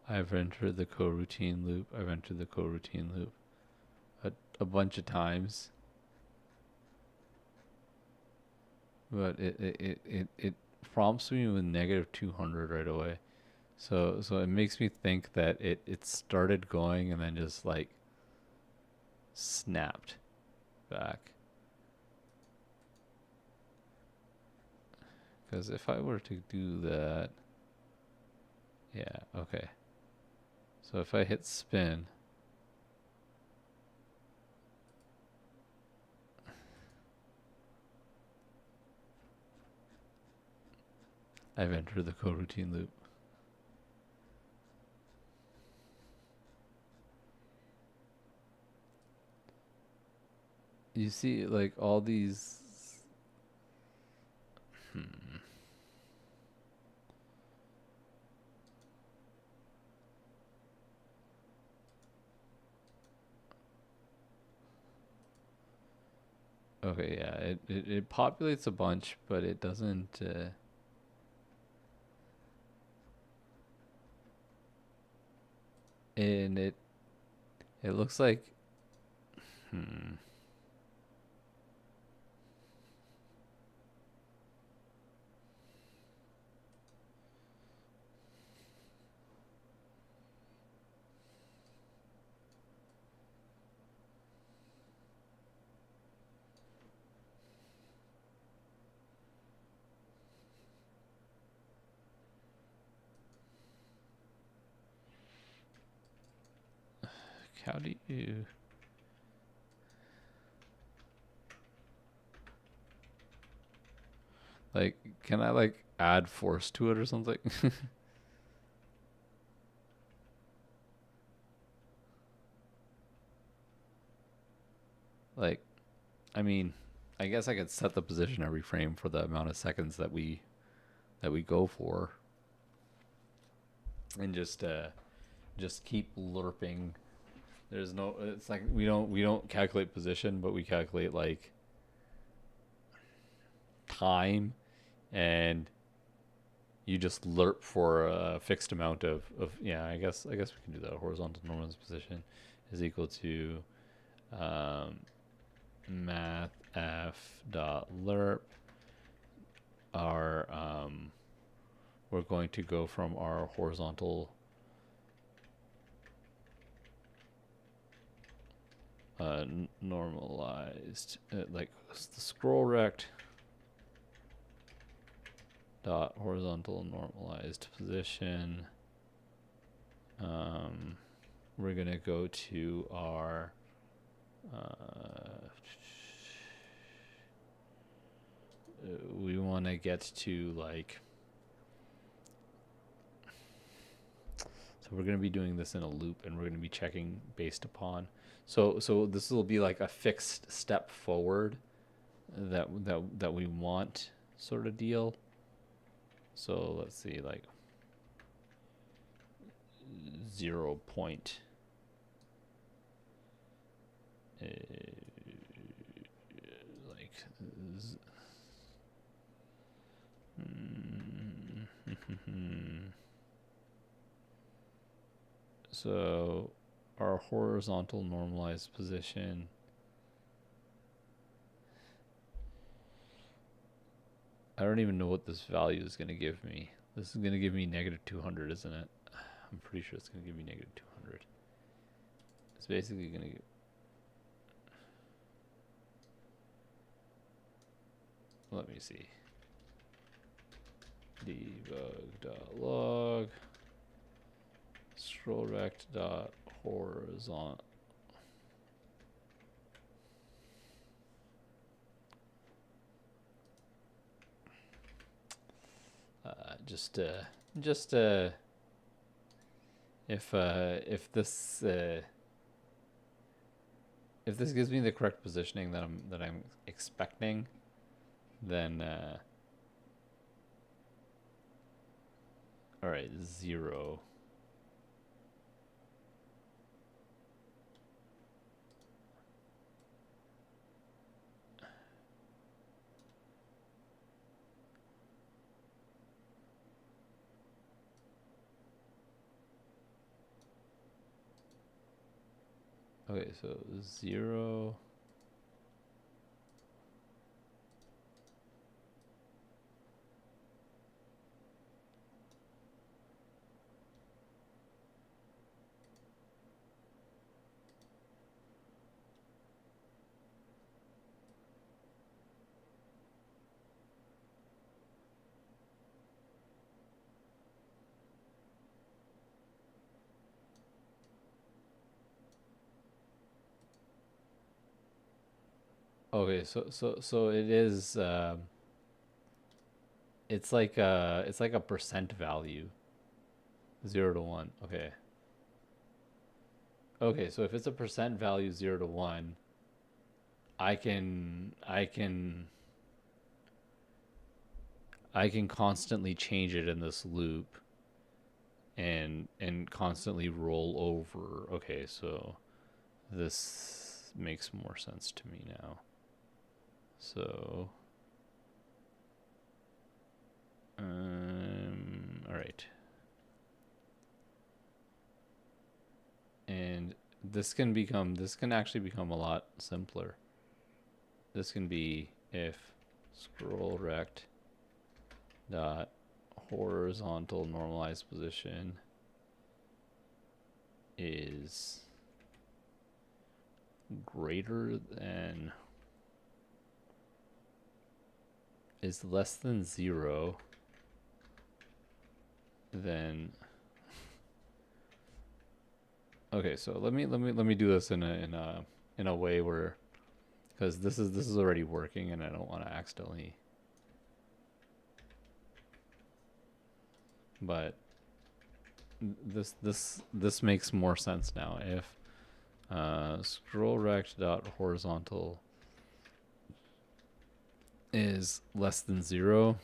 I've entered the coroutine loop. I've entered the coroutine loop a bunch of times. But it prompts me with negative 200 right away. So it makes me think that it started going and then just like snapped back. Because if I were to do that, yeah, okay. So if I hit spin, I've entered the coroutine loop. You see, like, all these... Okay, yeah, it populates a bunch, but it doesn't... and it looks like... How do you... Like, can I, like, add force to it or something? Like, I mean, I guess I could set the position every frame for the amount of seconds that we go for, and just keep lerping. There's no. It's like we don't calculate position, but we calculate like time, and you just lerp for a fixed amount of yeah. I guess we can do that. Horizontal normalized position is equal to math f dot lerp. Our we're going to go from our horizontal normalized like the scroll rect dot horizontal normalized position. We're gonna go to our we want to get to like, so we're going to be doing this in a loop, and we're going to be checking based upon, so this will be like a fixed step forward that we want sort of deal. So let's see, like 0 point like so our horizontal normalized position, I don't even know what this value is going to give me. This is going to give me negative 200, isn't it? I'm pretty sure it's going to give me negative 200. It's basically going to give... Let me see. Debug.log scroll rect dot horizontal. If this gives me the correct positioning that I'm expecting, then all right, 0. Okay, so 0. Okay, so it is it's like a percent value. 0 to 1. Okay. Okay, so if it's a percent value 0 to 1, I can constantly change it in this loop and constantly roll over. Okay, so this makes more sense to me now. So all right. And this can actually become a lot simpler. This can be if scroll rect dot horizontal normalized position is greater than, is less than 0, then okay, so let me do this in a way where, because this is already working and I don't want to accidentally, but this makes more sense now. If scroll rect dot horizontal is less than 0.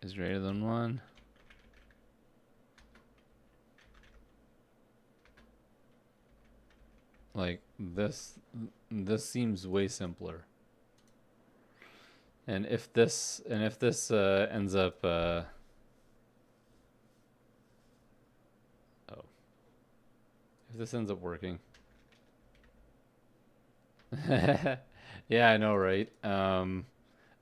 Is greater than 1. Like this seems way simpler. And if this ends up oh, if this ends up working. Yeah, I know, right?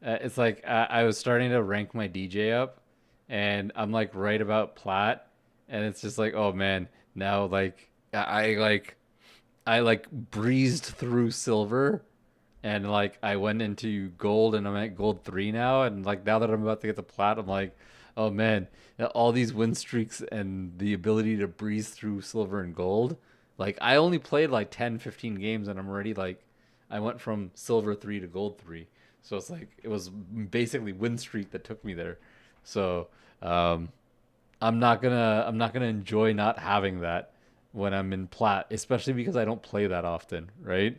It's like I was starting to rank my DJ up, and I'm like right about plat, and it's just like, oh man, now like I breezed through silver, and like I went into gold, and I'm at gold 3 now, and like now that I'm about to get to plat, I'm like, oh man, all these win streaks and the ability to breeze through silver and gold. Like I only played like 10, 15 games, and I'm already like, I went from silver 3 to gold 3. So it's like it was basically win streak that took me there. So um, I'm not gonna enjoy not having that when I'm in plat, especially because I don't play that often, right?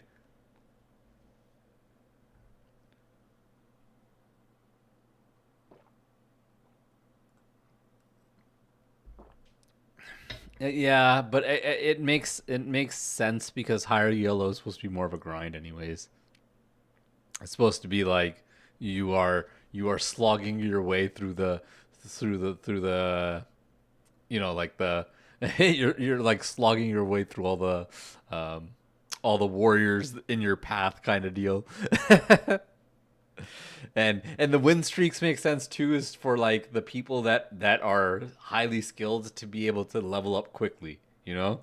Yeah, but it makes sense because higher yellow is supposed to be more of a grind, anyways. It's supposed to be like you are slogging your way through the like the you're like slogging your way through um all the warriors in your path kind of deal. And the win streaks make sense too, is for like the people that are highly skilled to be able to level up quickly, you know?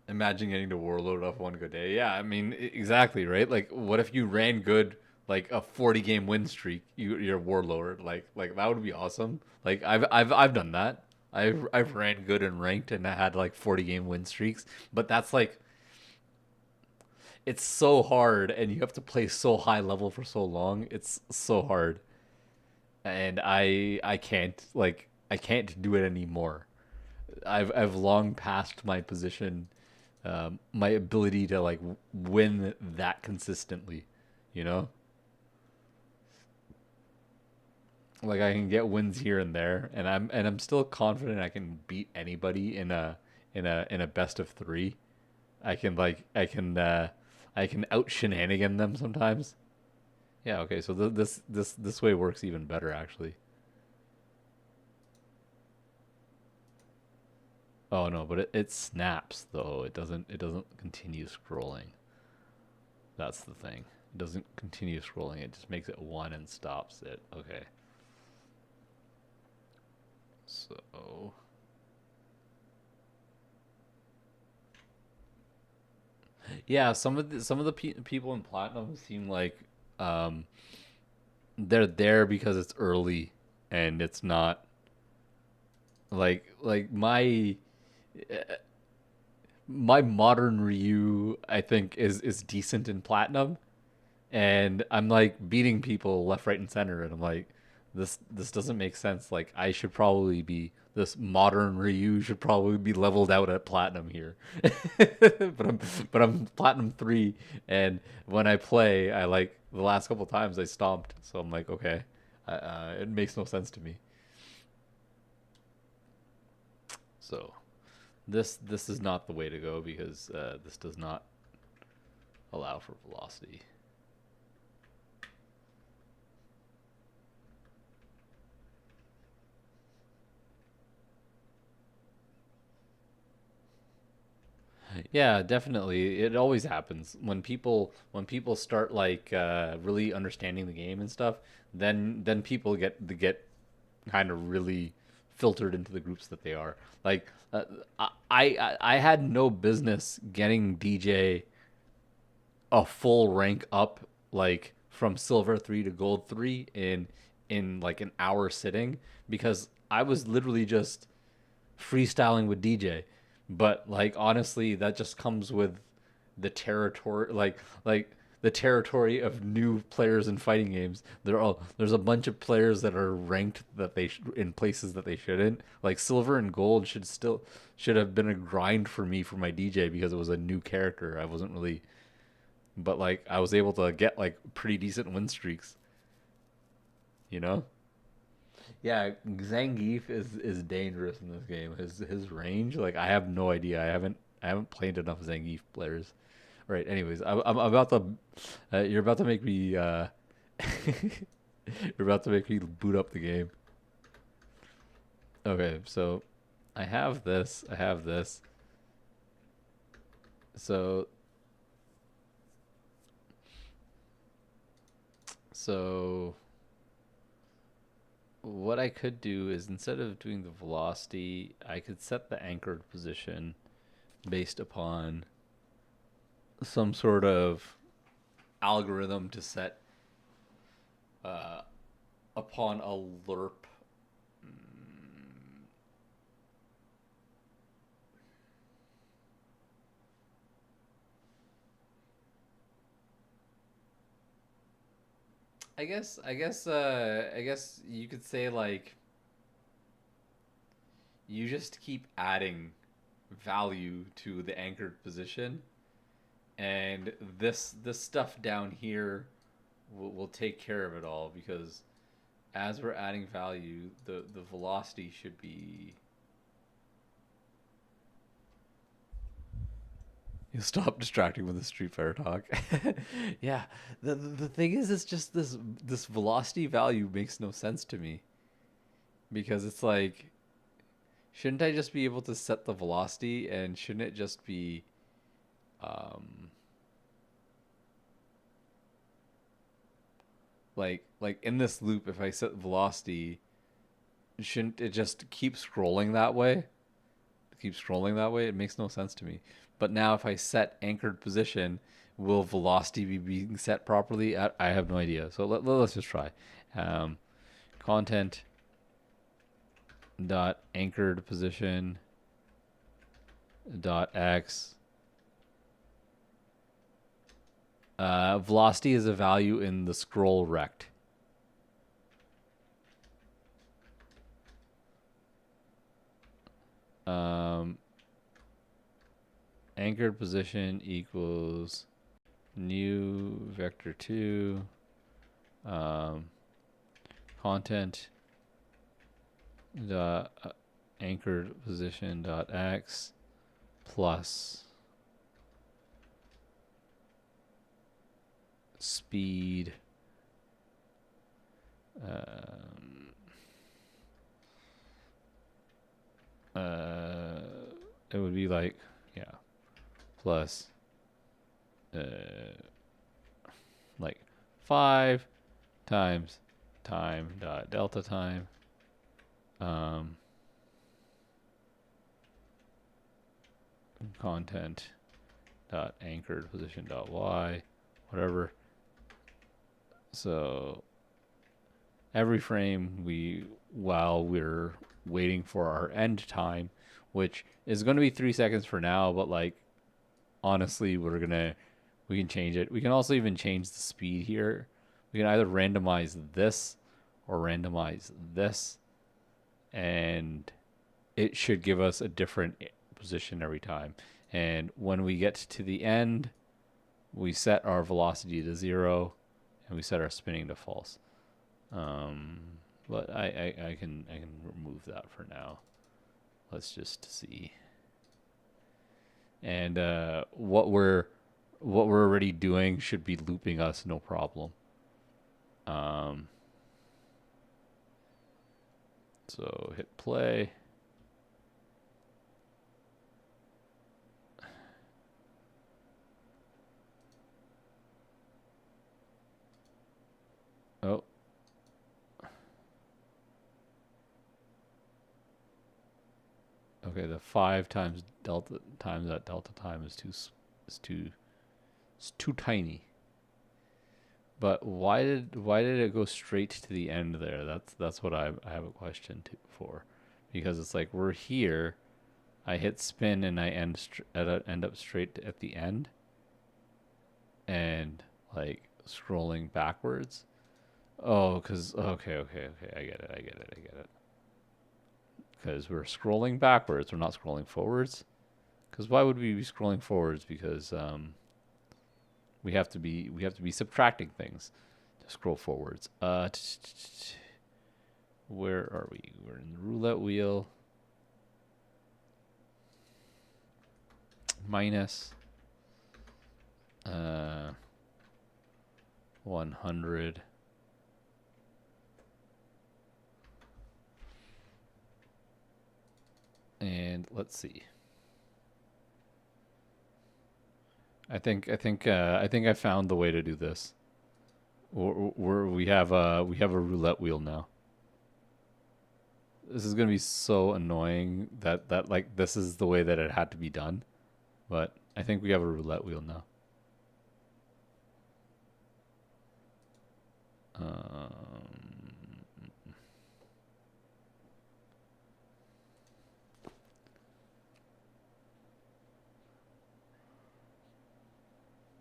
Imagine getting to warlord off one good day. Yeah, I mean, exactly, right? Like what if you ran good, like a 40 game win streak, you're warlord, like that would be awesome. Like I've done that. I've ran good and ranked, and I had like 40 game win streaks, but that's like it's so hard, and you have to play so high level for so long. It's so hard, and I can't do it anymore. I've long passed my position, my ability to like win that consistently. You know, like I can get wins here and there, and I'm still confident I can beat anybody in a best of 3. I can out shenanigan them sometimes. Yeah, okay, so this way works even better actually. Oh no, but it snaps though. It doesn't continue scrolling. That's the thing. It doesn't continue scrolling. It just makes it 1 and stops it. Okay. So yeah, some of the people in platinum seem like um they're there because it's early, and it's not like my modern Ryu, I think, is decent in platinum, and I'm like beating people left, right, and center, and I'm like, this doesn't make sense. Like I should probably be this modern Ryu should probably be leveled out at platinum here, but I'm platinum 3, and when I play, I like the last couple times I stomped, so I'm like, okay, it makes no sense to me. So this is not the way to go, because this does not allow for velocity. Yeah, definitely. It always happens when people start like really understanding the game and stuff. Then people get kind of really filtered into the groups that they are. Like I had no business getting DJ a full rank up, like from silver 3 to gold 3 in like an hour sitting, because I was literally just freestyling with DJ. But like honestly, that just comes with the territory, like the territory of new players in fighting games. There's a bunch of players that are ranked that in places that they shouldn't. Like silver and gold should have been a grind for me for my DJ because it was a new character. I wasn't really, but like I was able to get like pretty decent win streaks. You know? Yeah, Zangief is dangerous in this game. His range, like I have no idea. I haven't played enough Zangief players. Right. Anyways, I'm about to. You're about to make me. You're about to make me boot up the game. Okay, so I have this. I have this. So so what I could do is instead of doing the velocity, I could set the anchored position based upon some sort of algorithm to set uh, upon a lerp. I guess you could say like you just keep adding value to the anchored position, and this stuff down here will take care of it all because as we're adding value, the velocity should be. You stop distracting with the Street Fighter talk. Yeah, the thing is, it's just this velocity value makes no sense to me because it's like, shouldn't I just be able to set the velocity and shouldn't it just be, um, like in this loop, if I set velocity, shouldn't it just keep scrolling that way? Keep scrolling that way? It makes no sense to me. But now if I set anchored position, will velocity be being set properly? I have no idea. So let's just try. Um, content dot anchored position dot x. Velocity is a value in the scroll rect. Um, anchored position equals new vector 2 content dot anchored position dot x plus speed it would be like, yeah, plus uh like 5 times time dot delta time um content dot anchored position dot y, whatever. So every frame while we're waiting for our end time, which is going to be 3 seconds for now, but like honestly, we can change it. We can also even change the speed here. We can either randomize this or randomize this, and it should give us a different position every time. And when we get to the end, we set our velocity to 0 and we set our spinning to false. But I can remove that for now. Let's just see. And what we're already doing should be looping us no problem. So hit play. Oh. Okay, the 5 times delta times that delta time is too tiny. But why did it go straight to the end there? That's what I have a question for, because it's like we're here, I hit spin and I end up straight at the end, and like scrolling backwards. Oh, cause okay, I get it. Because we're scrolling backwards, we're not scrolling forwards. Because why would we be scrolling forwards? Because we have to be subtracting things to scroll forwards. Where are we? We're in the roulette wheel. Minus 100. And let's see. I think I found the way to do this. We have a roulette wheel now. This is gonna be so annoying that like this is the way that it had to be done. But I think we have a roulette wheel now. Um,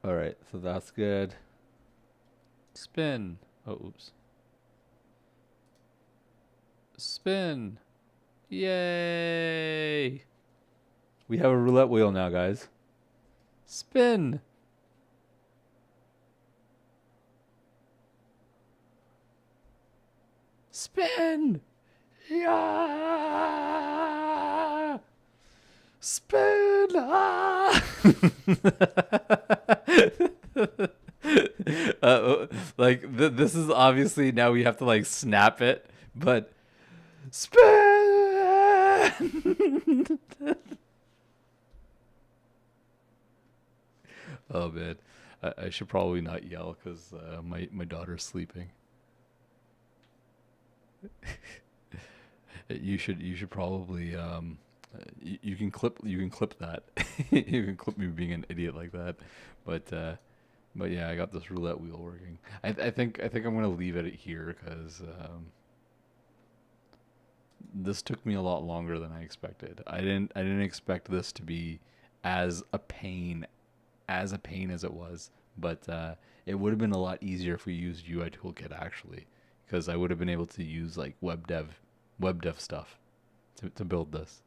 all right, so that's good. Spin. Oh, oops. Spin. Yay! We have a roulette wheel now, guys. Spin. Spin. Yeah. Spin. Ah! like this is obviously now we have to like snap it, but spin. Oh man, I should probably not yell because my daughter's sleeping. You should probably you can clip that. You can clip me being an idiot like that, but yeah, I got this roulette wheel working. I think I'm gonna leave it here because this took me a lot longer than I expected. I didn't expect this to be as a pain as it was, but it would have been a lot easier if we used UI Toolkit actually, because I would have been able to use like web dev stuff to build this.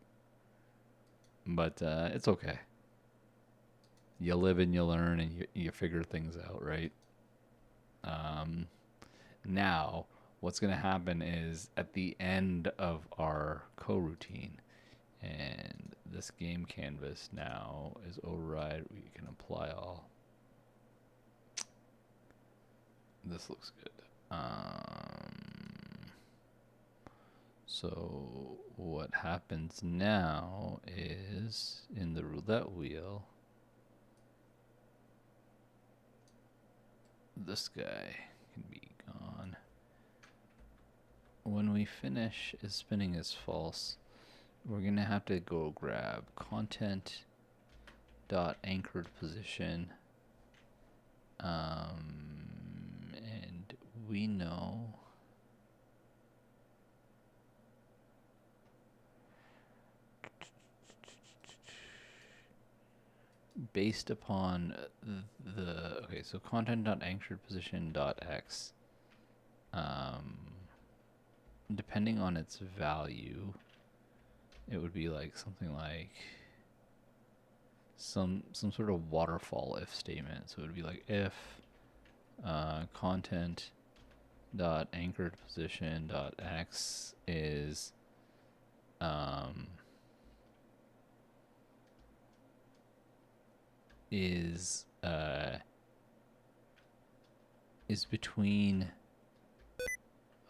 But it's okay. You live and you learn and you figure things out, right? Um, Now, what's going to happen is at the end of our coroutine, and this game canvas now is override. We can apply all. This looks good. So what happens now is in the roulette wheel, this guy can be gone. When we finish is spinning is false, we're gonna have to go grab content dot anchored position, and we know based upon the okay, so content dot anchored position dot x, um, depending on its value, it would be like something like some sort of waterfall if statement. So it would be like if content dot anchored position dot x um is uh is between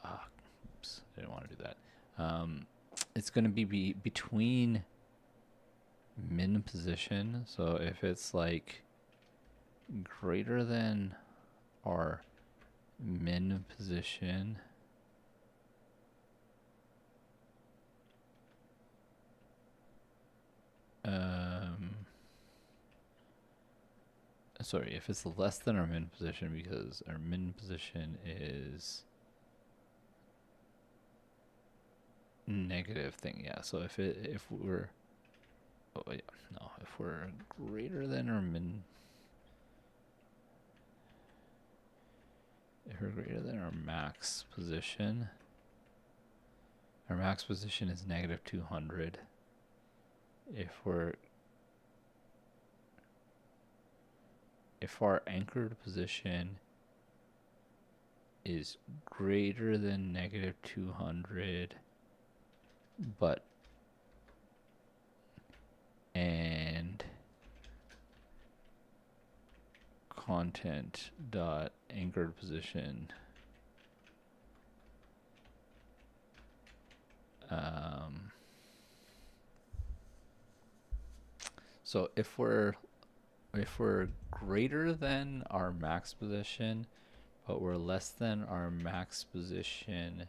oops, I didn't want to do that. It's going to be between min position. So if it's like greater than our min position, sorry, if it's less than our min position, because our min position is negative thing. Yeah, so if we're, oh yeah, no, if we're greater than our min, if we're greater than our max position, our max position is negative 200. If our anchored position is greater than negative 200, and content dot anchored position so if we're greater than our max position but we're less than our max position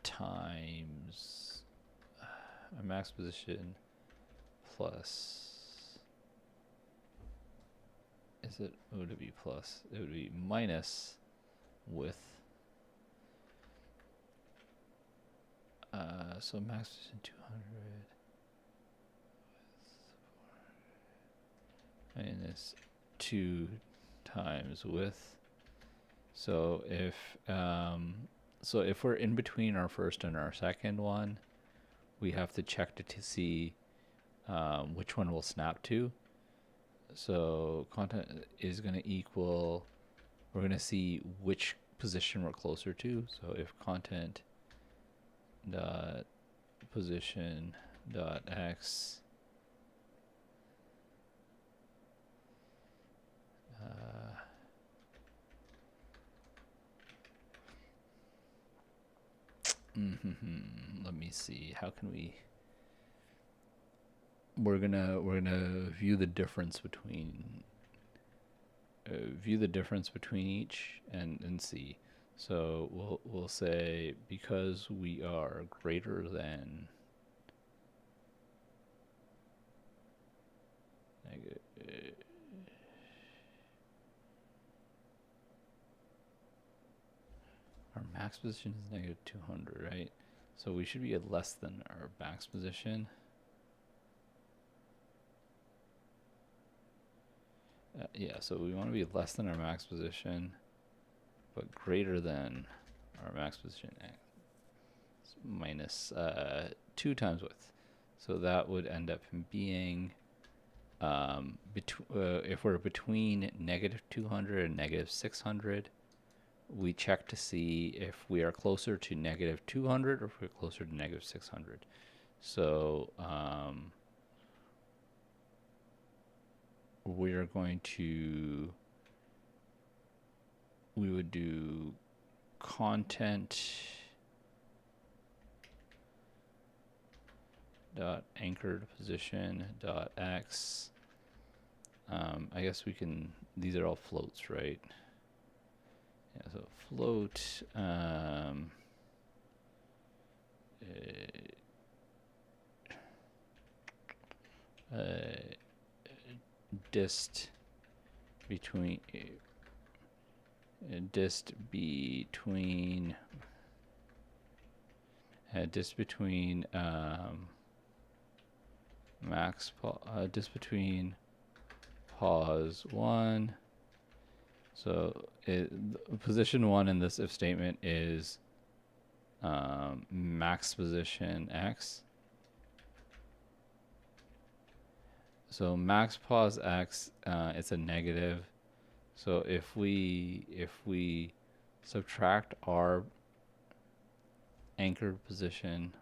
times our max position plus, would it be plus? It would be minus with, so max position 200 minus 2 times width. So if we're in between our first and our second one, we have to check to see which one will snap to. So content is going to equal, we're going to see which position we're closer to. So if content dot position dot x let me see, how can we're gonna view the difference between each and see. So we'll say because we are greater than our max position is negative 200, right? So we should be at less than our max position. Yeah, so we want to be less than our max position, but greater than our max position minus 2 times width. So that would end up being, if we're between negative 200 and negative 600, we check to see if we are closer to negative 200 or if we're closer to negative 600. So we would do content dot anchored position dot x. I guess we can, these are all floats, right? Yeah, so float dist between max between pause 1. So position 1 in this if statement is max position x. So max pause x, it's a negative. So if we subtract our anchored position,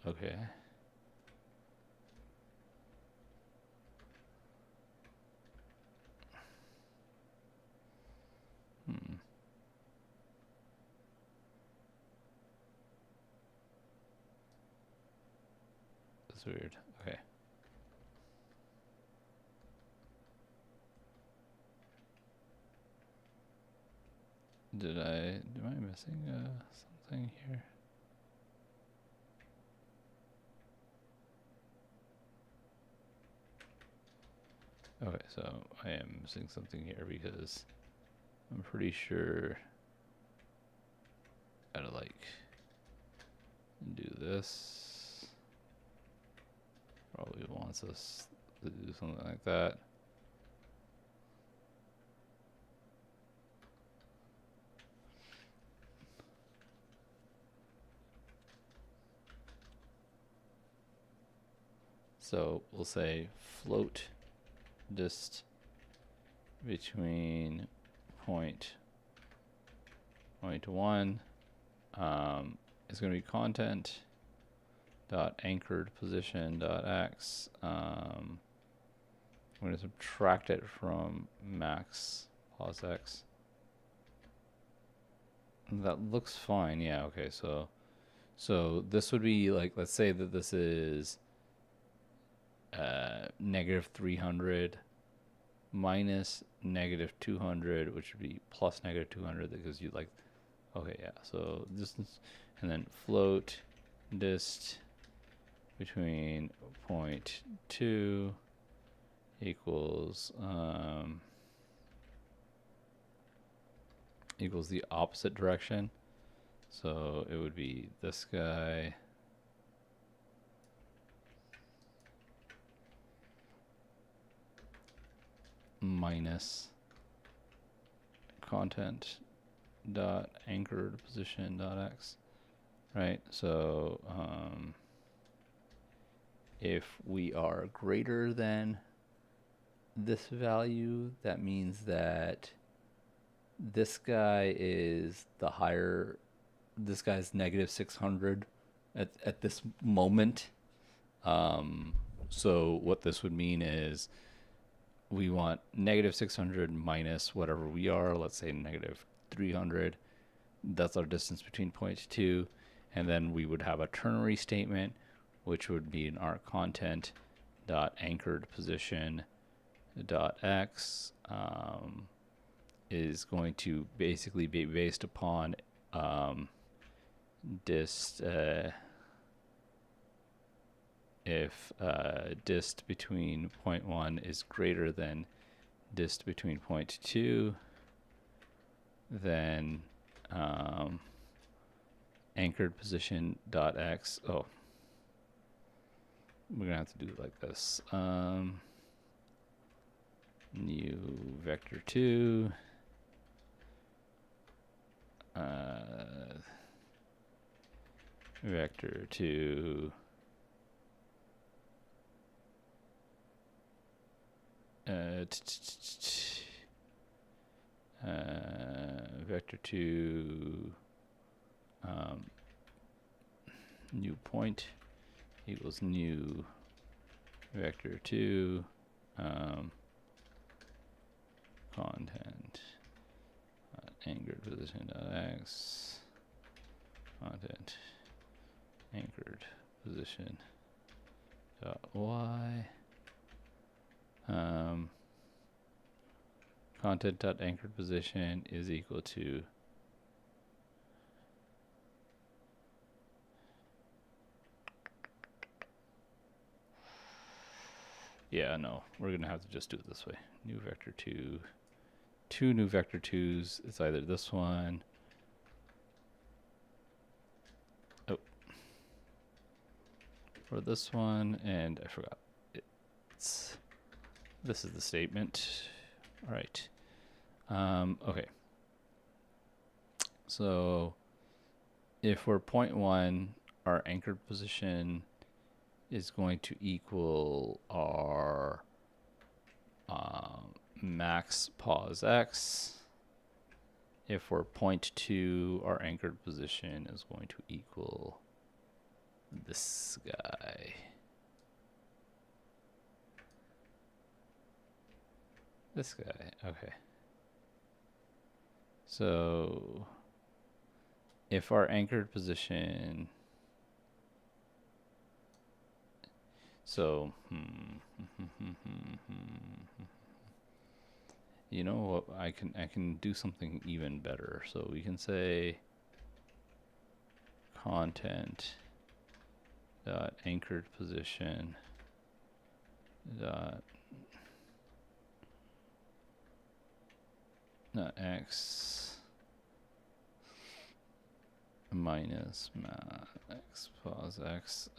okay. That's weird. Okay. Am I missing something here? Okay, so I am missing something here because I'm pretty sure gotta like do this. Probably wants us to do something like that. So we'll say float dist between point 1 is going to be content dot anchored position dot x. I'm going to subtract it from max pos x. That looks fine. Yeah. Okay. So this would be like, let's say that this is negative 300 minus negative 200, which would be plus negative 200. That gives you like, okay, yeah. So distance, and then float dist between point 2 equals equals the opposite direction. So it would be this guy minus content dot anchored position dot x, right? So if we are greater than this value, that means that this guy is the higher, this guy's negative 600 at this moment. So what this would mean is we want negative 600 minus whatever we are, let's say negative 300. That's our distance between point 2. And then we would have a ternary statement, which would be in our content dot anchored position dot x is going to basically be based upon dist if dist between point 1 is greater than dist between point 2, then anchored position dot x. Oh, we're gonna have to do it like this. New vector 2 vector 2 vector 2 new point equals new vector 2 content anchored position dot x content anchored position dot y content dot anchored position is equal to we're gonna have to just do it this way. New vector 2, two new vector 2s. It's either this one. Oh, or this one, and I forgot. This is the statement. All right. Okay. So if we're 0.1, our anchored position is going to equal our max pos x. If we're 0.2, our anchored position is going to equal this guy. This guy, okay. So if our anchored position, You know what? I can do something even better. So we can say content dot anchored position dot x minus x pause x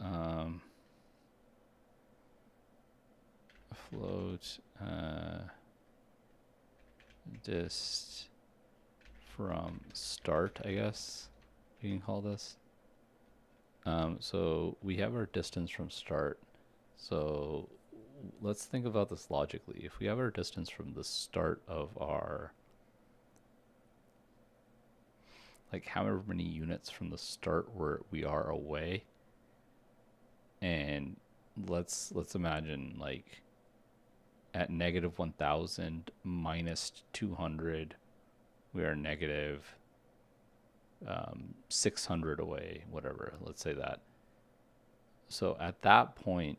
float dist from start, I guess you can call this. So we have our distance from start. So let's think about this logically. If we have our distance from the start of our, like however many units from the start where we are away, and let's imagine like at negative 1000 minus 200, we are negative 600 away, whatever, let's say that. So at that point,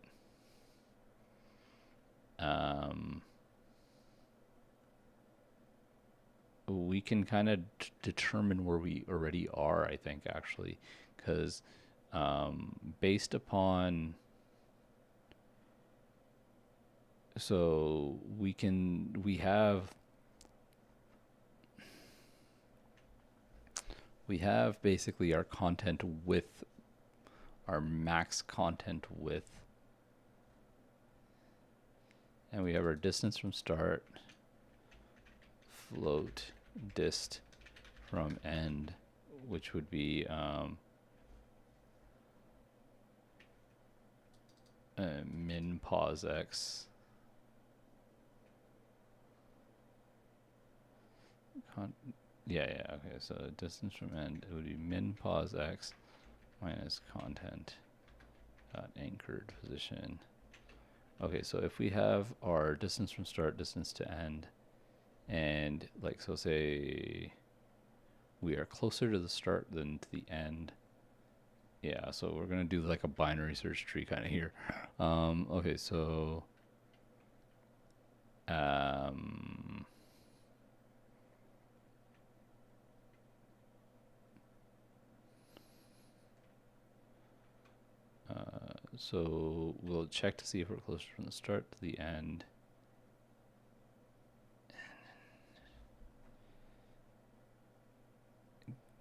we can kind of determine where we already are, I think, actually, because based upon, so we have basically our content width, our max content width, and we have our distance from start, float dist from end, which would be min pause x okay, so distance from end, it would be min pause x minus content dot anchored position. Okay, so if we have our distance from start, distance to end, and like, so say we are closer to the start than to the end. Yeah, so we're gonna do like a binary search tree kind of here. Okay, so so we'll check to see if we're closer from the start to the end.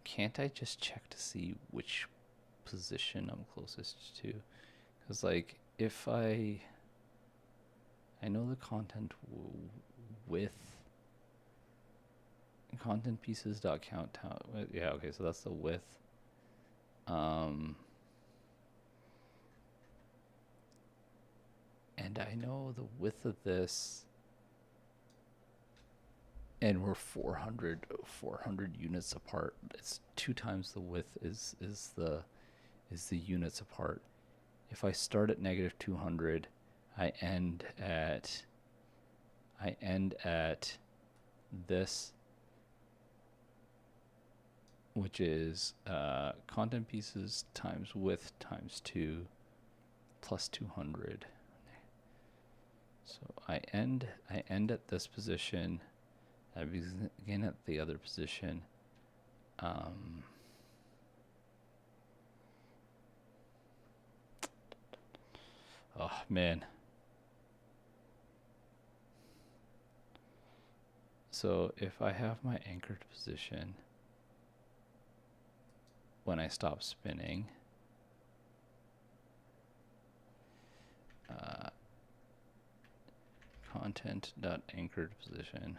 Can't I just check to see which position I'm closest to? Because like if I know the content width, content pieces dot count, yeah, okay, so that's the width. And I know the width of this, and we're 400 units apart. It's 2 times the width is the units apart. If I start at negative 200, I end at this, which is content pieces times width times 2 plus 200. So I end at this position. I begin at the other position. Oh man. So if I have my anchored position when I stop spinning, content dot anchored position.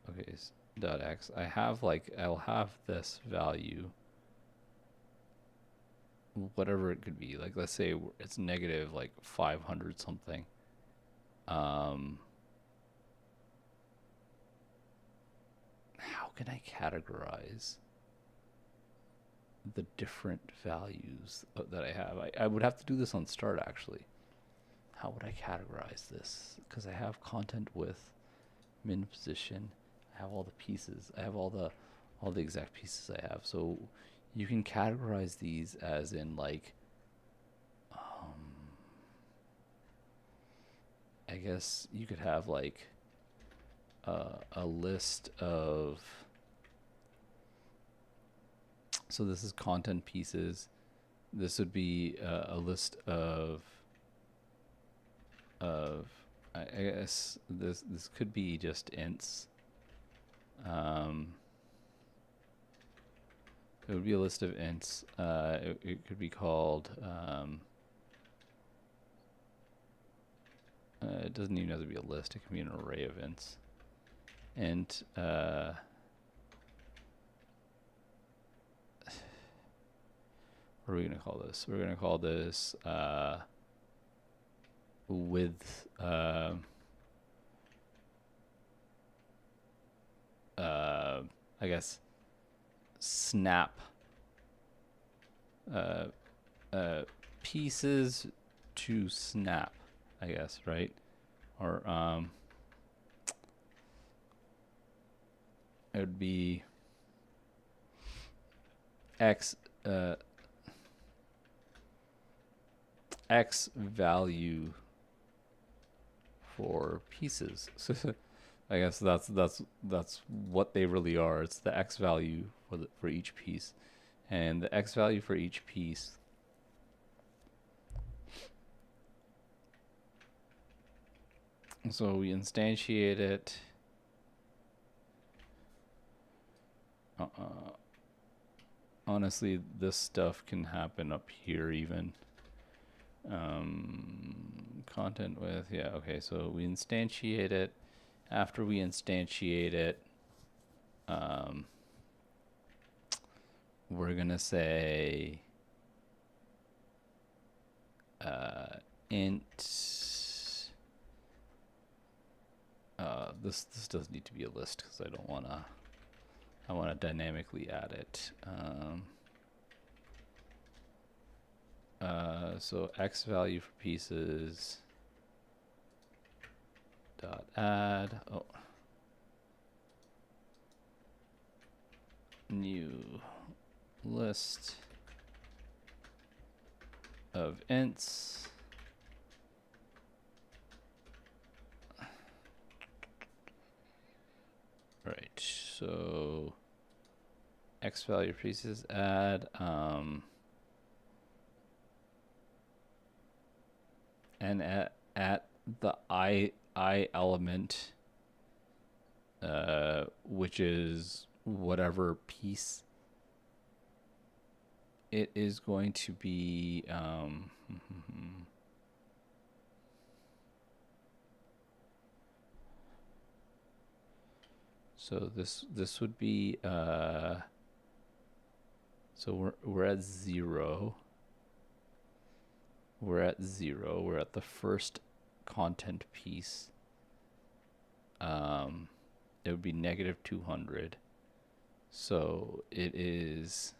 Okay, dot x. I'll have this value, whatever it could be. Like let's say it's negative like 500 something. How can I categorize the different values that I have? I would have to do this on start actually. How would I categorize this? Because I have content width, min position, I have all the pieces, I have all the exact pieces I have. So you can categorize these as in like I guess you could have like a list of, so this is content pieces. This would be a list of I guess this could be just ints. It would be a list of ints. It could be called it doesn't even have to be a list. It can be an array of ints. And what are we gonna call this? We're gonna call this with I guess snap pieces to snap, I guess, right? Or it would be x x value for pieces. So I guess that's what they really are. It's the x value for each piece, and the x value for each piece so we instantiate it. Honestly, this stuff can happen up here even. Content with, yeah, okay, so we instantiate it. After we instantiate it, we're gonna say int. This does need to be a list because I don't wanna. I want to dynamically add it. So x value for pieces dot add. Oh, new list of ints. Right. So x value for pieces add. And at the I element, which is whatever piece it is going to be. So this would be so we're at 0. We're at 0. We're at the first content piece. It would be negative 200. So it is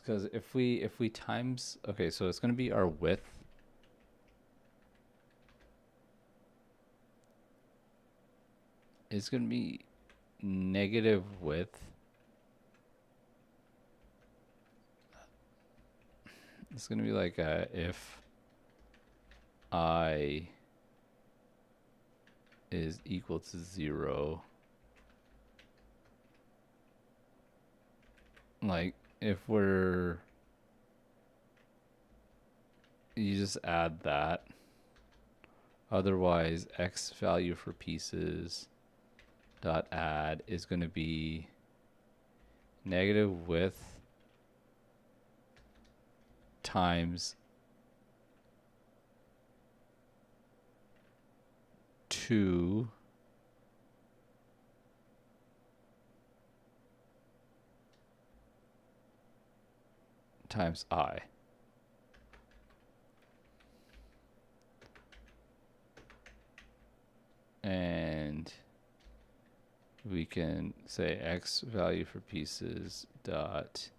because if we times, okay, so it's going to be our width. It's going to be negative width. It's going to be like if I is equal to 0. Like if you just add that. Otherwise, x value for pieces dot add is going to be negative width times 2 times I. And we can say x value for pieces dot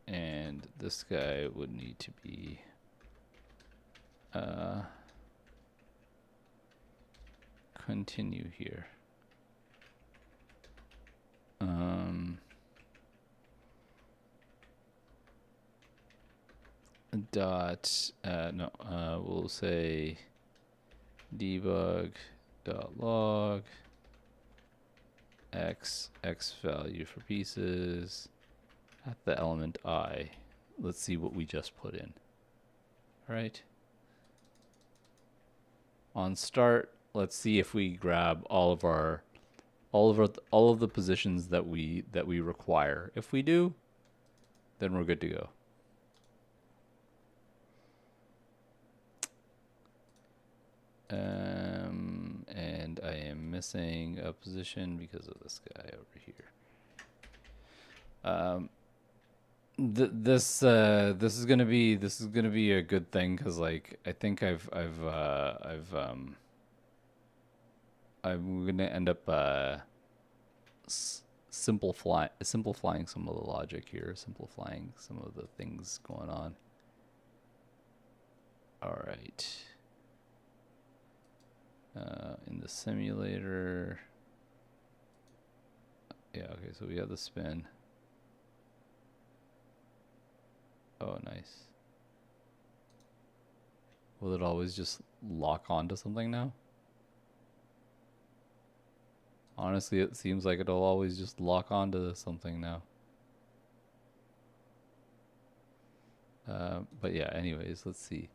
and this guy would need to be continue here. We'll say debug dot log x value for pieces at the element I. Let's see what we just put in. All right. On start, let's see if we grab all of the positions that we require. If we do, then we're good to go. And I am missing a position because of this guy over here. This is gonna be a good thing because like I think I'm gonna end up simplifying some of the logic here, simplifying some of the things going on. All right. In the simulator. Yeah, okay, so we have the spin. Oh, nice. Will it always just lock onto something now? Honestly, it seems like it'll always just lock onto something now. But yeah, anyways, let's see.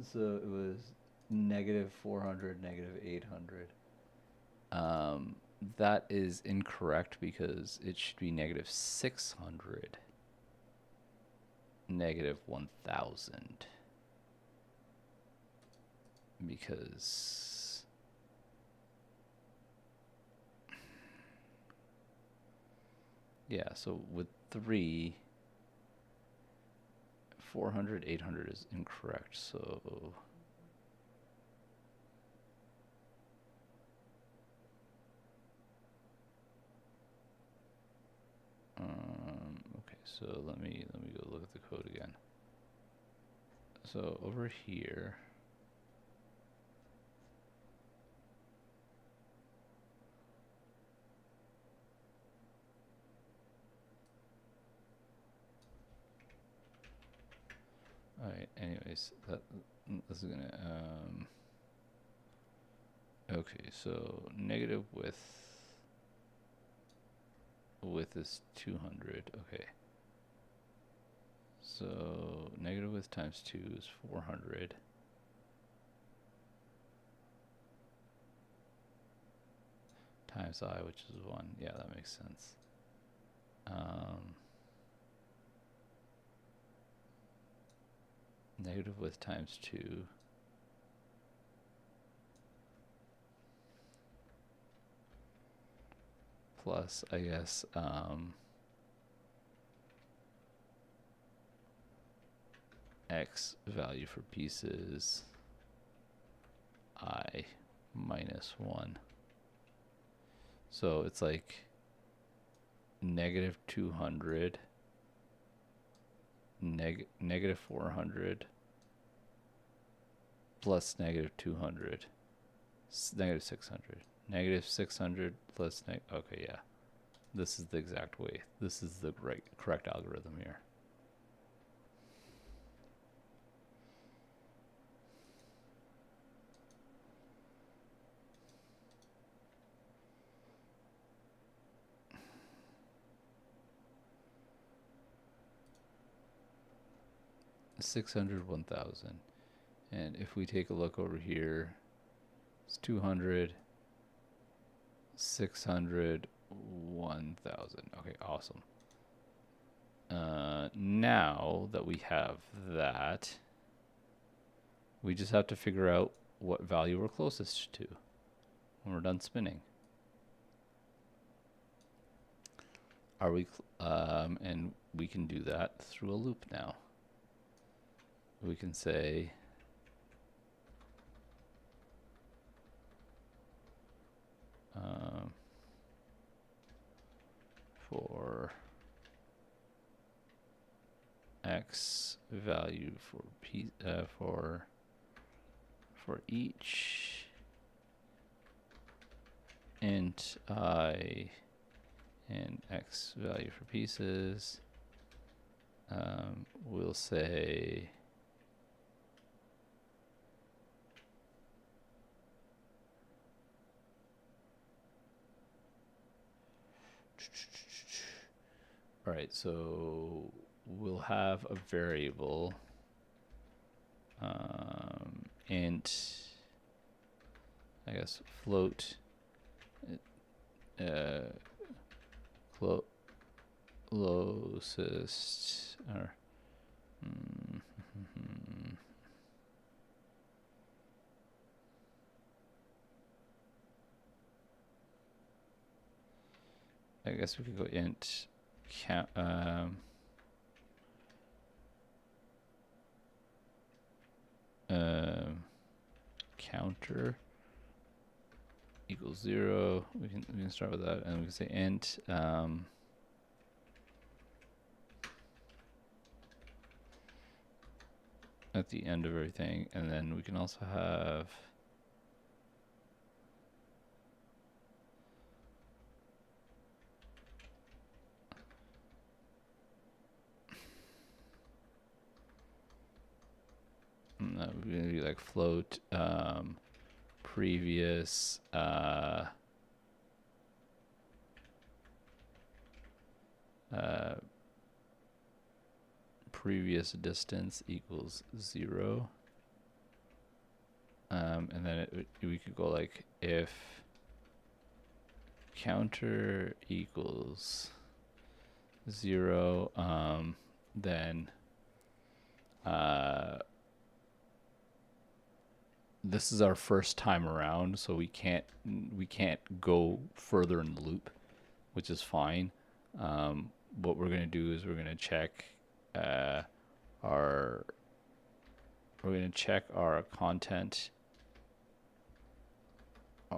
So it was -400, -800. That is incorrect because it should be -600, -1000. Because yeah, so with 3, 400, 800 is incorrect. So okay, so let me go look at the code again. So over here, all right. Anyways, this is gonna okay. So negative width is 200. Okay. So negative width times 2 is 400. Times I, which is 1. Yeah, that makes sense. Negative width times 2 plus, I guess, x value for pieces I -1. So it's like -200, -400 plus -200, -600, -600 plus okay, yeah. This is the exact way. This is the correct algorithm here. $600, 1,000. And if we take a look over here, it's 200, 600, 1,000. Okay, awesome. Now that we have that, we just have to figure out what value we're closest to when we're done spinning. Are we, and we can do that through a loop now. We can say for x value for for each int I and x value for pieces. We'll say all right, so we'll have a variable int, I guess, float closest, or I guess we could go int count, counter equals 0. We can start with that, and we can say int at the end of everything, and then we can also have we're gonna be like float previous previous distance equals 0, and then we could go like if counter equals 0, then this is our first time around, so we can't go further in the loop, which is fine. What we're gonna do is we're gonna check our content